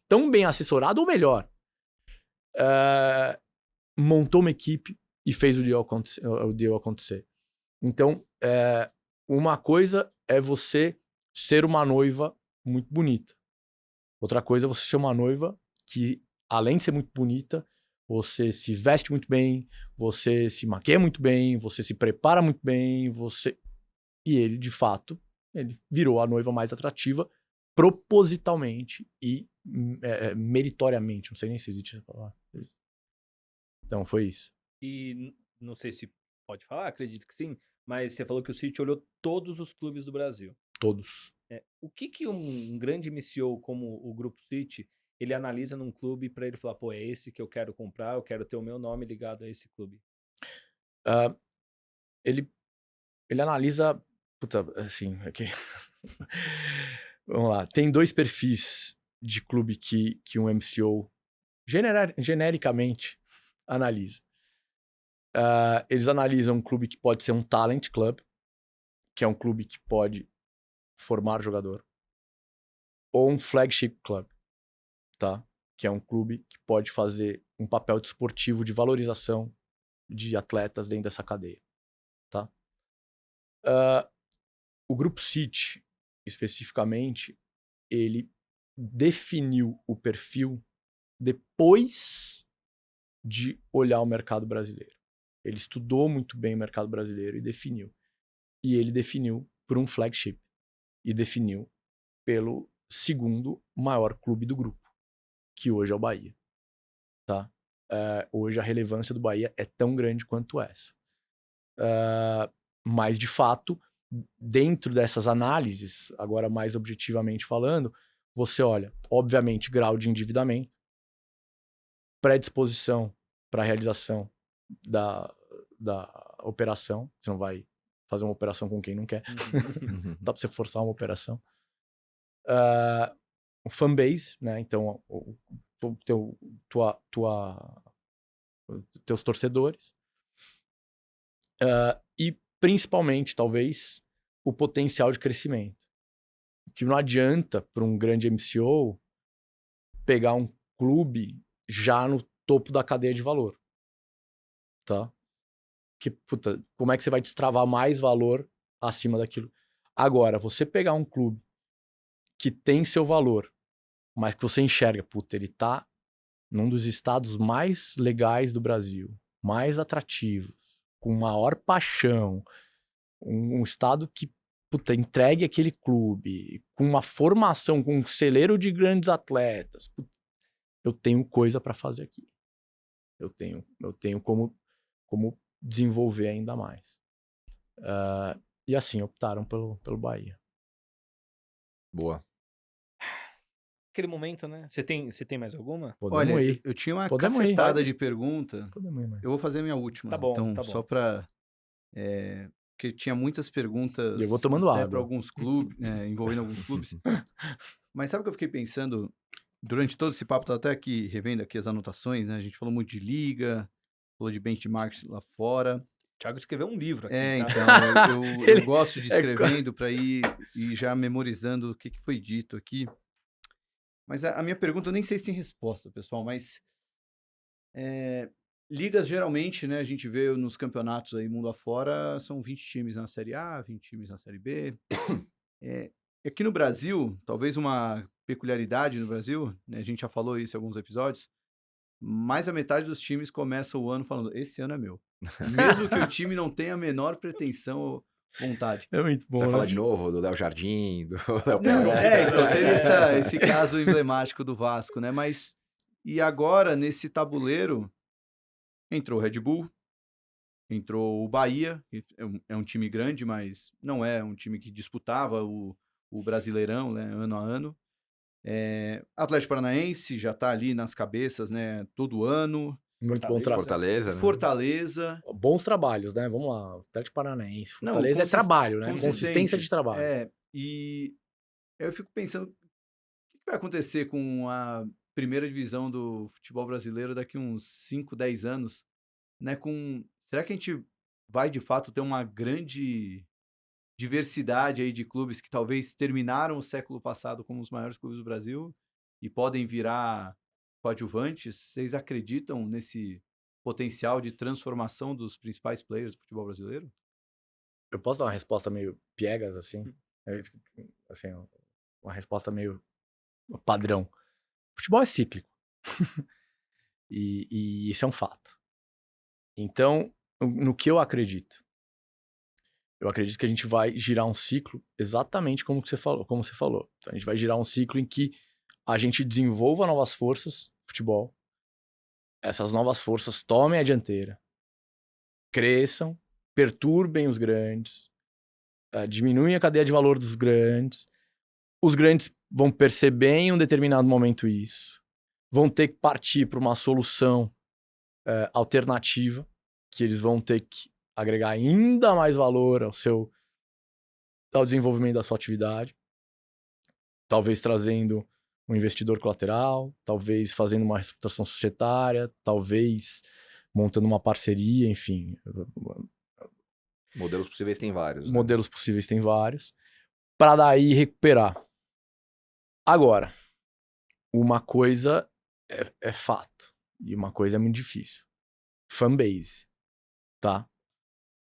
B: tão bem assessorado ou melhor. Montou uma equipe e fez o deal acontecer. Então, uma coisa é você ser uma noiva muito bonita. Outra coisa é você ser uma noiva que, além de ser muito bonita, você se veste muito bem, você se maquia muito bem, você se prepara muito bem, E ele, de fato, ele virou a noiva mais atrativa propositalmente e meritoriamente. Não sei nem se existe essa palavra. Então, foi isso.
E: E não sei se pode falar, acredito que sim, mas você falou que o City olhou todos os clubes do Brasil.
B: Todos.
E: O que um grande MCO como o Grupo City, ele analisa num clube para ele falar, pô, é esse que eu quero comprar, eu quero ter o meu nome ligado a esse clube?
B: Ele analisa... Puta, assim... Vamos lá. Tem 2 perfis de clube que um MCO genericamente analisa. Eles analisam um clube que pode ser um talent club, que é um clube que pode formar jogador, ou um flagship club, tá? Que é um clube que pode fazer um papel desportivo de valorização de atletas dentro dessa cadeia, tá? O Grupo City, especificamente, ele definiu o perfil depois de olhar o mercado brasileiro. Ele estudou muito bem o mercado brasileiro e definiu. E ele definiu por um flagship. E definiu pelo segundo maior clube do grupo, que hoje é o Bahia. Tá? Hoje a relevância do Bahia é tão grande quanto essa. Mas, de fato, dentro dessas análises, agora mais objetivamente falando, você olha, obviamente, grau de endividamento, predisposição para a realização da operação. Você não vai fazer uma operação com quem não quer. Dá para você forçar uma operação. O fanbase, né? Então, teus torcedores. E, principalmente, talvez, o potencial de crescimento. Que não adianta para um grande MCO pegar um clube já no topo da cadeia de valor. Tá? Que, puta, como é que você vai destravar mais valor acima daquilo? Agora, você pegar um clube que tem seu valor, mas que você enxerga, puta, ele tá num dos estados mais legais do Brasil, mais atrativos, com maior paixão, um estado que, puta, entregue aquele clube, com uma formação, com um celeiro de grandes atletas. Puta, eu tenho coisa para fazer aqui. Eu tenho como desenvolver ainda mais. E assim, optaram pelo Bahia.
D: Boa.
E: Aquele momento, né? Você tem mais alguma?
C: Olha, eu tinha uma cacetada de pergunta. Eu vou fazer a minha última.
E: Tá bom,
C: então,
E: tá bom.
C: Só para... porque tinha muitas perguntas...
B: E eu vou tomando água.
C: Para alguns clubes, envolvendo alguns clubes. Mas sabe o que eu fiquei pensando? Durante todo esse papo, estava até aqui, revendo aqui as anotações, né? A gente falou muito de liga, falou de benchmarks lá fora.
E: O Thiago escreveu um livro aqui.
C: Então, eu gosto de escrevendo para ir e já memorizando o que foi dito aqui. Mas a minha pergunta, eu nem sei se tem resposta, pessoal, mas ligas geralmente, né, a gente vê nos campeonatos aí mundo afora, são 20 times na Série A, 20 times na Série B. Aqui no Brasil, talvez uma peculiaridade no Brasil, né, a gente já falou isso em alguns episódios, mais a metade dos times começa o ano falando, esse ano é meu. Mesmo que o time não tenha a menor pretensão ou vontade.
B: É muito bom.
D: Você vai falar de novo do Léo Jardim, do Léo
C: então teve esse caso emblemático do Vasco, né? Mas, e agora, nesse tabuleiro, entrou o Red Bull, entrou o Bahia, que é um time grande, mas não é um time que disputava o Brasileirão, né, ano a ano. Atlético Paranaense já está ali nas cabeças, né, todo ano.
B: Muito bom trabalho.
D: Fortaleza, né?
C: Fortaleza.
B: Bons trabalhos, né? Vamos lá. Atlético Paranaense.
C: Não,
B: Fortaleza é trabalho, né? Consistência de
C: consistentes.
B: trabalho.
C: E eu fico pensando, o que vai acontecer com a primeira divisão do futebol brasileiro daqui uns 5, 10 anos, né? Será que a gente vai, de fato, ter uma grande diversidade aí de clubes que talvez terminaram o século passado como os maiores clubes do Brasil e podem virar coadjuvantes? Vocês acreditam nesse potencial de transformação dos principais players do futebol brasileiro?
B: Eu posso dar uma resposta meio piegas, assim? Assim, uma resposta meio padrão. Futebol é cíclico. e isso é um fato. Então, no que eu acredito? Eu acredito que a gente vai girar um ciclo exatamente como você falou. Então, a gente vai girar um ciclo em que a gente desenvolva novas forças no futebol. Essas novas forças tomem a dianteira. Cresçam, perturbem os grandes, diminuem a cadeia de valor dos grandes. Os grandes vão perceber em um determinado momento isso. Vão ter que partir para uma solução alternativa, que eles vão ter que agregar ainda mais valor ao desenvolvimento da sua atividade. Talvez trazendo um investidor colateral, talvez fazendo uma reestruturação societária, talvez montando uma parceria, enfim.
D: Modelos possíveis tem vários. Né?
B: Modelos possíveis tem vários. Para daí recuperar. Agora, uma coisa é fato. E uma coisa é muito difícil. Fanbase. Tá?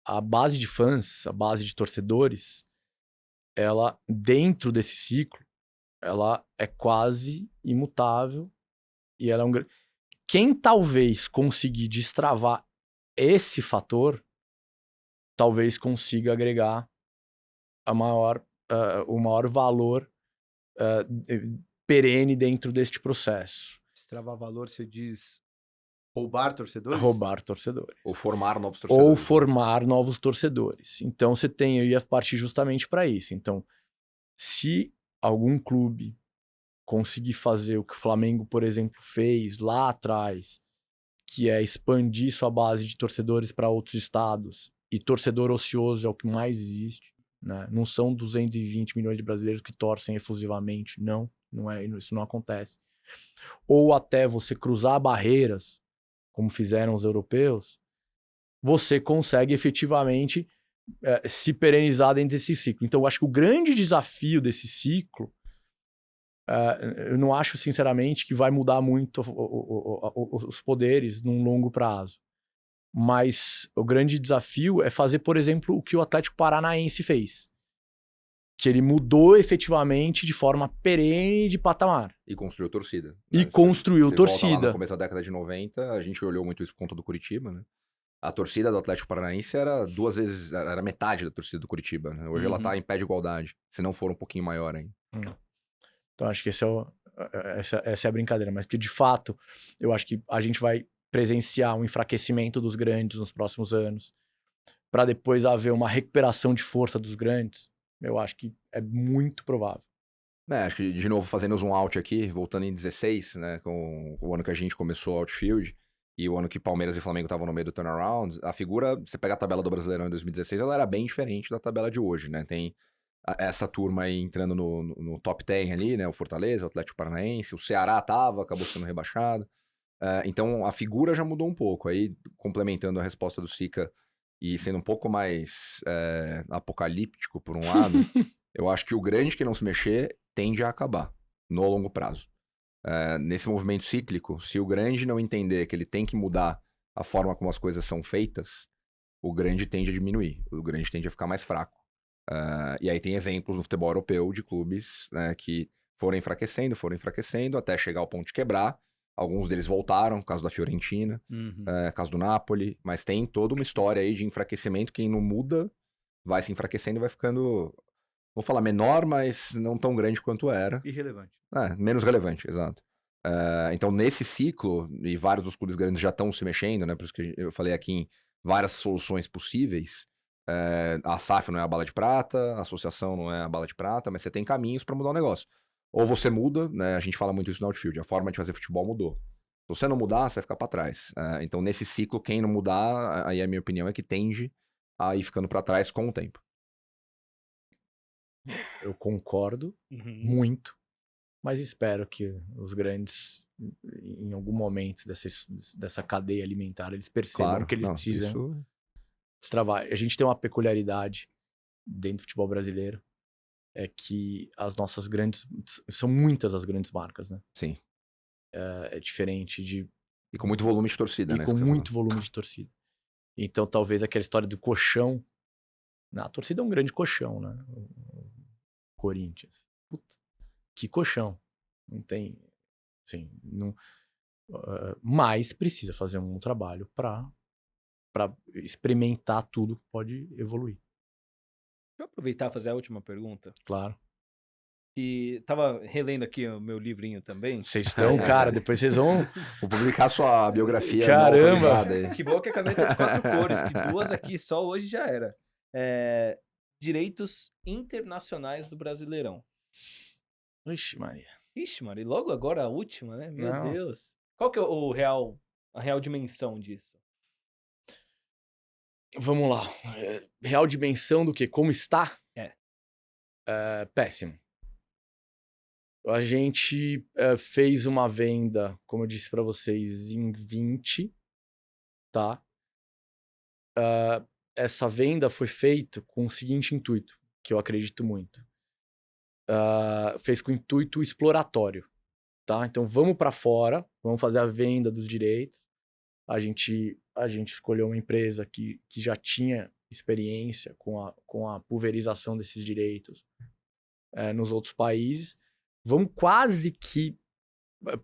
B: A base de fãs, a base de torcedores, ela, dentro desse ciclo, ela é quase imutável. E ela é quem talvez conseguir destravar esse fator, talvez consiga agregar o maior valor perene dentro deste processo.
C: Destravar valor, você diz roubar torcedores?
B: Roubar torcedores.
D: Ou formar novos torcedores.
B: Ou formar novos torcedores. Então eu ia partir justamente para isso. Então, se algum clube conseguir fazer o que o Flamengo, por exemplo, fez lá atrás, que é expandir sua base de torcedores para outros estados, e torcedor ocioso é o que mais existe, né? Não são 220 milhões de brasileiros que torcem efusivamente, isso não acontece. Ou até você cruzar barreiras, como fizeram os europeus, você consegue efetivamente se perenizar dentro desse ciclo. Então, eu acho que o grande desafio desse ciclo, eu não acho, sinceramente, que vai mudar muito os poderes num longo prazo. Mas o grande desafio é fazer, por exemplo, o que o Atlético Paranaense fez. Que ele mudou efetivamente de forma perene de patamar.
D: E construiu torcida.
B: E construiu torcida.
D: Volta lá no começo da década de 90, a gente olhou muito isso por conta do Curitiba, né? A torcida do Atlético Paranaense era era metade da torcida do Curitiba, né? Hoje ela tá em pé de igualdade, se não for um pouquinho maior ainda.
B: Então acho que essa é a brincadeira, mas que de fato eu acho que a gente vai presenciar um enfraquecimento dos grandes nos próximos anos, para depois haver uma recuperação de força dos grandes. Eu acho que é muito provável.
D: Acho que, de novo, fazendo zoom out aqui, voltando em 16, né, com o ano que a gente começou o Outfield, e o ano que Palmeiras e Flamengo estavam no meio do turnaround, a figura, você pega a tabela do Brasileirão em 2016, ela era bem diferente da tabela de hoje, né? Tem essa turma aí entrando no top 10 ali, né? O Fortaleza, o Atlético Paranaense, o Ceará acabou sendo rebaixado. Então, a figura já mudou um pouco. Aí, complementando a resposta do Sica e sendo um pouco mais apocalíptico, por um lado, eu acho que o grande que não se mexer tende a acabar no longo prazo. Nesse movimento cíclico, se o grande não entender que ele tem que mudar a forma como as coisas são feitas, o grande tende a diminuir, o grande tende a ficar mais fraco. E aí tem exemplos no futebol europeu de clubes, né, que foram enfraquecendo até chegar ao ponto de quebrar. Alguns deles voltaram, caso da Fiorentina, caso do Napoli, mas tem toda uma história aí de enfraquecimento. Quem não muda vai se enfraquecendo e vai ficando, vou falar menor, mas não tão grande quanto era.
C: Irrelevante.
D: Menos relevante, exato. Então, nesse ciclo, e vários dos clubes grandes já estão se mexendo, né? Por isso que eu falei aqui em várias soluções possíveis. A SAF não é a bala de prata, a associação não é a bala de prata, mas você tem caminhos para mudar o negócio. Ou você muda, né? A gente fala muito isso no Outfield, a forma de fazer futebol mudou. Se você não mudar, você vai ficar para trás. Então, nesse ciclo, quem não mudar, aí a minha opinião é que tende a ir ficando para trás com o tempo.
B: Eu concordo muito, mas espero que os grandes, em algum momento dessa cadeia alimentar, eles percebam que eles precisam destravar. A gente tem uma peculiaridade dentro do futebol brasileiro, é que as nossas grandes... São muitas as grandes marcas, né?
D: Sim.
B: É diferente de...
D: E com muito volume de torcida, né?
B: E com muito volume de torcida. Então, talvez aquela história do colchão... A torcida é um grande colchão, né? Corinthians. Puta, que colchão. Não tem... Assim, não... mas precisa fazer um trabalho para experimentar tudo que pode evoluir.
E: Deixa eu aproveitar e fazer a última pergunta.
B: Claro.
E: E tava relendo aqui o meu livrinho também.
B: Vocês estão, cara, depois vocês vão...
D: Vou publicar sua biografia.
B: Caramba!
E: Que bom que a caneta é de 4 cores, que 2 aqui só hoje já era. Direitos internacionais do Brasileirão.
B: Ixi, Maria.
E: Ixi, Maria, e logo agora a última, né? Meu Deus. Qual que é a real dimensão disso?
B: Vamos lá. Real dimensão do quê? Como está? Péssimo. A gente fez uma venda, como eu disse para vocês, em 20, tá? Essa venda foi feita com o seguinte intuito, que eu acredito muito. Fez com intuito exploratório, tá? Então vamos para fora, vamos fazer a venda dos direitos. A gente escolheu uma empresa que já tinha experiência com a pulverização desses direitos nos outros países. Vamos quase que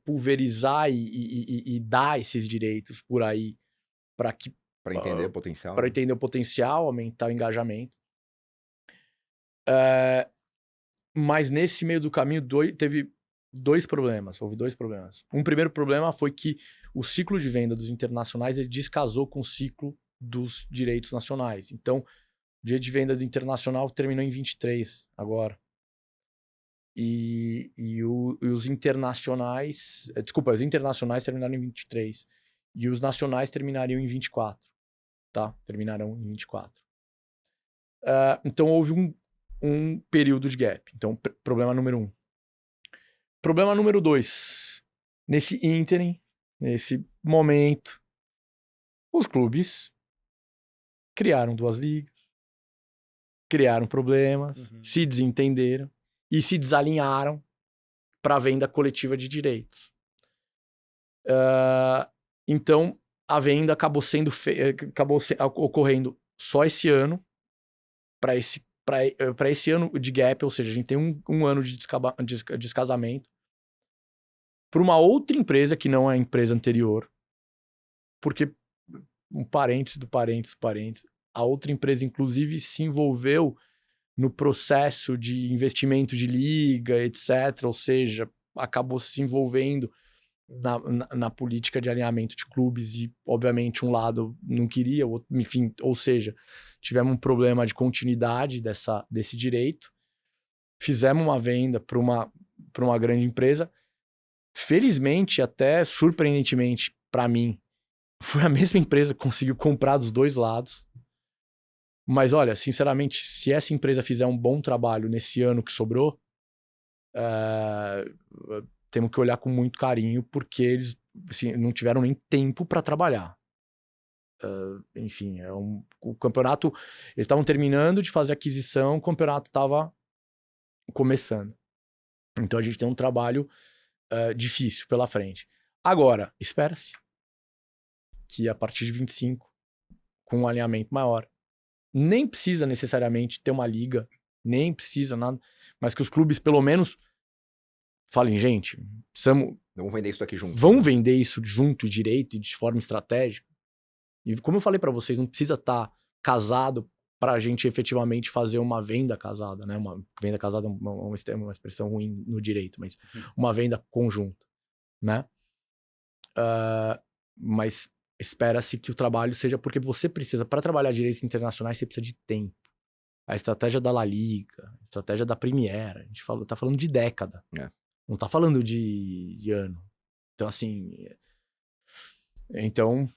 B: pulverizar e dar esses direitos por aí para
D: entender o potencial.
B: Para entender o potencial, aumentar o engajamento. Mas nesse meio do caminho houve dois problemas. Um primeiro problema foi que o ciclo de venda dos internacionais ele descasou com o ciclo dos direitos nacionais. Então, o dia de venda do internacional terminou em 23 agora. E os internacionais... Desculpa, os internacionais terminaram em 23. E os nacionais terminariam em 24. Tá? Terminarão em 24. Então, houve um período de gap. Então, problema número 1. Problema número 2. Nesse ínterim, nesse momento, os clubes criaram 2 ligas, criaram problemas, se desentenderam e se desalinharam para a venda coletiva de direitos. Então, a venda acabou ocorrendo só esse ano, para esse ano de gap, ou seja, a gente tem um ano de descasamento, para uma outra empresa que não é a empresa anterior, porque um parênteses do parênteses, a outra empresa, inclusive, se envolveu no processo de investimento de liga, etc. Ou seja, acabou se envolvendo na política de alinhamento de clubes e, obviamente, um lado não queria, o outro, enfim, ou seja, tivemos um problema de continuidade desse direito, fizemos uma venda para uma grande empresa. Felizmente, até surpreendentemente para mim, foi a mesma empresa que conseguiu comprar dos 2 lados. Mas olha, sinceramente, se essa empresa fizer um bom trabalho nesse ano que sobrou, temos que olhar com muito carinho, porque eles assim, não tiveram nem tempo para trabalhar. Enfim, o campeonato, eles estavam terminando de fazer a aquisição, o campeonato estava começando. Então a gente tem um trabalho difícil pela frente. Agora, espera-se que a partir de 25, com um alinhamento maior, nem precisa necessariamente ter uma liga, nem precisa nada, mas que os clubes pelo menos falem, gente,
D: vamos vender isso aqui junto.
B: Vamos vender isso junto, direito e de forma estratégica. E como eu falei para vocês, não precisa estar casado para a gente efetivamente fazer uma venda casada, né? Uma venda casada é uma expressão ruim no direito, mas uma venda conjunta, né? Mas espera-se que o trabalho seja porque você precisa, para trabalhar direitos internacionais, você precisa de tempo. A estratégia da La Liga, a estratégia da Premier, a gente tá falando de década. Não tá falando de ano. Então, assim, Então,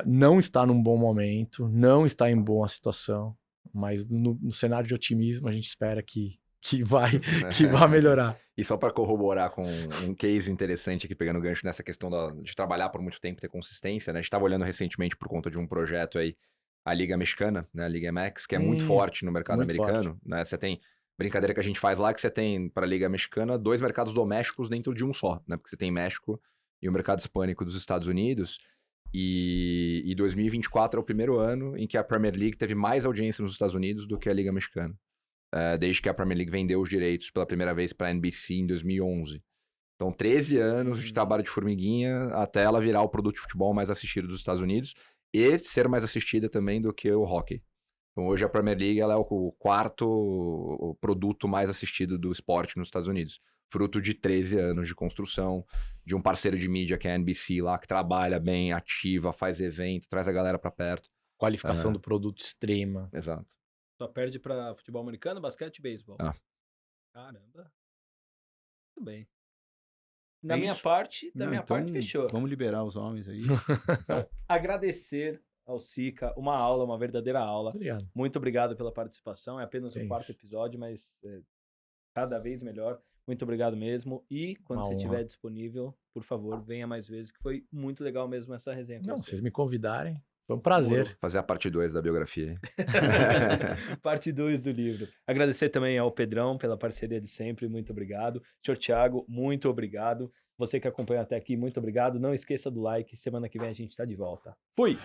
B: não está num bom momento, não está em boa situação, mas no cenário de otimismo a gente espera que vai melhorar.
D: E só para corroborar com um case interessante aqui, pegando gancho nessa questão de trabalhar por muito tempo, ter consistência, né? A gente estava olhando recentemente por conta de um projeto aí, a Liga Mexicana, né? A Liga MX, que é muito forte no mercado americano, né? Você tem, brincadeira que a gente faz lá, que você tem para a Liga Mexicana 2 mercados domésticos dentro de um só, né? Porque você tem México e o mercado hispânico dos Estados Unidos. E 2024 é o primeiro ano em que a Premier League teve mais audiência nos Estados Unidos do que a Liga Mexicana. Desde que a Premier League vendeu os direitos pela primeira vez para a NBC em 2011. Então, 13 anos de trabalho de formiguinha até ela virar o produto de futebol mais assistido dos Estados Unidos e ser mais assistida também do que o hockey. Então, hoje a Premier League ela é o quarto produto mais assistido do esporte nos Estados Unidos. Fruto de 13 anos de construção, de um parceiro de mídia que é a NBC lá, que trabalha bem, ativa, faz evento, traz a galera para perto.
B: Qualificação do produto extrema.
D: Exato.
E: Só perde pra futebol americano, basquete e beisebol. Caramba. Muito bem. Da minha parte, fechou.
C: Vamos liberar os homens aí.
E: Então, agradecer ao Sica, uma aula, uma verdadeira aula.
B: Obrigado.
E: Muito obrigado pela participação. É apenas o 4º episódio, mas cada vez melhor. Muito obrigado mesmo. E quando você estiver disponível, por favor, venha mais vezes, que foi muito legal mesmo essa resenha com você.
B: Vocês me convidarem. Foi um prazer.
D: Vou fazer a parte 2 da biografia.
E: Parte 2 do livro. Agradecer também ao Pedrão pela parceria de sempre. Muito obrigado. Senhor Thiago, muito obrigado. Você que acompanhou até aqui, muito obrigado. Não esqueça do like. Semana que vem a gente está de volta. Fui!